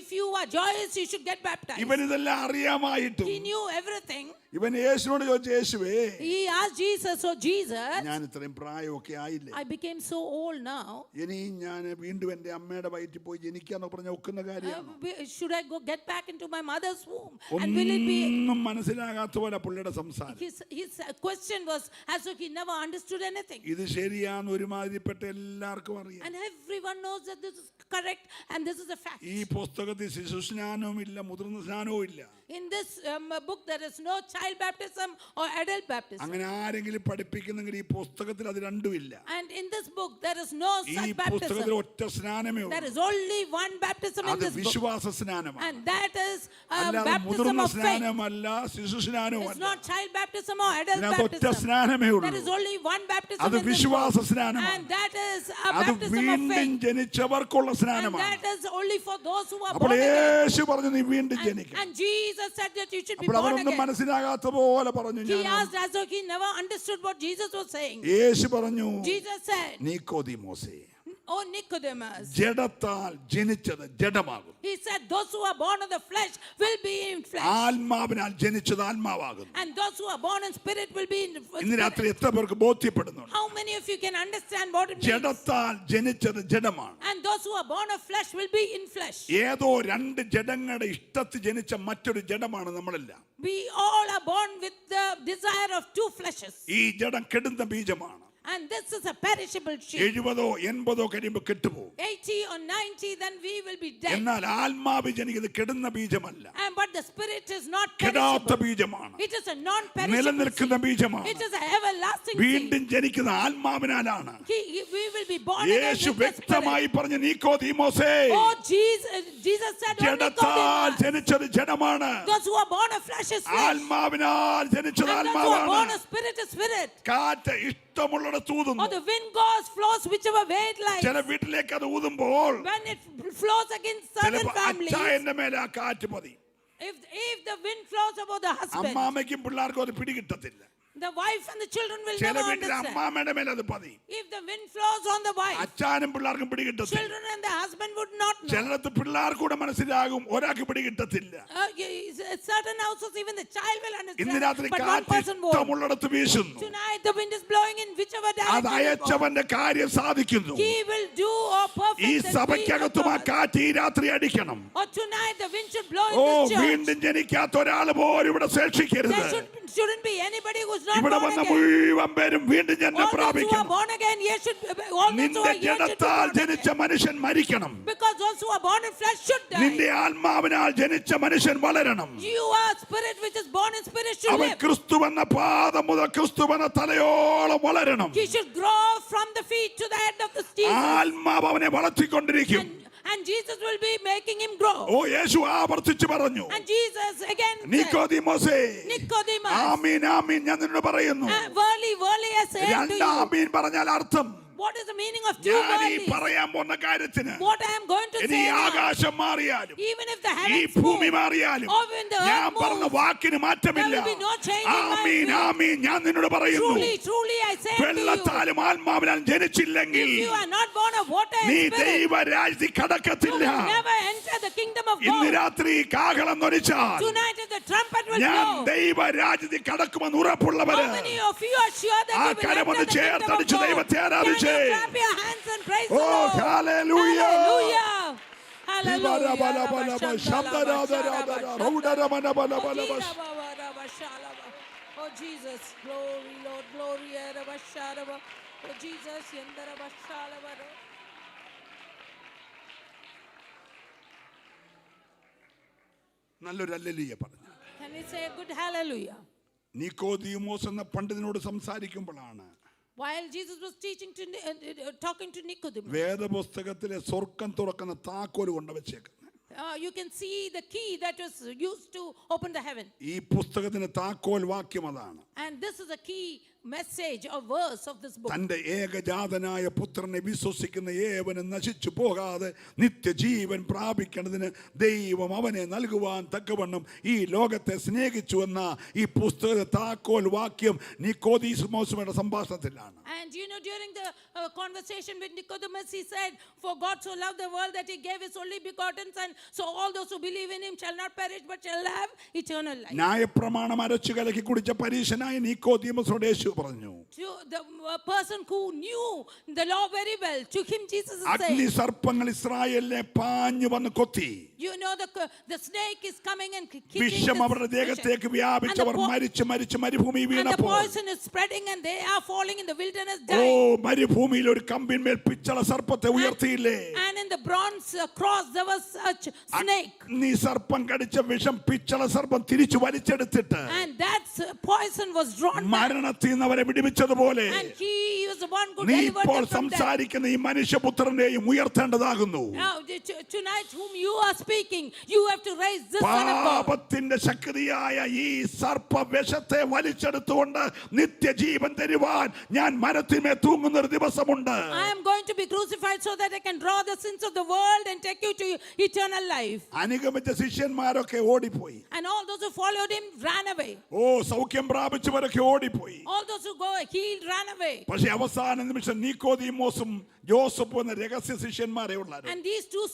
Speaker 1: If you are joyous, you should get baptized.
Speaker 2: ഇവനിതെല്ലാം അറിയാമായിട്ടും
Speaker 1: He knew everything.
Speaker 2: ഇവൻ യേശുവിനോട് ചോദിച്ചു, യേശുവേ,
Speaker 1: He asked Jesus, so Jesus,
Speaker 2: ഞാൻ ഇത്രയും പ്രായമൊക്കെ ആയില്ലേ,
Speaker 1: I became so old now.
Speaker 2: ഇനി ഞാൻ വീണ്ടും എന്റെ അമ്മയുടെ വയറ്റിൽ പോയി ജനിക്കാന്ന് പറഞ്ഞ ഒക്കുന്ന കാര്യം
Speaker 1: Should I go get back into my mother's womb? And will it be?
Speaker 2: ഒന്നും മനസ്സിലാകാത്ത പോലെ പുള്ളിയുടെ സംസാരം.
Speaker 1: His question was as if he never understood anything.
Speaker 2: ഇത് ശരിയാന്ന് ഒരുമാതിരിപ്പെട്ട എല്ലാവർക്കും അറിയാം.
Speaker 1: And everyone knows that this is correct and this is a fact.
Speaker 2: ഈ പുസ്തകത്തിൽ ശിശുസ്നാനവും ഇല്ല, മുതിർന്ന സ്നാനവും ഇല്ല.
Speaker 1: In this book there is no child baptism or adult baptism.
Speaker 2: അങ്ങനെ ആരെങ്കിലും പഠിപ്പിക്കുന്നെങ്കിൽ ഈ പുസ്തകത്തിൽ അത് രണ്ടും ഇല്ല.
Speaker 1: And in this book there is no
Speaker 2: ഈ
Speaker 1: such
Speaker 2: പുസ്തകത്തിൽ
Speaker 1: baptism.
Speaker 2: ഒറ്റ സ്നാനമേ
Speaker 1: There
Speaker 2: ഉള്ളൂ.
Speaker 1: is only one baptism in
Speaker 2: അത്
Speaker 1: this book.
Speaker 2: വിശ്വാസ സ്നാനമാണ്.
Speaker 1: And that is
Speaker 2: അല്ലാതെ
Speaker 1: baptism
Speaker 2: മുതിർന്ന
Speaker 1: of faith.
Speaker 2: സ്നാനമല്ല, ശിശു
Speaker 1: It's
Speaker 2: സ്നാനവുമല്ല.
Speaker 1: not child baptism or adult
Speaker 2: ഇതിനകത്ത് ഒറ്റ
Speaker 1: baptism.
Speaker 2: സ്നാനമേ
Speaker 1: There
Speaker 2: ഉള്ളൂ.
Speaker 1: is only one baptism
Speaker 2: അത്
Speaker 1: in this
Speaker 2: വിശ്വാസ
Speaker 1: book.
Speaker 2: സ്നാനമാണ്.
Speaker 1: And that is a
Speaker 2: അത്
Speaker 1: baptism of
Speaker 2: വീണ്ടും
Speaker 1: faith.
Speaker 2: ജനിച്ചവർക്കുള്ള
Speaker 1: And
Speaker 2: സ്നാനമാണ്.
Speaker 1: that is only for those who are
Speaker 2: അപ്പോൾ
Speaker 1: born again.
Speaker 2: യേശു പറഞ്ഞു, നീ വീണ്ടും ജനിക്കണം.
Speaker 1: And Jesus said that you should be
Speaker 2: അപ്പോൾ
Speaker 1: born
Speaker 2: അവനൊന്നും
Speaker 1: again.
Speaker 2: മനസ്സിലാകാത്ത പോലെ പറഞ്ഞു.
Speaker 1: He
Speaker 2: ഞാൻ
Speaker 1: asked as though he never understood what Jesus was saying.
Speaker 2: യേശു പറഞ്ഞു,
Speaker 1: Jesus said,
Speaker 2: നിക്കോദീമോസേ,
Speaker 1: Oh Nicodemus.
Speaker 2: ജഡത്താൽ ജനിച്ചത് ജഡമാകും.
Speaker 1: He said, those who are born of the flesh will be in flesh.
Speaker 2: ആത്മാവിനാൽ ജനിച്ചത് ആത്മാവാകും.
Speaker 1: And those who are born in spirit will be in
Speaker 2: ഇന്ന് രാത്രി
Speaker 1: spirit.
Speaker 2: എത്ര പേർക്ക് ബോധ്യപ്പെടുന്നുണ്ട്?
Speaker 1: How many of you can understand what it means?
Speaker 2: ജഡത്താൽ ജനിച്ചത് ജഡമാണ്.
Speaker 1: And those who are born of flesh will be in flesh.
Speaker 2: ഏതോ രണ്ട് ജഡങ്ങളുടെ ഇഷ്ടത്തിൽ ജനിച്ച മറ്റൊരു ജഡമാണ് നമ്മളെല്ലാം.
Speaker 1: We all are born with the desire of two fleshes.
Speaker 2: ഈ ജഡം കെടുന്ന ബീജമാണ്.
Speaker 1: And this is a perishable sheep.
Speaker 2: 70 80 കഴിയുമ്പോൾ കെട്ടുപോകും.
Speaker 1: 80 or 90, then we will be dead.
Speaker 2: എന്നാൽ ആത്മാവ് ജനിക്കുന്നത് കെടുന്ന ബീജമല്ല,
Speaker 1: But the spirit is not
Speaker 2: കെടാത്ത
Speaker 1: perishable.
Speaker 2: ബീജമാണ്,
Speaker 1: It is a non-perishable
Speaker 2: നിലനിൽക്കുന്ന
Speaker 1: seed.
Speaker 2: ബീജമാണ്.
Speaker 1: It is an everlasting seed.
Speaker 2: വീണ്ടും ജനിക്കുന്ന ആത്മാവിനാലാണ്.
Speaker 1: We will be born again
Speaker 2: Yeshu
Speaker 1: with the
Speaker 2: വ്യക്തമായി
Speaker 1: spirit.
Speaker 2: പറഞ്ഞു, നീക്കോദീമോസേ,
Speaker 1: Oh, Jesus said, "Oh,
Speaker 2: ജഡത്താൽ
Speaker 1: Nicodemus,
Speaker 2: ജനിച്ചത് ജഡമാണ്,
Speaker 1: those who are born of flesh is flesh,
Speaker 2: ആത്മാവിനാൽ ജനിച്ചത്
Speaker 1: and those who are born
Speaker 2: ആത്മാവാണ്.
Speaker 1: of spirit is spirit."
Speaker 2: കാറ്റ് ഇഷ്ടമുള്ളിടത്ത് ഊതുന്നു.
Speaker 1: Or the wind goes, flows whichever way it likes.
Speaker 2: ചില വീട്ടിലേക്ക് അത് ഊതുമ്പോൾ
Speaker 1: When it flows against certain
Speaker 2: ചിലപ്പോൾ
Speaker 1: families,
Speaker 2: അച്ചായന്റെ മേലെ ആ കാറ്റ് പതി.
Speaker 1: if the wind flows about the husband,
Speaker 2: അമ്മാമയ്ക്കും പിള്ളേർക്കും അത് പിടികിട്ടത്തില്ല.
Speaker 1: the wife and the children will
Speaker 2: ചില
Speaker 1: never
Speaker 2: വീട്ടിൽ
Speaker 1: understand.
Speaker 2: അമ്മാമ്മയുടെ മേലെ അത് പതി.
Speaker 1: If the wind flows on the wife,
Speaker 2: അച്ചാനും പിള്ളേർക്കും പിടികിട്ടത്തില്ല.
Speaker 1: children and the husband would not know.
Speaker 2: ചിലടത്ത് പിള്ളേർക്കൂടെ മനസ്സിലാകും, ഒരാൾക്ക് പിടികിട്ടത്തില്ല.
Speaker 1: Certain houses, even the child will
Speaker 2: ഇന്ന്
Speaker 1: understand,
Speaker 2: രാത്രി
Speaker 1: but one
Speaker 2: കാറ്റ്
Speaker 1: person won't.
Speaker 2: ഇഷ്ടമുള്ളിടത്ത് വീശുന്നു.
Speaker 1: Tonight the wind is blowing in whichever
Speaker 2: അത്
Speaker 1: direction it goes.
Speaker 2: അയച്ചവന്റെ കാര്യം സാധിക്കുന്നു.
Speaker 1: He will do or perfect
Speaker 2: ഈ
Speaker 1: the will of
Speaker 2: സഭയ്ക്കകത്തും ആ
Speaker 1: God.
Speaker 2: കാറ്റ് ഈ രാത്രി അടിക്കണം.
Speaker 1: Or tonight the wind should blow
Speaker 2: oh,
Speaker 1: in this church.
Speaker 2: വീണ്ടും ജനിക്കാത്ത ഒരാൾ പോലും ഇവിടെ ശേഷിക്കരുത്.
Speaker 1: There shouldn't be anybody who's not
Speaker 2: ഇവിടെ
Speaker 1: born
Speaker 2: വന്ന
Speaker 1: again.
Speaker 2: മുഴുവൻ പേരും വീണ്ടും ജന്മം
Speaker 1: All those who are
Speaker 2: പ്രാപിക്കണം.
Speaker 1: born again, all those who
Speaker 2: നിന്റെ
Speaker 1: are here should be
Speaker 2: ജഡത്താൽ
Speaker 1: born
Speaker 2: ജനിച്ച
Speaker 1: again.
Speaker 2: മനുഷ്യൻ മരിക്കണം.
Speaker 1: Because those who are born in flesh should die.
Speaker 2: നിന്റെ ആത്മാവിനാൽ ജനിച്ച മനുഷ്യൻ വളരണം.
Speaker 1: You are spirit which is born in spirit should
Speaker 2: അവൻ
Speaker 1: live.
Speaker 2: ക്രിസ്തുവെന്ന പാദം മുതൽ ക്രിസ്തുവെന്ന തലയോളം വളരണം.
Speaker 1: He should grow from the feet to the head of the Jesus.
Speaker 2: ആത്മാവ് അവനെ വളർത്തിക്കൊണ്ടിരിക്കും.
Speaker 1: And Jesus will be making him grow.
Speaker 2: ഓ, യേശു ആവർത്തിച്ചു പറഞ്ഞു,
Speaker 1: And Jesus again said,
Speaker 2: നിക്കോദീമോസേ,
Speaker 1: Nicodemus,
Speaker 2: ആമീൻ ആമീൻ ഞാൻ നിന്നോട് പറയുന്നു.
Speaker 1: verily, verily I say unto
Speaker 2: രണ്ട്
Speaker 1: you.
Speaker 2: ആമീൻ പറഞ്ഞാൽ അർത്ഥം,
Speaker 1: What is the meaning of two
Speaker 2: ഞാൻ ഈ
Speaker 1: verilies?
Speaker 2: പറയാൻ പോകുന്ന കാര്യത്തിന്
Speaker 1: What I am going to
Speaker 2: ഇനി
Speaker 1: say
Speaker 2: ഈ
Speaker 1: now,
Speaker 2: ആകാശം മാറിയാലും
Speaker 1: even if the
Speaker 2: ഈ
Speaker 1: heavens
Speaker 2: ഭൂമി
Speaker 1: move,
Speaker 2: മാറിയാലും
Speaker 1: or when the
Speaker 2: ഞാൻ
Speaker 1: earth
Speaker 2: പറഞ്ഞ
Speaker 1: moves,
Speaker 2: വാക്കിന് മാറ്റമില്ല.
Speaker 1: there will be no change in my
Speaker 2: Amin
Speaker 1: will.
Speaker 2: ആമീൻ ഞാൻ നിന്നോട് പറയുന്നു,
Speaker 1: truly, truly I say unto you,
Speaker 2: വെള്ളത്താലും ആത്മാവിനാലും ജനിച്ചില്ലെങ്കിൽ
Speaker 1: if you are not born of water
Speaker 2: നീ
Speaker 1: and spirit,
Speaker 2: ദൈവരാജ്യത്തിൽ
Speaker 1: you
Speaker 2: കടക്കത്തില്ല.
Speaker 1: will never enter the kingdom of
Speaker 2: ഇന്ന്
Speaker 1: God.
Speaker 2: രാത്രി കാഹളം നൊരിച്ചാൽ
Speaker 1: Tonight if the trumpet will
Speaker 2: ഞാൻ
Speaker 1: blow,
Speaker 2: ദൈവരാജ്യത്തിൽ കടക്കുമെന്ന് ഉറപ്പുള്ളവര്
Speaker 1: how many of you are sure that
Speaker 2: ah
Speaker 1: you will
Speaker 2: കരമൊന്ന്
Speaker 1: enter the kingdom of
Speaker 2: ചേർത്തടിച്ച്
Speaker 1: God?
Speaker 2: ദൈവത്തെ
Speaker 1: Can
Speaker 2: ആരാധിച്ചേ.
Speaker 1: you clap your hands and praise the
Speaker 2: oh,
Speaker 1: Lord?
Speaker 2: ഹല്ലേലൂയ.
Speaker 1: Hallelujah. Oh Jesus, glory Lord, glory. Oh Jesus,
Speaker 2: നല്ലൊരു ഹല്ലേലൂയ പറഞ്ഞു.
Speaker 1: can we say a good hallelujah?
Speaker 2: നിക്കോദീമോസ് എന്ന പണ്ഡിതനോട് സംസാരിക്കുമ്പോഴാണ്
Speaker 1: While Jesus was talking to Nicodemus,
Speaker 2: വേദപുസ്തകത്തിലെ സ്വർഗം തുറക്കുന്ന താക്കോൽ കൊണ്ട് വെച്ചേക്കുന്നത്.
Speaker 1: you can see the key that was used to open the heaven.
Speaker 2: ഈ പുസ്തകത്തിന് താക്കോൽ വാക്യം അതാണ്.
Speaker 1: And this is a key message or verse of this book.
Speaker 2: തന്റെ ഏകജാതനായ പുത്രനെ വിശ്വസിക്കുന്ന ഏവനും നശിച്ചു പോകാതെ നിത്യജീവൻ പ്രാപിക്കുന്നതിന് ദൈവം അവനെ നൽകുവാൻ തക്കവണ്ണം ഈ ലോകത്തെ സ്നേഹിച്ചു എന്ന ഈ പുസ്തക താക്കോൽ വാക്യം നിക്കോദീമോസുമായുള്ള സംഭാഷണത്തിലാണ്.
Speaker 1: And you know, during the conversation with Nicodemus, he said, "For God so loved the world that he gave his only begotten son, so all those who believe in him shall not perish but shall have eternal life."
Speaker 2: ന്യായപ്രമാണം അരച്ചു കലക്കി കുടിച്ച പരീശനായ നിക്കോദീമോസോട് യേശു പറഞ്ഞു,
Speaker 1: To the person who knew the law very well, to him Jesus is
Speaker 2: അഗ്നി
Speaker 1: saying,
Speaker 2: സർപ്പങ്ങൾ ഇസ്രായേലിനെ പാഞ്ഞു വന്ന് കൊത്തി,
Speaker 1: you know, the snake is coming and kicking
Speaker 2: വിഷം അവരുടെ ദേഹത്തേക്ക് വ്യാപിച്ചവർ മരിച്ചു മരിച്ചു മരുഭൂമി
Speaker 1: and the
Speaker 2: വീണപ്പോൾ,
Speaker 1: poison is spreading and they are falling in the wilderness
Speaker 2: oh,
Speaker 1: dying.
Speaker 2: മരുഭൂമിയിൽ ഒരു കമ്പിന്മേൽ പിച്ചള സർപ്പത്തെ ഉയർത്തിയില്ലേ.
Speaker 1: And in the bronze cross there was such snake,
Speaker 2: അഗ്നി സർപ്പം കടിച്ച വിഷം പിച്ചള സർപ്പം തിരിച്ചു വലിച്ചെടുത്തിട്ട്
Speaker 1: and that poison was drawn back,
Speaker 2: മരണത്തിൽ നിന്ന് അവരെ വിടുവിച്ചതുപോലെ
Speaker 1: and he was the one who
Speaker 2: നീ
Speaker 1: delivered
Speaker 2: ഇപ്പോൾ
Speaker 1: them from death.
Speaker 2: സംസാരിക്കുന്ന ഈ മനുഷ്യപുത്രനെയും ഉയർത്തേണ്ടതാകുന്നു.
Speaker 1: Now tonight whom you are speaking, you have to raise this son of God.
Speaker 2: പാപത്തിന്റെ ശക്തിയായ ഈ സർപ്പവിഷത്തെ വലിച്ചെടുത്തുകൊണ്ട് നിത്യജീവൻ തരുവാൻ ഞാൻ മരത്തിന്മേൽ തൂങ്ങുന്ന ഒരു ദിവസമുണ്ട്.
Speaker 1: I am going to be crucified so that I can draw the sins of the world and take you to eternal life.
Speaker 2: അനുഗമിച്ച ശിഷ്യന്മാരൊക്കെ ഓടിപ്പോയി.
Speaker 1: And all those who followed him ran away.
Speaker 2: ഓ, സൗഖ്യം പ്രാപിച്ചവരൊക്കെ ഓടിപ്പോയി.
Speaker 1: All those who go healed ran away.
Speaker 2: പക്ഷെ അവസാന നിമിഷം നിക്കോദീമോസും ജോസഫും എന്ന രഹസ്യ ശിഷ്യന്മാരെ ഉള്ളായിരുന്നു.
Speaker 1: And these two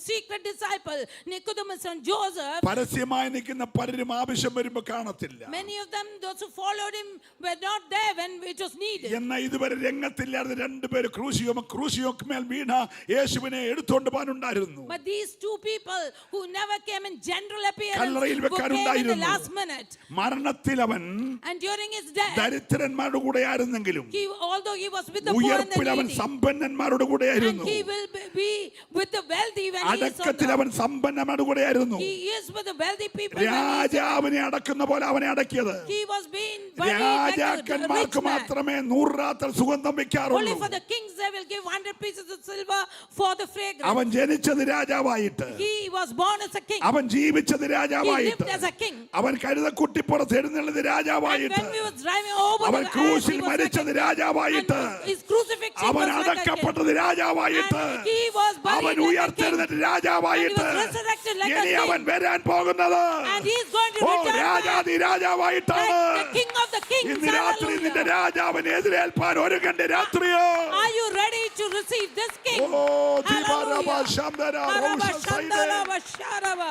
Speaker 1: secret disciples, Nicodemus and Joseph,
Speaker 2: പരസ്യമായി നിൽക്കുന്ന പലരും ആവശ്യം വരുമ്പോ കാണത്തില്ല.
Speaker 1: many of them, those who followed him, were not there when it was needed.
Speaker 2: എന്നാൽ ഇതുവരെ രംഗത്തില്ലാതെ രണ്ടുപേര് ക്രൂശിയോമേൽ വീണ യേശുവിനെ എടുത്തുകൊണ്ട് പോകാനുണ്ടായിരുന്നു.
Speaker 1: But these two people who never came in general appearance,
Speaker 2: കല്ലറയിൽ
Speaker 1: who came in the
Speaker 2: വെക്കാനുണ്ടായിരുന്നു.
Speaker 1: last minute,
Speaker 2: മരണത്തിൽ അവൻ
Speaker 1: and during his death,
Speaker 2: ദരിദ്രന്മാരുടെ കൂടെ ആയിരുന്നെങ്കിലും
Speaker 1: he although he was with the poor and the
Speaker 2: ഉയർപ്പിൽ അവൻ
Speaker 1: needy,
Speaker 2: സമ്പന്നന്മാരുടെ
Speaker 1: and
Speaker 2: കൂടെയായിരുന്നു.
Speaker 1: he will be with the wealthy when he is on
Speaker 2: അടക്കത്തിൽ
Speaker 1: the,
Speaker 2: അവൻ സമ്പന്നന്മാരുടെ കൂടെയായിരുന്നു.
Speaker 1: he is with the wealthy people when he is,
Speaker 2: രാജാവിനെ അടക്കുന്ന പോലെ അവനെ അടക്കിയത്.
Speaker 1: he was being buried like a rich
Speaker 2: രാജാക്കന്മാർക്ക്
Speaker 1: man.
Speaker 2: മാത്രമേ 100 റാത്തൽ സുഗന്ധം
Speaker 1: Only
Speaker 2: വെക്കാറുള്ളൂ.
Speaker 1: for the kings they will give 100 pieces of silver for the fragrance.
Speaker 2: അവൻ ജനിച്ചത് രാജാവായിട്ട്,
Speaker 1: He was born as a king.
Speaker 2: അവൻ ജീവിച്ചത്
Speaker 1: He
Speaker 2: രാജാവായിട്ട്,
Speaker 1: lived as a king.
Speaker 2: അവൻ കഴുതക്കുട്ടിപ്പുറത്ത് എഴുന്നള്ളത്
Speaker 1: And
Speaker 2: രാജാവായിട്ട്,
Speaker 1: when we was driving over
Speaker 2: അവൻ
Speaker 1: the
Speaker 2: ക്രൂശിൽ
Speaker 1: he was like
Speaker 2: മരിച്ചത്
Speaker 1: a,
Speaker 2: രാജാവായിട്ട്,
Speaker 1: and his crucifixion
Speaker 2: അവൻ
Speaker 1: was like a king.
Speaker 2: അടക്കപ്പെട്ടത് രാജാവായിട്ട്,
Speaker 1: And he was buried
Speaker 2: അവൻ
Speaker 1: like a king.
Speaker 2: ഉയർത്തെഴുന്നേറ്റ് രാജാവായിട്ട്,
Speaker 1: And he was resurrected like a
Speaker 2: ഇനി
Speaker 1: king.
Speaker 2: അവൻ വരാൻ പോകുന്നത്
Speaker 1: And he is going to
Speaker 2: oh
Speaker 1: return back
Speaker 2: രാജാതി രാജാവായിട്ടാണ്.
Speaker 1: like the king of the kings.
Speaker 2: ഇന്ന് രാത്രി നിന്റെ
Speaker 1: Hallelujah.
Speaker 2: രാജാവിനെ എതിരേൽപ്പാൻ ഒരുങ്ങണ്ട രാത്രിയോ.
Speaker 1: Are you ready to receive this king?
Speaker 2: Oh ദിബാരബ
Speaker 1: Hallelujah.
Speaker 2: ശംദര
Speaker 1: Araba
Speaker 2: റോഷ സൈദേ.
Speaker 1: shandala sharaba.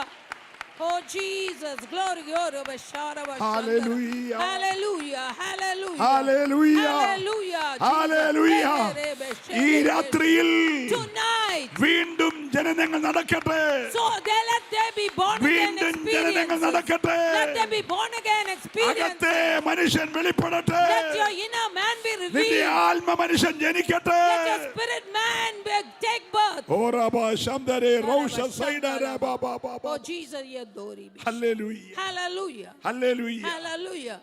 Speaker 1: Oh Jesus, glory, glory, sharaba.
Speaker 2: Hallelujah.
Speaker 1: Hallelujah, hallelujah.
Speaker 2: Hallelujah.
Speaker 1: Hallelujah.
Speaker 2: Hallelujah. ഈ രാത്രിയിൽ
Speaker 1: Tonight,
Speaker 2: വീണ്ടും ജനനങ്ങൾ നടക്കട്ടെ.
Speaker 1: so let there be born again
Speaker 2: വീണ്ടും ജനനങ്ങൾ
Speaker 1: experience.
Speaker 2: നടക്കട്ടെ.
Speaker 1: Let there be born again experience.
Speaker 2: അകത്തെ മനുഷ്യൻ വെളിപ്പെടട്ടെ.
Speaker 1: Let your inner man be
Speaker 2: നിന്റെ
Speaker 1: revealed.
Speaker 2: ആത്മ മനുഷ്യൻ ജനിക്കട്ടെ.
Speaker 1: Let your spirit man take birth.
Speaker 2: ഓറബ ശംദരേ Rocher സൈദര Baba Baba.
Speaker 1: Oh Jesus, yadori.
Speaker 2: Hallelujah.
Speaker 1: Hallelujah.
Speaker 2: Hallelujah.
Speaker 1: Hallelujah.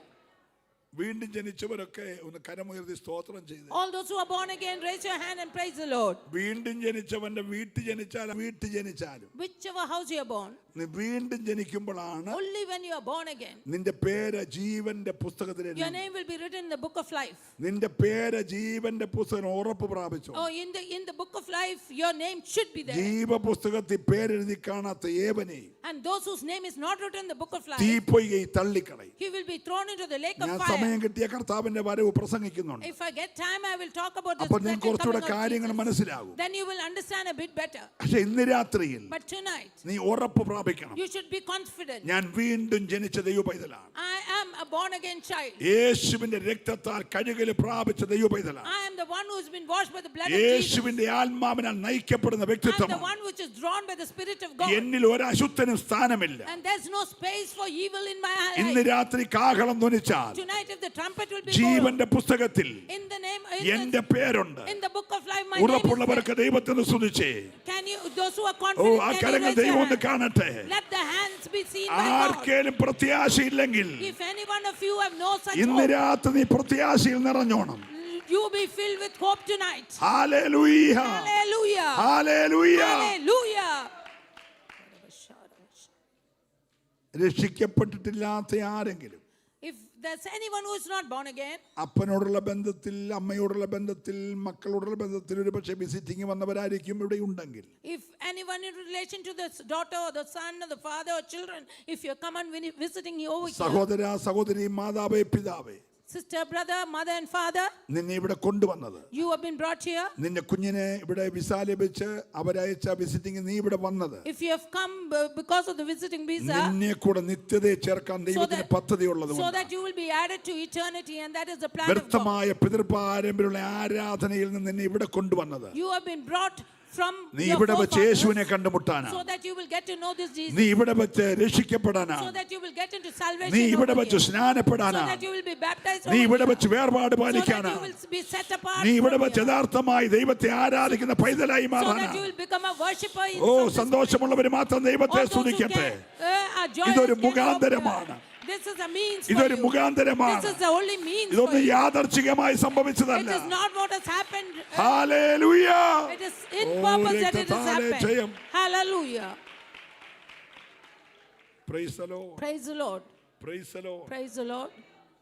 Speaker 2: വീണ്ടും ജനിച്ചവരൊക്കെ ഒന്ന് കരമുയർത്തി സ്തോത്രം ചെയ്ത്.
Speaker 1: All those who are born again, raise your hand and praise the Lord.
Speaker 2: വീണ്ടും ജനിച്ചവന്റെ വീട്ടിൽ ജനിച്ചാലും
Speaker 1: Whichever house you are born,
Speaker 2: നീ വീണ്ടും ജനിക്കുമ്പോഴാണ്
Speaker 1: only when you are born again,
Speaker 2: നിന്റെ പേര് ജീവന്റെ പുസ്തകത്തിൽ
Speaker 1: your name will be written in the book of life.
Speaker 2: നിന്റെ പേര് ജീവന്റെ പുസ്തകം ഉറപ്പ് പ്രാപിച്ചു.
Speaker 1: Oh, in the book of life, your name should be there.
Speaker 2: ജീവപുസ്തകത്തിൽ പേരെഴുതി കാണാത്ത ഏവനെ
Speaker 1: And those whose name is not written in the book of life,
Speaker 2: തീപ്പൊയ്കയിൽ തള്ളിക്കളയും.
Speaker 1: he will be thrown into the lake of
Speaker 2: ഞാൻ
Speaker 1: fire.
Speaker 2: സമയം കിട്ടിയ കർത്താവിന്റെ വരവ് പ്രസംഗിക്കുന്നുണ്ട്.
Speaker 1: If I get time, I will talk about this
Speaker 2: അപ്പോൾ
Speaker 1: second
Speaker 2: നിങ്ങൾക്ക് കുറച്ചുകൂടെ
Speaker 1: coming of
Speaker 2: കാര്യങ്ങൾ
Speaker 1: Jesus.
Speaker 2: മനസ്സിലാകും.
Speaker 1: Then you will understand a bit better.
Speaker 2: പക്ഷെ ഇന്ന് രാത്രിയിൽ
Speaker 1: But tonight,
Speaker 2: നീ ഉറപ്പ് പ്രാപിക്കണം.
Speaker 1: you should be confident.
Speaker 2: ഞാൻ വീണ്ടും ജനിച്ച ദൈവ പൈതലാണ്.
Speaker 1: I am a born again child.
Speaker 2: യേശുവിന്റെ രക്തത്താൽ കഴുകൽ പ്രാപിച്ച ദൈവ പൈതലാണ്.
Speaker 1: I am the one who has been washed by the blood of Jesus.
Speaker 2: യേശുവിന്റെ ആത്മാവിനാൽ നയിക്കപ്പെടുന്ന
Speaker 1: I am the
Speaker 2: വ്യക്തിത്വമാണ്.
Speaker 1: one which is drawn by the Spirit of God.
Speaker 2: എന്നിൽ ഒരു അശുദ്ധനും സ്ഥാനമില്ല.
Speaker 1: And there's no space for evil in my
Speaker 2: ഇന്ന്
Speaker 1: life.
Speaker 2: രാത്രി കാഹളം ധ്വനിച്ചാൽ
Speaker 1: Tonight, if the trumpet will be blown,
Speaker 2: ജീവന്റെ പുസ്തകത്തിൽ
Speaker 1: in the name,
Speaker 2: എന്റെ പേരുണ്ട്.
Speaker 1: in the book of life, my name is there.
Speaker 2: ഉറപ്പുള്ളവർക്ക് ദൈവത്തിന് സ്തുതിച്ചേ.
Speaker 1: Can you, those who are
Speaker 2: oh
Speaker 1: confident,
Speaker 2: ആ
Speaker 1: can you
Speaker 2: കരങ്ങൾ
Speaker 1: raise your
Speaker 2: ദൈവം ഒന്ന്
Speaker 1: hand?
Speaker 2: കാണട്ടെ.
Speaker 1: Let the hands be seen by God.
Speaker 2: ആർക്കേലും പ്രത്യാശയില്ലെങ്കിൽ
Speaker 1: If any one of you have no such
Speaker 2: ഇന്ന്
Speaker 1: hope,
Speaker 2: രാത്രി നീ പ്രത്യാശയിൽ നിറഞ്ഞോണം.
Speaker 1: you be filled with hope tonight.
Speaker 2: Hallelujah.
Speaker 1: Hallelujah.
Speaker 2: Hallelujah.
Speaker 1: Hallelujah.
Speaker 2: രക്ഷിക്കപ്പെട്ടിട്ടില്ലാത്ത ആരെങ്കിലും
Speaker 1: If there's anyone who is not born again,
Speaker 2: അപ്പനോടുള്ള ബന്ധത്തിൽ, അമ്മയോടുള്ള ബന്ധത്തിൽ, മക്കളോടുള്ള ബന്ധത്തിൽ ഒരു പക്ഷേ വിസിറ്റിംഗ് വന്നവരായിരിക്കും ഇവിടെ ഉണ്ടെങ്കിൽ,
Speaker 1: if anyone in relation to the daughter or the son or the father or children, if you come and visiting you over here,
Speaker 2: സഹോദര സഹോദരി, മാതാവേ പിതാവേ,
Speaker 1: sister, brother, mother and father,
Speaker 2: നിന്നെ ഇവിടെ കൊണ്ടുവന്നത്,
Speaker 1: you have been brought here.
Speaker 2: നിന്റെ കുഞ്ഞിനെ ഇവിടെ വിസ ലഭിച്ച് അവരയച്ച വിസിറ്റിംഗ് നീ ഇവിടെ വന്നത്,
Speaker 1: If you have come because of the visiting visa,
Speaker 2: നിന്നെ കൂടെ നിത്യതയെ ചേർക്കാൻ ദൈവത്തിന് പദ്ധതിയുള്ളത്
Speaker 1: so that you will be added to eternity, and that is the plan of God.
Speaker 2: വ്യർത്ഥമായ പിതൃപാരമ്പര്യമുള്ള ആരാധനയിൽ നിന്ന് നിന്നെ ഇവിടെ കൊണ്ടുവന്നത്,
Speaker 1: You have been brought from
Speaker 2: നീ
Speaker 1: your
Speaker 2: ഇവിടെ വെച്ച് യേശുവിനെ
Speaker 1: forefathers,
Speaker 2: കണ്ടുമുട്ടാനാ,
Speaker 1: so that you will get to know this Jesus,
Speaker 2: നീ ഇവിടെ വെച്ച് രക്ഷിക്കപ്പെടാനാ,
Speaker 1: so that you will get into salvation
Speaker 2: നീ ഇവിടെ
Speaker 1: over
Speaker 2: വെച്ച്
Speaker 1: here,
Speaker 2: സ്നാനപ്പെടാനാ,
Speaker 1: so that you will be baptized
Speaker 2: നീ
Speaker 1: over
Speaker 2: ഇവിടെ
Speaker 1: here,
Speaker 2: വെച്ച് വേർപാട്
Speaker 1: so that
Speaker 2: പാലിക്കാനാ,
Speaker 1: you will be set apart
Speaker 2: നീ ഇവിടെ
Speaker 1: from
Speaker 2: വെച്ച്
Speaker 1: here,
Speaker 2: യഥാർത്ഥമായി ദൈവത്തെ ആരാധിക്കുന്ന പൈതലായി
Speaker 1: so
Speaker 2: മാറാനാ.
Speaker 1: that you will become a worshipper in
Speaker 2: oh
Speaker 1: some respect.
Speaker 2: സന്തോഷമുള്ളവർ മാത്രം ദൈവത്തെ
Speaker 1: All those who
Speaker 2: സ്തുതിക്കട്ടെ.
Speaker 1: are joyous
Speaker 2: ഇതൊരു
Speaker 1: can go
Speaker 2: മുഖാന്തരമാണ്.
Speaker 1: here. This is a means for
Speaker 2: ഇതൊരു
Speaker 1: you.
Speaker 2: മുഖാന്തരമാണ്.
Speaker 1: This is the only means for
Speaker 2: ഇതൊന്നും
Speaker 1: you.
Speaker 2: യാദർച്ഛികമായി
Speaker 1: It
Speaker 2: സംഭവിച്ചതല്ല.
Speaker 1: is not what has happened.
Speaker 2: Hallelujah.
Speaker 1: It is in
Speaker 2: oh,
Speaker 1: purpose that it has
Speaker 2: രക്തത്താലെ ജയം.
Speaker 1: happened. Hallelujah.
Speaker 2: Praise the Lord.
Speaker 1: Praise the Lord.
Speaker 2: Praise the Lord.
Speaker 1: Praise the Lord.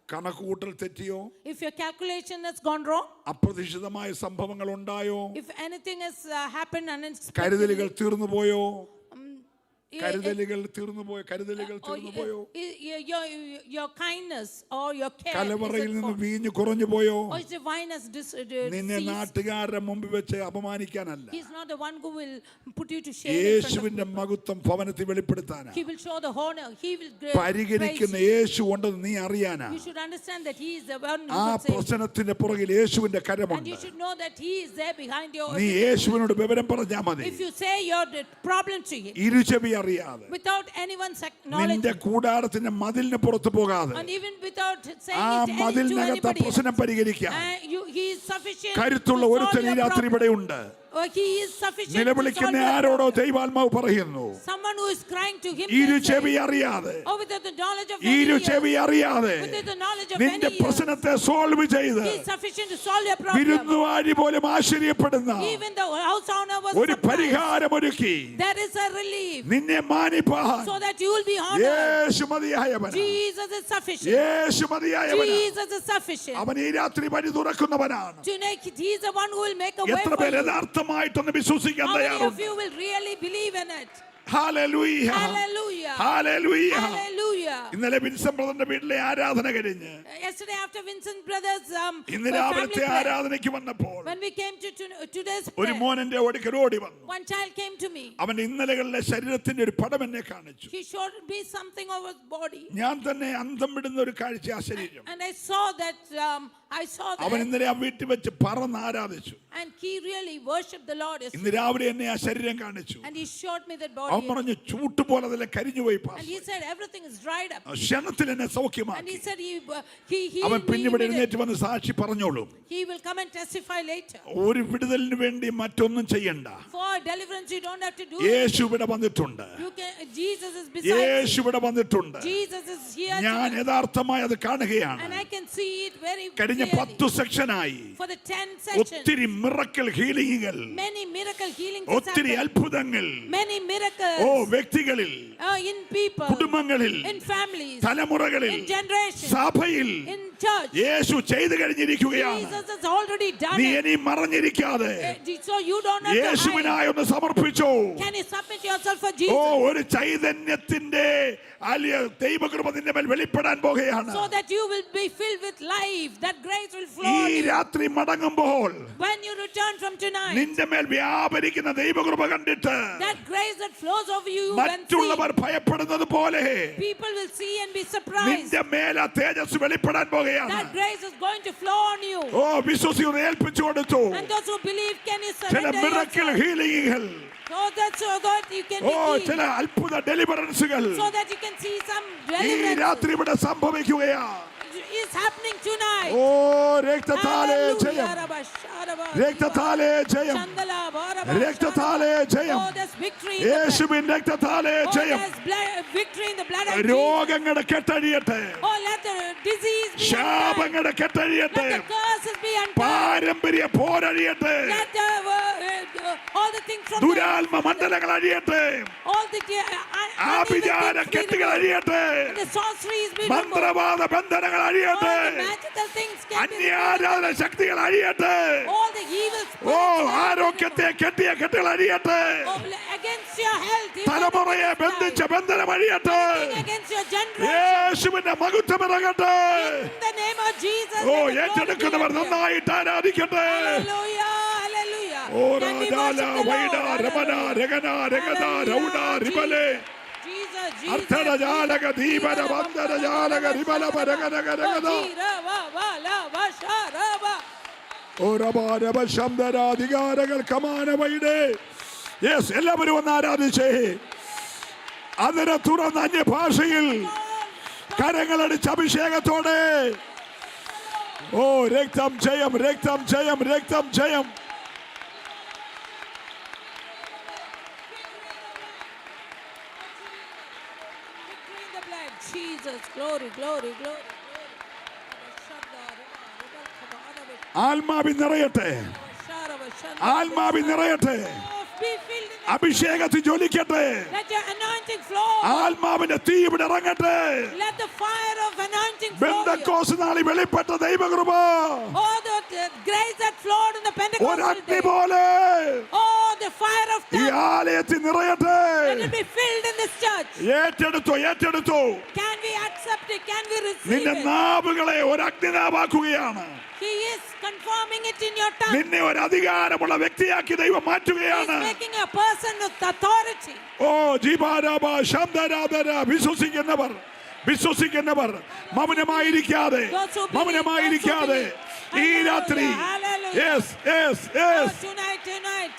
Speaker 2: കണക്കുകൂട്ടൽ തെറ്റിയോ,
Speaker 1: If your calculation has gone wrong,
Speaker 2: അപ്രതീക്ഷിതമായ സംഭവങ്ങൾ ഉണ്ടായോ,
Speaker 1: if anything has happened
Speaker 2: കരുതലുകൾ
Speaker 1: unexpectedly,
Speaker 2: തീർന്നുപോയോ,
Speaker 1: it-
Speaker 2: കരുതലുകൾ തീർന്നുപോയോ, കരുതലുകൾ
Speaker 1: or
Speaker 2: തീർന്നുപോയോ,
Speaker 1: your kindness or your care,
Speaker 2: കലവറയിൽ
Speaker 1: is
Speaker 2: നിന്ന്
Speaker 1: it
Speaker 2: വീഞ്ഞു കുറഞ്ഞു പോയോ,
Speaker 1: or is the wine has
Speaker 2: നിന്നെ
Speaker 1: ceased?
Speaker 2: നാട്ടുകാരുടെ മുമ്പിൽ വെച്ച് അപമാനിക്കാനല്ല,
Speaker 1: He is not the one who will put you to shame in front of
Speaker 2: യേശുവിന്റെ മഹത്വം ഭവനത്തിൽ വെളിപ്പെടുത്താനാ.
Speaker 1: He will show the honor. He will
Speaker 2: പരിഹരിക്കുന്ന
Speaker 1: praise you.
Speaker 2: യേശു ഉണ്ടെന്ന് നീ അറിയാനാ.
Speaker 1: You should understand that He is the one
Speaker 2: ആ
Speaker 1: who will save.
Speaker 2: പ്രശ്നത്തിന്റെ പുറകിൽ യേശുവിന്റെ
Speaker 1: And
Speaker 2: കരമുണ്ട്.
Speaker 1: you should know that He is there behind your.
Speaker 2: നീ യേശുവിനോട് വിവരം പറഞ്ഞാ മതി.
Speaker 1: If you say your problem to Him,
Speaker 2: ഇരുചെവി അറിയാതെ
Speaker 1: without anyone's knowledge,
Speaker 2: നിന്റെ കൂടാരത്തിന്റെ മതിലിന് പുറത്തു പോകാതെ
Speaker 1: and even without
Speaker 2: ആ
Speaker 1: saying it to
Speaker 2: മതിലിനകത്ത്
Speaker 1: anybody else.
Speaker 2: പ്രശ്നം പരിഹരിക്കാൻ
Speaker 1: He is sufficient
Speaker 2: കരുത്തുള്ള
Speaker 1: to solve
Speaker 2: ഒരുത്തൻ ഈ
Speaker 1: your
Speaker 2: രാത്രി
Speaker 1: problem.
Speaker 2: ഇവിടെ ഉണ്ട്.
Speaker 1: He is sufficient to solve
Speaker 2: നിലവിളിക്കുന്ന
Speaker 1: your
Speaker 2: ആരോടോ
Speaker 1: problem.
Speaker 2: ദൈവാത്മാവ് പറയുന്നു,
Speaker 1: Someone who is crying to him,
Speaker 2: ഇരു
Speaker 1: will say,
Speaker 2: ചെവി അറിയാതെ,
Speaker 1: oh, without the knowledge of
Speaker 2: ഇരു
Speaker 1: any
Speaker 2: ചെവി
Speaker 1: ears,
Speaker 2: അറിയാതെ
Speaker 1: without the knowledge of
Speaker 2: നിന്റെ
Speaker 1: any ears,
Speaker 2: പ്രശ്നത്തെ സോൾവ് ചെയ്ത്
Speaker 1: he is sufficient to solve your problem.
Speaker 2: വിരുന്നുവാഴി പോലും ആശ്ചര്യപ്പെടുന്ന
Speaker 1: Even the house owner was
Speaker 2: ഒരു
Speaker 1: surprised.
Speaker 2: പരിഹാരമൊരുക്കി
Speaker 1: There is a relief
Speaker 2: നിന്നെ മാനിപ്പാൻ
Speaker 1: so that you will be honored.
Speaker 2: Yeshu മതിയായവനാ.
Speaker 1: Jesus is sufficient.
Speaker 2: Yeshu മതിയായവനാ.
Speaker 1: Jesus is sufficient.
Speaker 2: അവൻ ഈ രാത്രി വഴി തുറക്കുന്നവനാണ്.
Speaker 1: Tonight, he is the one who will make a way
Speaker 2: എത്ര
Speaker 1: for
Speaker 2: പേര്
Speaker 1: you.
Speaker 2: യഥാർത്ഥമായിട്ടൊന്ന് വിശ്വസിക്കാൻ
Speaker 1: How many of
Speaker 2: തയ്യാറുണ്ട്?
Speaker 1: you will really believe in it?
Speaker 2: Hallelujah,
Speaker 1: Hallelujah.
Speaker 2: Hallelujah.
Speaker 1: Hallelujah.
Speaker 2: ഇന്നലെ വിൻസൻ ബ്രദറിന്റെ വീട്ടിലെ ആരാധന കഴിഞ്ഞ്
Speaker 1: Yesterday after Vincent Brothers
Speaker 2: ഇന്ന്
Speaker 1: family
Speaker 2: രാവിലത്തെ
Speaker 1: prayer,
Speaker 2: ആരാധനയ്ക്ക് വന്നപ്പോൾ
Speaker 1: when we came to today's
Speaker 2: ഒരു
Speaker 1: prayer,
Speaker 2: മോൻ എന്റെ അടുക്കൽ ഓടി വന്നു.
Speaker 1: one child came to me.
Speaker 2: അവന്റെ ഇന്നലകളിലെ ശരീരത്തിന്റെ ഒരു പടം എന്നെ കാണിച്ചു.
Speaker 1: He showed me something of his body,
Speaker 2: ഞാൻ തന്നെ അന്തം വിടുന്ന ഒരു കാഴ്ച ആ ശരീരം.
Speaker 1: and I saw that.
Speaker 2: അവൻ ഇന്നലെ ആ വീട്ടിൽ വെച്ച് പറന്ന് ആരാധിച്ചു.
Speaker 1: And he really worshipped the Lord.
Speaker 2: ഇന്ന് രാവിലെ എന്നെ ആ ശരീരം കാണിച്ചു.
Speaker 1: And he showed me that
Speaker 2: അവൻ
Speaker 1: body.
Speaker 2: പറഞ്ഞു ചൂട്ടുപോലെ അതിലെ കരിഞ്ഞുപോയി.
Speaker 1: And he said everything is dried up.
Speaker 2: ക്ഷണത്തിൽ എന്നെ
Speaker 1: And
Speaker 2: സൗഖ്യമാക്കി.
Speaker 1: he said he
Speaker 2: അവൻ
Speaker 1: healed me
Speaker 2: പിന്നിവിടെ
Speaker 1: immediately.
Speaker 2: എഴുന്നേറ്റ് വന്ന് സാക്ഷി പറഞ്ഞോളൂ.
Speaker 1: He will come and testify later.
Speaker 2: ഒരു വിടുതലിന് വേണ്ടി മറ്റൊന്നും ചെയ്യണ്ട.
Speaker 1: For deliverance, you don't have to do it.
Speaker 2: യേശു ഇവിടെ വന്നിട്ടുണ്ട്.
Speaker 1: Jesus is beside you.
Speaker 2: യേശു ഇവിടെ വന്നിട്ടുണ്ട്.
Speaker 1: Jesus is here
Speaker 2: ഞാൻ
Speaker 1: tonight.
Speaker 2: യഥാർത്ഥമായി അത് കാണുകയാണ്.
Speaker 1: And I can see it very
Speaker 2: കഴിഞ്ഞ
Speaker 1: clearly.
Speaker 2: 10 സെക്ഷനായി
Speaker 1: For the 10 sessions,
Speaker 2: ഒത്തിരി മിറക്കൽ ഹീലിംഗുകൾ,
Speaker 1: many miracle healings
Speaker 2: ഒത്തിരി
Speaker 1: happen.
Speaker 2: അത്ഭുതങ്ങൾ
Speaker 1: Many miracles
Speaker 2: വ്യക്തികളിൽ,
Speaker 1: in people,
Speaker 2: കുടുംബങ്ങളിൽ,
Speaker 1: in families,
Speaker 2: തലമുറകളിൽ,
Speaker 1: in generations,
Speaker 2: സഭയിൽ
Speaker 1: in church.
Speaker 2: യേശു ചെയ്തു കഴിഞ്ഞിരിക്കുകയാണ്.
Speaker 1: Jesus has already done
Speaker 2: നീ
Speaker 1: it.
Speaker 2: ഇനി മറഞ്ഞിരിക്കാതെ
Speaker 1: So you don't have to hide.
Speaker 2: യേശുവിനായി ഒന്ന് സമർപ്പിച്ചോ.
Speaker 1: Can you submit yourself for
Speaker 2: oh,
Speaker 1: Jesus?
Speaker 2: ഒരു ചൈതന്യത്തിന്റെ അലിയ ദൈവകൃപ നിന്റെ മേൽ വെളിപ്പെടാൻ പോകുകയാണ്.
Speaker 1: So that you will be filled with life. That grace will flow
Speaker 2: ഈ
Speaker 1: on you.
Speaker 2: രാത്രി മടങ്ങുമ്പോൾ
Speaker 1: When you return from tonight,
Speaker 2: നിന്റെ മേൽ വ്യാപരിക്കുന്ന ദൈവകൃപ കണ്ടിട്ട്
Speaker 1: that grace that flows over you, when
Speaker 2: മറ്റുള്ളവർ ഭയപ്പെടുന്നത് പോലെ
Speaker 1: people will see and be surprised.
Speaker 2: നിന്റെ മേൽ ആ തേജസ് വെളിപ്പെടാൻ പോകുകയാണ്.
Speaker 1: That grace is going to flow on you.
Speaker 2: ഓ, വിശ്വസിക്കുന്ന ഏൽപ്പിച്ചു കൊടുത്തു.
Speaker 1: And those who believe, can you
Speaker 2: ചില
Speaker 1: surrender
Speaker 2: മിറക്കിൾ
Speaker 1: yourself?
Speaker 2: ഹീലിംഗുകൾ,
Speaker 1: So that you can
Speaker 2: oh,
Speaker 1: be
Speaker 2: ചില
Speaker 1: healed.
Speaker 2: അത്ഭുത ഡെലിവറൻസുകൾ
Speaker 1: So that you can see some
Speaker 2: ഈ
Speaker 1: deliverance
Speaker 2: രാത്രി ഇവിടെ സംഭവിക്കുകയാ.
Speaker 1: is happening tonight.
Speaker 2: ഓ, രക്തത്താലേ ജയം, രക്തത്താലേ ജയം, രക്തത്താലേ ജയം,
Speaker 1: Oh, there's victory in the blood.
Speaker 2: യേശുവിൻ രക്തത്താലേ
Speaker 1: Oh,
Speaker 2: ജയം.
Speaker 1: there's victory in the blood of Jesus.
Speaker 2: രോഗങ്ങളുടെ കെട്ടഴിയട്ടെ,
Speaker 1: Oh, let the disease be undone.
Speaker 2: ശാപങ്ങളുടെ കെട്ടഴിയട്ടെ,
Speaker 1: Let the curses be undone.
Speaker 2: പാരമ്പര്യ പോരഴിയട്ടെ,
Speaker 1: Let all the things from
Speaker 2: ദുരാത്മ മണ്ഡലങ്ങൾ അഴിയട്ടെ,
Speaker 1: all the
Speaker 2: ആഭിചാര കെട്ടുകൾ അഴിയട്ടെ,
Speaker 1: the sorceries be removed.
Speaker 2: മന്ത്രവാദ ബന്ധനങ്ങൾ
Speaker 1: All
Speaker 2: അഴിയട്ടെ,
Speaker 1: the magical things can be removed.
Speaker 2: അന്യാരാധന ശക്തികൾ അഴിയട്ടെ,
Speaker 1: All the evil
Speaker 2: oh,
Speaker 1: spirits
Speaker 2: ആരോഗ്യത്തെ കെട്ടിയ കെട്ടുകൾ അഴിയട്ടെ,
Speaker 1: against your health.
Speaker 2: തലമുറയെ ബന്ധിച്ച ബന്ധനം അഴിയട്ടെ,
Speaker 1: Against your generation.
Speaker 2: യേശുവിന്റെ മഹത്വം ഇറങ്ങട്ടെ.
Speaker 1: In the name of Jesus.
Speaker 2: Oh,
Speaker 1: let the glory
Speaker 2: ഏറ്റെടുക്കുന്നവർ
Speaker 1: be appeared.
Speaker 2: നന്നായിട്ട് ആരാധിക്കട്ടെ.
Speaker 1: Hallelujah. Hallelujah.
Speaker 2: Oh,
Speaker 1: Can we
Speaker 2: രാജാല
Speaker 1: worship the
Speaker 2: വൈഡ
Speaker 1: Lord?
Speaker 2: രമന രഗന രഗദ രൗഡ റിബലേ
Speaker 1: Jesus, Jesus.
Speaker 2: അർത്ഥജാലക ദീപന വന്ദനജാലക റിബല പരഗനഗ രഗദ ഓ രബ ശബ്ദരാധികാരകൾ കമാന വൈഡേ. യെസ്, എല്ലാവരും ഒന്ന് ആരാധിച്ചേ. അതിനെ തുറന്ന് അന്യഭാഷയിൽ കരങ്ങളടിച്ച് അഭിഷേകത്തോടെ ഓ, രക്തം ജയം, രക്തം ജയം, രക്തം ജയം.
Speaker 1: Victory in the blood. Jesus, glory, glory, glory.
Speaker 2: ആത്മാവിൽ നിറയട്ടെ, ആത്മാവിൽ നിറയട്ടെ,
Speaker 1: Be filled in
Speaker 2: അഭിഷേകത്തിൽ ജ്വലിക്കട്ടെ,
Speaker 1: Let your anointing flow.
Speaker 2: ആത്മാവിന്റെ തീ ഇവിടെ ഇറങ്ങട്ടെ.
Speaker 1: Let the fire of anointing flow. here.
Speaker 2: Pentecost നാളിൽ വെളിപ്പെട്ട ദൈവകൃപ
Speaker 1: Oh, the grace that flowed in the Pentecostal
Speaker 2: ഒരഗ്നി
Speaker 1: day.
Speaker 2: പോലെ
Speaker 1: Oh, the fire of
Speaker 2: ഈ
Speaker 1: tongues.
Speaker 2: ആലയത്തിൽ നിറയട്ടെ.
Speaker 1: Let it be filled in this church.
Speaker 2: ഏറ്റെടുത്തു, ഏറ്റെടുത്തു.
Speaker 1: Can we accept it? Can we receive
Speaker 2: നിന്റെ
Speaker 1: it?
Speaker 2: നാവുകളെ ഒരു അഗ്നിനാവാക്കുകയാണ്.
Speaker 1: He is confirming it in your tongue.
Speaker 2: നിന്നെ ഒരു അധികാരമുള്ള വ്യക്തിയാക്കി ദൈവം
Speaker 1: He is
Speaker 2: മാറ്റുകയാണ്.
Speaker 1: making a person with authority.
Speaker 2: ഓ, ജീവാരാബ ശബ്ദരാധന വിശ്വസിക്കുന്നവർ, വിശ്വസിക്കുന്നവർ മൗനമായിരിക്കാതെ, മൗനമായിരിക്കാതെ ഈ രാത്രി yes yes
Speaker 1: Oh,
Speaker 2: yes
Speaker 1: tonight, tonight.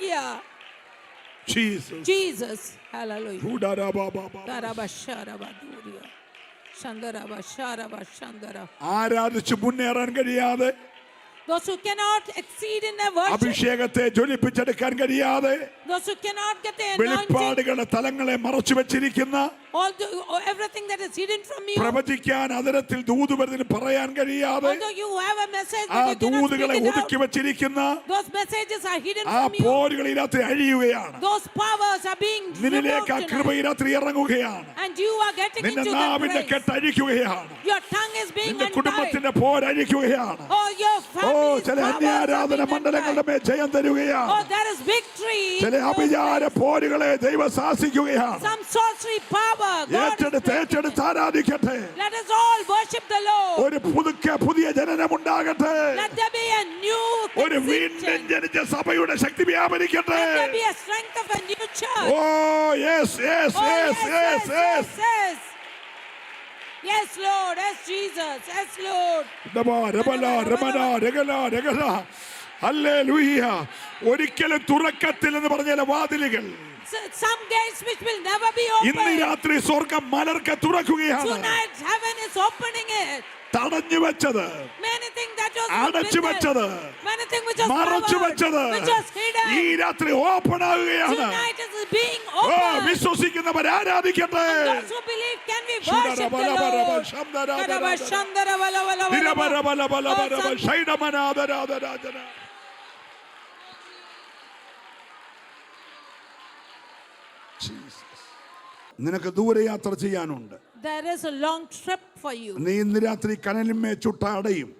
Speaker 1: here.
Speaker 2: Jesus.
Speaker 1: Jesus. Hallelujah.
Speaker 2: Udarabababa.
Speaker 1: Darabasharabaduria. Shandarabasharaba Shandara.
Speaker 2: ആരാധിച്ച് മുന്നേറാൻ കഴിയാതെ,
Speaker 1: Those who cannot exceed in their worship,
Speaker 2: അഭിഷേകത്തെ ജ്വലിപ്പിച്ചെടുക്കാൻ കഴിയാതെ,
Speaker 1: those who cannot get the anointing,
Speaker 2: വെളിപ്പാടുകളുടെ തലങ്ങളെ മറച്ചു വെച്ചിരിക്കുന്ന,
Speaker 1: everything that is hidden from you,
Speaker 2: പ്രവചിക്കാൻ അതരത്തിൽ ദൂതുപരത്തിന് പറയാൻ കഴിയാതെ,
Speaker 1: although you have a message
Speaker 2: ആ
Speaker 1: but you cannot
Speaker 2: ദൂതുകളെ
Speaker 1: speak it out,
Speaker 2: ഒതുക്കി വെച്ചിരിക്കുന്ന
Speaker 1: those messages are hidden
Speaker 2: ആ
Speaker 1: from you.
Speaker 2: പോരുകൾ ഈ രാത്രി അഴിയുകയാണ്.
Speaker 1: Those powers are being removed
Speaker 2: നിന്നിലേക്ക് ആ കൃപ
Speaker 1: tonight.
Speaker 2: ഈ രാത്രി ഇറങ്ങുകയാണ്.
Speaker 1: And you are getting
Speaker 2: നിന്റെ
Speaker 1: into the
Speaker 2: നാവിന്റെ
Speaker 1: grace.
Speaker 2: കെട്ടഴിക്കുകയാണ്.
Speaker 1: Your tongue is being
Speaker 2: നിന്റെ
Speaker 1: untied.
Speaker 2: കുടുംബത്തിന്റെ പോരഴിക്കുകയാണ്.
Speaker 1: Oh, your
Speaker 2: ഓ,
Speaker 1: family's
Speaker 2: ചില
Speaker 1: powers are
Speaker 2: അന്യാരാധന
Speaker 1: being
Speaker 2: മണ്ഡലങ്ങളുടെ
Speaker 1: untied.
Speaker 2: മേൽ ജയം തരുകയാണ്.
Speaker 1: Oh, there is victory.
Speaker 2: ചില അഭിചാര പോരുകളെ ദൈവം ശാസിക്കുകയാണ്.
Speaker 1: Some sorcery power. God is
Speaker 2: ഏറ്റെടുത്ത്
Speaker 1: breaking it.
Speaker 2: ഏറ്റെടുത്ത് ആരാധിക്കട്ടെ.
Speaker 1: Let us all worship the Lord.
Speaker 2: ഒരു പുതിയ ജനനം ഉണ്ടാകട്ടെ.
Speaker 1: Let there be a new
Speaker 2: ഒരു വീണ്ടും
Speaker 1: conception.
Speaker 2: ജനിച്ച സഭയുടെ ശക്തി വ്യാപരിക്കട്ടെ.
Speaker 1: Let there be a strength of a new church.
Speaker 2: Oh yes yes
Speaker 1: Oh,
Speaker 2: yes yes yes.
Speaker 1: yes. Yes, Lord. Yes, Jesus. Yes, Lord.
Speaker 2: Hallelujah. ഒരിക്കലും തുറക്കത്തില്ലെന്ന് പറഞ്ഞ ചില വാതിലുകൾ
Speaker 1: Some gates which will never be
Speaker 2: ഇന്ന്
Speaker 1: opened.
Speaker 2: രാത്രി സ്വർഗം മലർക്കെ തുറക്കുകയാണ്.
Speaker 1: Tonight, heaven is opening it.
Speaker 2: തടഞ്ഞു വെച്ചത്,
Speaker 1: Many things that was
Speaker 2: അടച്ചു
Speaker 1: withheld,
Speaker 2: വെച്ചത്,
Speaker 1: many things which was
Speaker 2: മറച്ചു
Speaker 1: covered,
Speaker 2: വെച്ചത്
Speaker 1: which was hidden.
Speaker 2: ഈ രാത്രി ഓപ്പൺ ആകുകയാണ്.
Speaker 1: Tonight is being
Speaker 2: oh,
Speaker 1: opened.
Speaker 2: വിശ്വസിക്കുന്നവർ ആരാധിക്കട്ടെ.
Speaker 1: Those who believe, can we worship the Lord? നിനക്ക് ദൂരയാത്ര ചെയ്യാനുണ്ട്. There is a long trip for you.
Speaker 2: നീ ഇന്ന് രാത്രി കനലിന്മേ ചുട്ടടയും.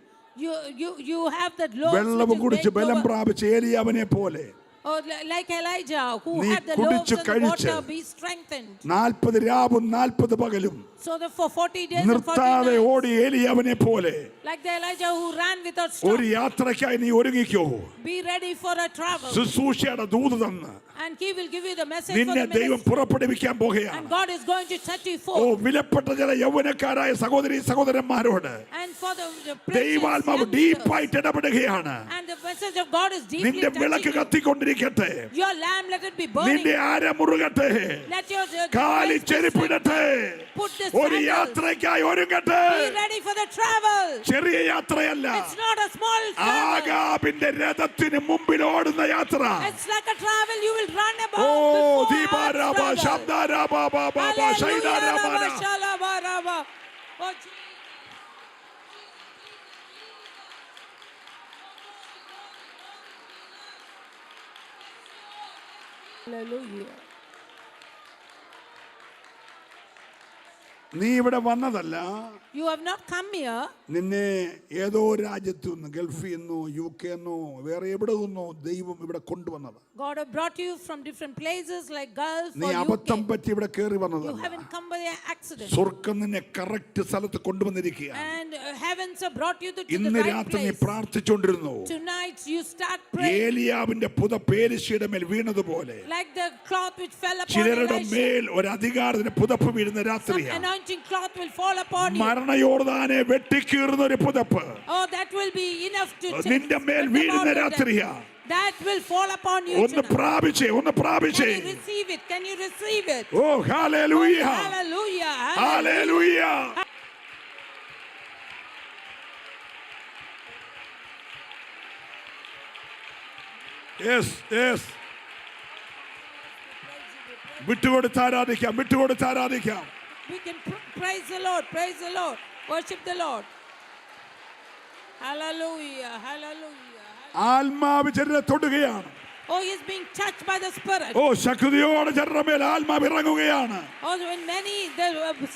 Speaker 1: You have that load
Speaker 2: വെള്ളവും കുടിച്ച് ബലം പ്രാപിച്ച ഏലിയാവിനെ പോലെ
Speaker 1: Oh, like Elijah, who
Speaker 2: നീ
Speaker 1: had the loaves
Speaker 2: കുടിച്ച്
Speaker 1: and the
Speaker 2: കഴിച്ച്
Speaker 1: water, be strengthened.
Speaker 2: 40 രാവും 40 പകലും
Speaker 1: So that for 40 days and 40
Speaker 2: നിർത്താതെ
Speaker 1: nights,
Speaker 2: ഓടി ഏലിയാവിനെ പോലെ
Speaker 1: like the Elijah who ran without
Speaker 2: ഒരു
Speaker 1: stop,
Speaker 2: യാത്രയ്ക്കായി നീ ഒരുങ്ങിക്കോ.
Speaker 1: be ready for a travel.
Speaker 2: ശുശ്രൂഷയുടെ ദൂത് തന്ന്
Speaker 1: And he will give you the message for
Speaker 2: നിന്നെ
Speaker 1: the
Speaker 2: ദൈവം
Speaker 1: ministry.
Speaker 2: പുറപ്പെടുവിക്കാൻ
Speaker 1: And
Speaker 2: പോകുകയാണ്.
Speaker 1: God is going to set you
Speaker 2: oh,
Speaker 1: forth.
Speaker 2: വിലപ്പെട്ട ചില യൗവനക്കാരായ സഹോദരി സഹോദരന്മാരോട്
Speaker 1: And for the precious
Speaker 2: ദൈവാത്മാവ്
Speaker 1: youngsters.
Speaker 2: ഡീപ്പായിട്ട് ഇടപെടുകയാണ്.
Speaker 1: And the message of God is deeply
Speaker 2: നിന്റെ വിളക്ക്
Speaker 1: touching you.
Speaker 2: കത്തിക്കൊണ്ടിരിക്കട്ടെ.
Speaker 1: Your lamp, let it be burning.
Speaker 2: നിന്റെ മുറുകട്ടെ.
Speaker 1: Let your
Speaker 2: കാലി
Speaker 1: waist be
Speaker 2: ചെരുപ്പിടട്ടെ.
Speaker 1: strengthened. Put the
Speaker 2: ഒരു
Speaker 1: sandals.
Speaker 2: യാത്രയ്ക്കായി ഒരുങ്ങട്ടെ.
Speaker 1: Be ready for the travel.
Speaker 2: ചെറിയ യാത്രയല്ല.
Speaker 1: It's not a small travel.
Speaker 2: ആഗാബിന്റെ രഥത്തിന് മുമ്പിൽ ഓടുന്ന യാത്ര.
Speaker 1: It's like a travel you will run about
Speaker 2: oh
Speaker 1: before
Speaker 2: ദീപാരാബ
Speaker 1: our travel.
Speaker 2: ശബ്ദാരാബ
Speaker 1: Hallelujah,
Speaker 2: ശൈദാരാമന.
Speaker 1: Rabba, Shalaba, Rabba. Oh, Jesus. Hallelujah.
Speaker 2: നീ ഇവിടെ വന്നതല്ല.
Speaker 1: You have not come here.
Speaker 2: നിന്നെ ഏതോ രാജ്യത്തു നിന്ന്, ഗൾഫിൽ നിന്നോ UK എന്നോ വേറെ എവിടെ നിന്നോ ദൈവം ഇവിടെ കൊണ്ടുവന്നത്.
Speaker 1: God have brought you from different places like Gulf
Speaker 2: നീ
Speaker 1: or
Speaker 2: അബദ്ധം
Speaker 1: UK.
Speaker 2: പറ്റി ഇവിടെ കയറി
Speaker 1: You
Speaker 2: വന്നതല്ല.
Speaker 1: haven't come by accident.
Speaker 2: സ്വർഗ്ഗം നിന്നെ കറക്റ്റ് സ്ഥലത്ത് കൊണ്ടുവന്നിരിക്കുകയാണ്.
Speaker 1: And heavens have brought you to the
Speaker 2: ഇന്ന്
Speaker 1: right
Speaker 2: രാത്രി നീ
Speaker 1: place.
Speaker 2: പ്രാർത്ഥിച്ചുകൊണ്ടിരുന്നു.
Speaker 1: Tonight you start praying
Speaker 2: ഏലിയാവിന്റെ പുതപ്പേലിശയുടെ മേൽ വീണതുപോലെ
Speaker 1: like the cloth which fell upon
Speaker 2: ചിലരുടെ
Speaker 1: Elisha.
Speaker 2: മേൽ ഒരു അധികാരത്തിന് പുതപ്പ് വീഴുന്ന
Speaker 1: Some
Speaker 2: രാത്രിയാണ്.
Speaker 1: anointing cloth will fall upon you.
Speaker 2: മരണയോർദാനെ വെട്ടിക്കീറുന്ന ഒരു പുതപ്പ്
Speaker 1: Oh, that will be enough to
Speaker 2: നിന്റെ മേൽ
Speaker 1: take
Speaker 2: വീഴുന്ന
Speaker 1: them out of
Speaker 2: രാത്രിയാ.
Speaker 1: that will fall upon you
Speaker 2: ഒന്ന്
Speaker 1: tonight.
Speaker 2: പ്രാപിച്ചേ, ഒന്ന്
Speaker 1: Can
Speaker 2: പ്രാപിച്ചേ.
Speaker 1: you receive it? Can you receive it?
Speaker 2: Oh hallelujah,
Speaker 1: Hallelujah.
Speaker 2: Hallelujah. Yes yes. വിട്ടുകൊടുത്ത് ആരാധിക്കാം, വിട്ടുകൊടുത്ത് ആരാധിക്കാം.
Speaker 1: We can praise the Lord, praise the Lord, worship the Lord. Hallelujah, hallelujah.
Speaker 2: ആത്മാവ് ചിലരെ തൊടുകയാണ്.
Speaker 1: Oh, he is being touched by the Spirit.
Speaker 2: ഓ ശക്തിയോടെ ചിലരുടെ മേൽ ആത്മാവ് ഇറങ്ങുകയാണ്.
Speaker 1: Oh, when many, the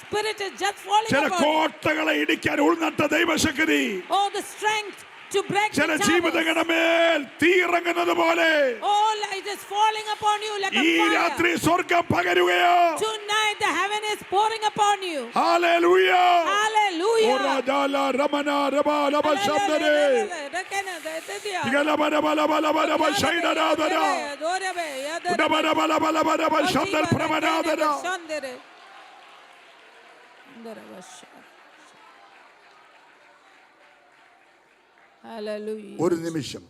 Speaker 1: Spirit is just falling
Speaker 2: ചില
Speaker 1: upon you.
Speaker 2: കോട്ടകളെ ഇടിക്കാൻ ഉൾനട്ട ദൈവശക്തി
Speaker 1: Oh, the strength to break
Speaker 2: ചില
Speaker 1: the towers.
Speaker 2: ജീവിതങ്ങളുടെ മേൽ തീ ഇറങ്ങുന്നത് പോലെ
Speaker 1: Oh, it is falling upon you like a
Speaker 2: ഈ
Speaker 1: fire.
Speaker 2: രാത്രി സ്വർഗം പകരുകയോ.
Speaker 1: Tonight the heaven is pouring upon you.
Speaker 2: Hallelujah.
Speaker 1: Hallelujah.
Speaker 2: ഓരാജാല രമന രബാലബ ശബ്ദരേ ഇഗലബലബലബലബലബ ശൈദരാദര ഉടബലബലബലബലബ ശബ്ദൽ പ്രമനാദര.
Speaker 1: Hallelujah.
Speaker 2: ഒരു നിമിഷം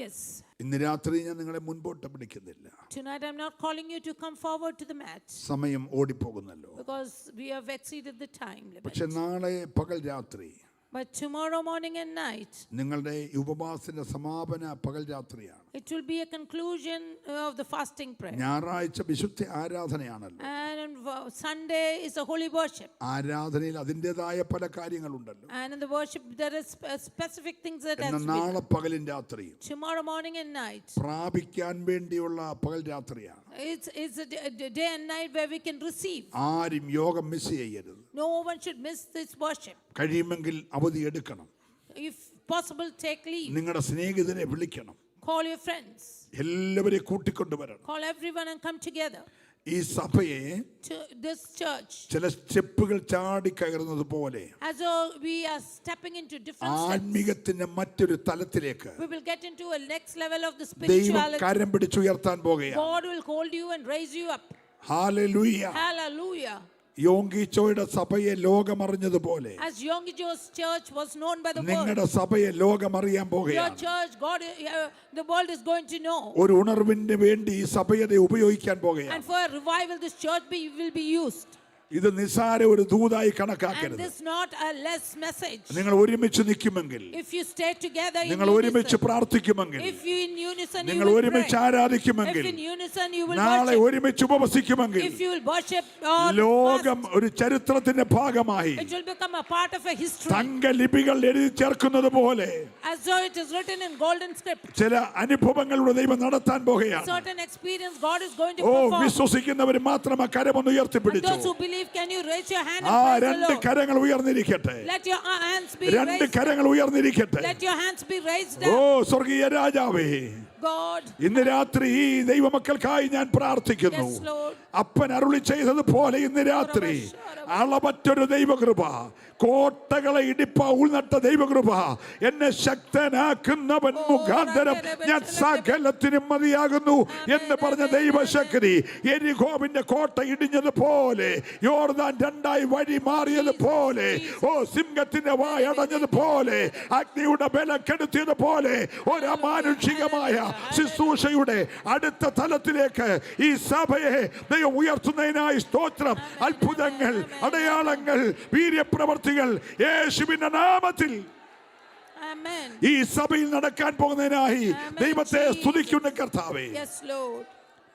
Speaker 1: Yes.
Speaker 2: ഇന്ന് രാത്രി ഞാൻ നിങ്ങളെ മുൻപോട്ട് പിടിക്കുന്നില്ല.
Speaker 1: Tonight I'm not calling you to come forward to the match
Speaker 2: സമയം ഓടിപ്പോകുന്നല്ലോ.
Speaker 1: because we have exceeded the time limit.
Speaker 2: പക്ഷെ നാളെ പകൽ രാത്രി,
Speaker 1: But tomorrow morning and night,
Speaker 2: നിങ്ങളുടെ ഉപവാസത്തിന്റെ സമാപന പകൽ രാത്രിയാണ്.
Speaker 1: it will be a conclusion of the fasting prayer.
Speaker 2: ഞായറാഴ്ച വിശുദ്ധ ആരാധനയാണല്ലോ.
Speaker 1: And on Sunday is a holy worship.
Speaker 2: ആരാധനയിൽ അതിൻ്റെതായ പല കാര്യങ്ങളുണ്ടല്ലോ.
Speaker 1: And in the worship there is specific things that has
Speaker 2: എന്നാൽ
Speaker 1: to be
Speaker 2: നാളെ
Speaker 1: done.
Speaker 2: പകലും രാത്രിയും
Speaker 1: Tomorrow morning and night,
Speaker 2: പ്രാപിക്കാൻ വേണ്ടിയുള്ള പകൽ രാത്രിയാണ്.
Speaker 1: it's a day and night where we can receive.
Speaker 2: ആരും യോഗം മിസ് ചെയ്യരുത്.
Speaker 1: No one should miss this worship.
Speaker 2: കഴിയുമെങ്കിൽ അവധി എടുക്കണം.
Speaker 1: If possible, take leave.
Speaker 2: നിങ്ങളുടെ സ്നേഹിതരെ വിളിക്കണം.
Speaker 1: Call your friends.
Speaker 2: എല്ലാവരെയും കൂട്ടിക്കൊണ്ടുവരണം.
Speaker 1: Call everyone and come together.
Speaker 2: ഈ സഭയെ
Speaker 1: To this church,
Speaker 2: ചില സ്റ്റെപ്പുകൾ ചാടി കയറുന്നത് പോലെ
Speaker 1: as though we are stepping into different steps,
Speaker 2: ആത്മീകത്തിന്റെ മറ്റൊരു തലത്തിലേക്ക്
Speaker 1: we will get into a next level of the
Speaker 2: ദൈവം
Speaker 1: spirituality.
Speaker 2: കരം പിടിച്ചുയർത്താൻ പോകുകയാണ്.
Speaker 1: God will hold you and raise you up.
Speaker 2: Hallelujah.
Speaker 1: Hallelujah.
Speaker 2: യോങ്കിച്ചോയുടെ സഭയെ ലോകമറിഞ്ഞതുപോലെ
Speaker 1: As Yonggi-cho's church was known by the world,
Speaker 2: നിങ്ങളുടെ സഭയെ ലോകമറിയാൻ
Speaker 1: your
Speaker 2: പോകുകയാണ്.
Speaker 1: church, the world is going to know.
Speaker 2: ഒരു ഉണർവിന് വേണ്ടി ഈ സഭയെ ഉപയോഗിക്കാൻ പോകുകയാണ്.
Speaker 1: And for a revival, this church will be used.
Speaker 2: ഇത് നിസാര ഒരു ദൂതായി
Speaker 1: And
Speaker 2: കണക്കാക്കരുത്.
Speaker 1: this not a less message.
Speaker 2: നിങ്ങൾ ഒരുമിച്ച് നിൽക്കുമെങ്കിൽ,
Speaker 1: If you stay together in
Speaker 2: നിങ്ങൾ ഒരുമിച്ച്
Speaker 1: unison,
Speaker 2: പ്രാർത്ഥിക്കുമെങ്കിൽ,
Speaker 1: if you in unison you
Speaker 2: നിങ്ങൾ
Speaker 1: will
Speaker 2: ഒരുമിച്ച്
Speaker 1: pray,
Speaker 2: ആരാധിക്കുമെങ്കിൽ,
Speaker 1: if in unison you will
Speaker 2: നാളെ
Speaker 1: worship,
Speaker 2: ഒരുമിച്ച് ഉപവസിക്കുമെങ്കിൽ,
Speaker 1: if you will worship or
Speaker 2: ലോകം
Speaker 1: fast,
Speaker 2: ഒരു ചരിത്രത്തിന്റെ ഭാഗമായി
Speaker 1: it will become a part of a history,
Speaker 2: തങ്കലിപികൾ എഴുതി ചേർക്കുന്നത് പോലെ
Speaker 1: as though it is written in golden script.
Speaker 2: ചില അനുഭവങ്ങളുടെ ദൈവം നടത്താൻ പോകുകയാണ്.
Speaker 1: Certain experience God is going to
Speaker 2: oh,
Speaker 1: perform.
Speaker 2: വിശ്വസിക്കുന്നവർ മാത്രം ആ കരമൊന്ന്
Speaker 1: And
Speaker 2: ഉയർത്തിപ്പിടിച്ചു.
Speaker 1: those who believe, can you raise your hand
Speaker 2: ആ
Speaker 1: and praise the
Speaker 2: രണ്ട്
Speaker 1: Lord?
Speaker 2: കരങ്ങൾ ഉയർന്നിരിക്കട്ടെ.
Speaker 1: Let your hands be
Speaker 2: രണ്ട്
Speaker 1: raised.
Speaker 2: കരങ്ങൾ ഉയർന്നിരിക്കട്ടെ.
Speaker 1: Let your hands be raised
Speaker 2: oh
Speaker 1: up.
Speaker 2: സ്വർഗീയ രാജാവേ,
Speaker 1: God,
Speaker 2: ഇന്ന് രാത്രി ഈ ദൈവമക്കൾക്കായി ഞാൻ പ്രാർത്ഥിക്കുന്നു.
Speaker 1: yes Lord.
Speaker 2: അപ്പൻ അരുളി ചെയ്തതുപോലെ ഇന്ന് രാത്രി അളവറ്റൊരു ദൈവകൃപ, കോട്ടകളെ ഇടിപ്പ ഉൾനട്ട ദൈവകൃപ, എന്നെ ശക്തനാക്കുന്നവൻ മുഖാന്തരം ഞാൻ സകലത്തിനും മതിയാകുന്നു എന്ന് പറഞ്ഞ ദൈവശക്തി എരിഹോവിന്റെ കോട്ട ഇടിഞ്ഞതുപോലെ, യോർദാൻ രണ്ടായി വഴി മാറിയതുപോലെ, ഓ സിംഹത്തിന്റെ വായ അടഞ്ഞതുപോലെ, അഗ്നിയുടെ ബലം കെടുത്തിയതുപോലെ ഒരു അമാനുഷികമായ ശുശ്രൂഷയുടെ അടുത്ത തലത്തിലേക്ക് ഈ സഭയെ ദൈവം ഉയർത്തുന്നതിനായി സ്തോത്രം. അത്ഭുതങ്ങൾ, അടയാളങ്ങൾ, വീര്യപ്രവർത്തികൾ യേശുവിന്റെ നാമത്തിൽ
Speaker 1: Amen.
Speaker 2: ഈ സഭയിൽ നടക്കാൻ പോകുന്നതിനായി ദൈവത്തെ സ്തുതിക്കുന്ന കർത്താവേ,
Speaker 1: Yes Lord.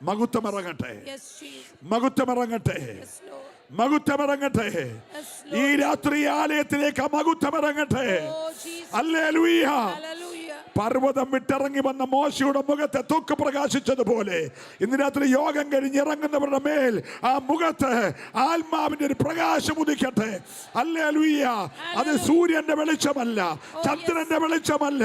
Speaker 2: മഹത്വമിറങ്ങട്ടെ,
Speaker 1: Yes Jesus.
Speaker 2: മഹത്വമിറങ്ങട്ടെ,
Speaker 1: Yes Lord.
Speaker 2: മഹത്വമിറങ്ങട്ടെ.
Speaker 1: Yes
Speaker 2: ഈ
Speaker 1: Lord.
Speaker 2: രാത്രി ആലയത്തിലേക്ക് മഹത്വമിറങ്ങട്ടെ.
Speaker 1: Oh Jesus.
Speaker 2: ഹല്ലേലൂയ.
Speaker 1: Hallelujah.
Speaker 2: പർവ്വതം വിട്ടിറങ്ങി വന്ന മോശയുടെ മുഖത്തെ തൂക്ക് പ്രകാശിച്ചതുപോലെ ഇന്ന് രാത്രി യോഗം കഴിഞ്ഞിറങ്ങുന്നവരുടെ മേൽ ആ മുഖത്ത് ആത്മാവിന്റെ ഒരു പ്രകാശം ഉദിക്കട്ടെ. ഹല്ലേലൂയ. അത് സൂര്യന്റെ വെളിച്ചമല്ല, ചന്ദ്രന്റെ വെളിച്ചമല്ല,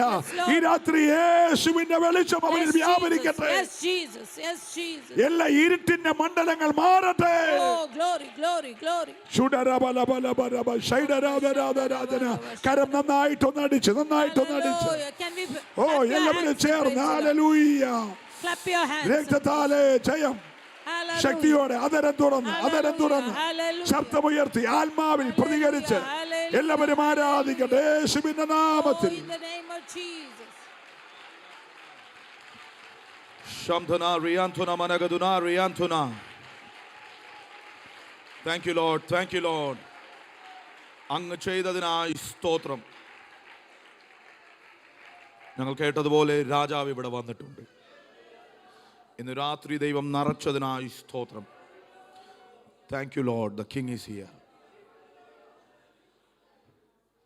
Speaker 2: ഈ രാത്രി യേശുവിന്റെ വെളിച്ചം അവരിൽ വ്യാപരിക്കട്ടെ.
Speaker 1: Yes Jesus. Yes Jesus.
Speaker 2: എല്ലാ ഇരുട്ടിന്റെ മണ്ഡലങ്ങൾ മാറട്ടെ.
Speaker 1: Oh glory, glory, glory.
Speaker 2: കരം നന്നായിട്ടൊന്നടിച്ച്, നന്നായിട്ടൊന്നടിച്ച്.
Speaker 1: Hallelujah. Can we
Speaker 2: oh
Speaker 1: clap your
Speaker 2: എല്ലാവരും
Speaker 1: hands and
Speaker 2: ചേർന്ന്
Speaker 1: praise the Lord?
Speaker 2: Hallelujah.
Speaker 1: Clap your hands.
Speaker 2: രക്തത്താലെ ജയം.
Speaker 1: Hallelujah.
Speaker 2: ശക്തിയോടെ അതരം തുറന്ന്, അതരം തുറന്ന്,
Speaker 1: Hallelujah.
Speaker 2: ശബ്ദമുയർത്തി ആത്മാവിൽ പ്രതികരിച്ച്
Speaker 1: Hallelujah.
Speaker 2: എല്ലാവരും ആരാധിക്കട്ടെ യേശുവിന്റെ
Speaker 1: Oh,
Speaker 2: നാമത്തിൽ.
Speaker 1: in the name of Jesus.
Speaker 5: Shamdhana Riyanthuna Managaduna Riyanthuna. Thank you Lord, thank you Lord. അങ്ങ് ചെയ്തതിനായി സ്തോത്രം. ഞങ്ങൾ കേട്ടതുപോലെ രാജാവ് ഇവിടെ വന്നിട്ടുണ്ട്. ഇന്ന് രാത്രി ദൈവം നിറച്ചതിനായി സ്തോത്രം. Thank you lord, the king is here.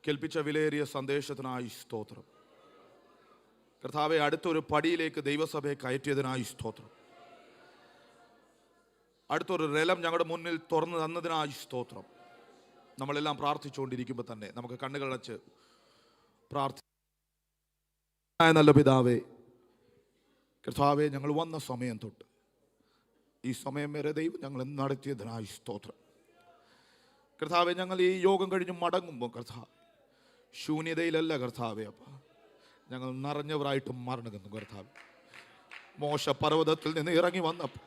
Speaker 5: കേൾപ്പിച്ച വിലയേറിയ സന്ദേശത്തിനായി സ്തോത്രം. കർത്താവെ, അടുത്തൊരു പടിയിലേക്ക് ദൈവസഭയെ കയറ്റിയതിനായി സ്തോത്രം. അടുത്തൊരു റെലം ഞങ്ങളുടെ മുന്നിൽ തുറന്നു തന്നതിനായി സ്തോത്രം. നമ്മളെല്ലാം പ്രാർത്ഥിച്ചുകൊണ്ടിരിക്കുമ്പോൾ തന്നെ നമുക്ക് കണ്ണുകളടച്ച് പ്രാർത്ഥി. നല്ല പിതാവേ, കർത്താവെ, ഞങ്ങൾ വന്ന സമയം തൊട്ട് ഈ സമയം വരെ ദൈവം ഞങ്ങൾ നടത്തിയതിനായി സ്തോത്രം. കർത്താവെ, ഞങ്ങൾ ഈ യോഗം കഴിഞ്ഞ് മടങ്ങുമ്പോൾ കർത്താവ് ശൂന്യതയിലല്ല കർത്താവെ, അപ്പ ഞങ്ങൾ നിറഞ്ഞവരായിട്ട് മറണുന്നു കർത്താവ്. മോശ പർവ്വതത്തിൽ നിന്ന് ഇറങ്ങി വന്നപ്പോൾ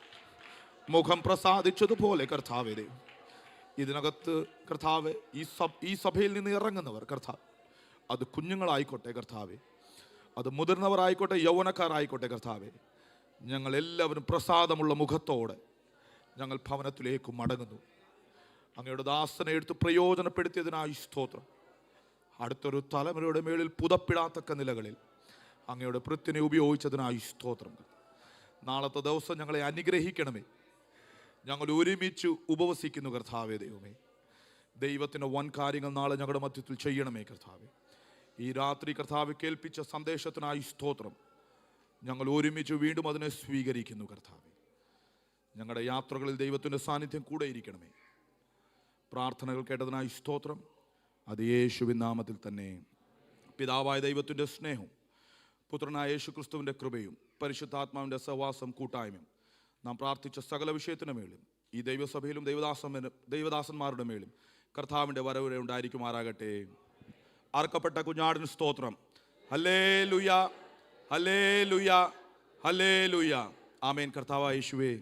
Speaker 5: മുഖം പ്രസാദിച്ചതുപോലെ കർത്താവെ ദൈവം ഇതിനകത്ത് കർത്താവ് ഈ സഭയിൽ നിന്ന് ഇറങ്ങുന്നവർ കർത്താവ്, അത് കുഞ്ഞുങ്ങളായിക്കോട്ടെ കർത്താവെ, അത് മുതിർന്നവരായിക്കോട്ടെ യൗവനക്കാരായിക്കോട്ടെ കർത്താവെ, ഞങ്ങൾ എല്ലാവരും പ്രസാദമുള്ള മുഖത്തോടെ ഞങ്ങൾ ഭവനത്തിലേക്ക് മടങ്ങുന്നു. അങ്ങയുടെ ദാസനെ എടുത്ത് പ്രയോജനപ്പെടുത്തിയതിനായി സ്തോത്രം. അടുത്തൊരു തലമുറയുടെ മേളിൽ പുതപ്പിടാത്തക്ക നിലകളിൽ അങ്ങയുടെ പൃഥ്വിനെ ഉപയോഗിച്ചതിനായി സ്തോത്രം. നാളത്തെ ദിവസം ഞങ്ങളെ അനുഗ്രഹിക്കണമേ. ഞങ്ങൾ ഒരുമിച്ച് ഉപവസിക്കുന്നു കർത്താവേ. ദൈവമേ, ദൈവത്തിൻ്റെ വൻ കാര്യങ്ങൾ നാളെ ഞങ്ങളുടെ മധ്യത്തിൽ ചെയ്യണമേ കർത്താവേ. ഈ രാത്രി കർത്താവ് കേൾപ്പിച്ച സന്ദേശത്തിനായി സ്തോത്രം. ഞങ്ങൾ ഒരുമിച്ച് വീണ്ടും അതിനെ സ്വീകരിക്കുന്നു കർത്താവേ. ഞങ്ങളുടെ യാത്രകളിൽ ദൈവത്തിൻ്റെ സാന്നിധ്യം കൂടെ ഇരിക്കണമേ. പ്രാർത്ഥനകൾ കേട്ടതിനായി സ്തോത്രം. അത് യേശുവിൻ നാമത്തിൽ തന്നെ. പിതാവായ ദൈവത്തിൻ്റെ സ്നേഹവും പുത്രനായ യേശു ക്രിസ്തുവിൻ്റെ കൃപയും പരിശുദ്ധാത്മാവിൻ്റെ സഹവാസം കൂട്ടായ്മയും നാം പ്രാർത്ഥിച്ച സകല വിഷയത്തിന് മേലും ഈ ദൈവസഭയിലും ദൈവദാസന്മാരുടെ മേലും കർത്താവിൻ്റെ വരവരെ ഉണ്ടായിരിക്കുമാറാകട്ടെ. അർക്കപ്പെട്ട കുഞ്ഞാടിന് സ്തോത്രം. Hallelujah, hallelujah, hallelujah. ആമേൻ. കർത്താവായ യേശുവേ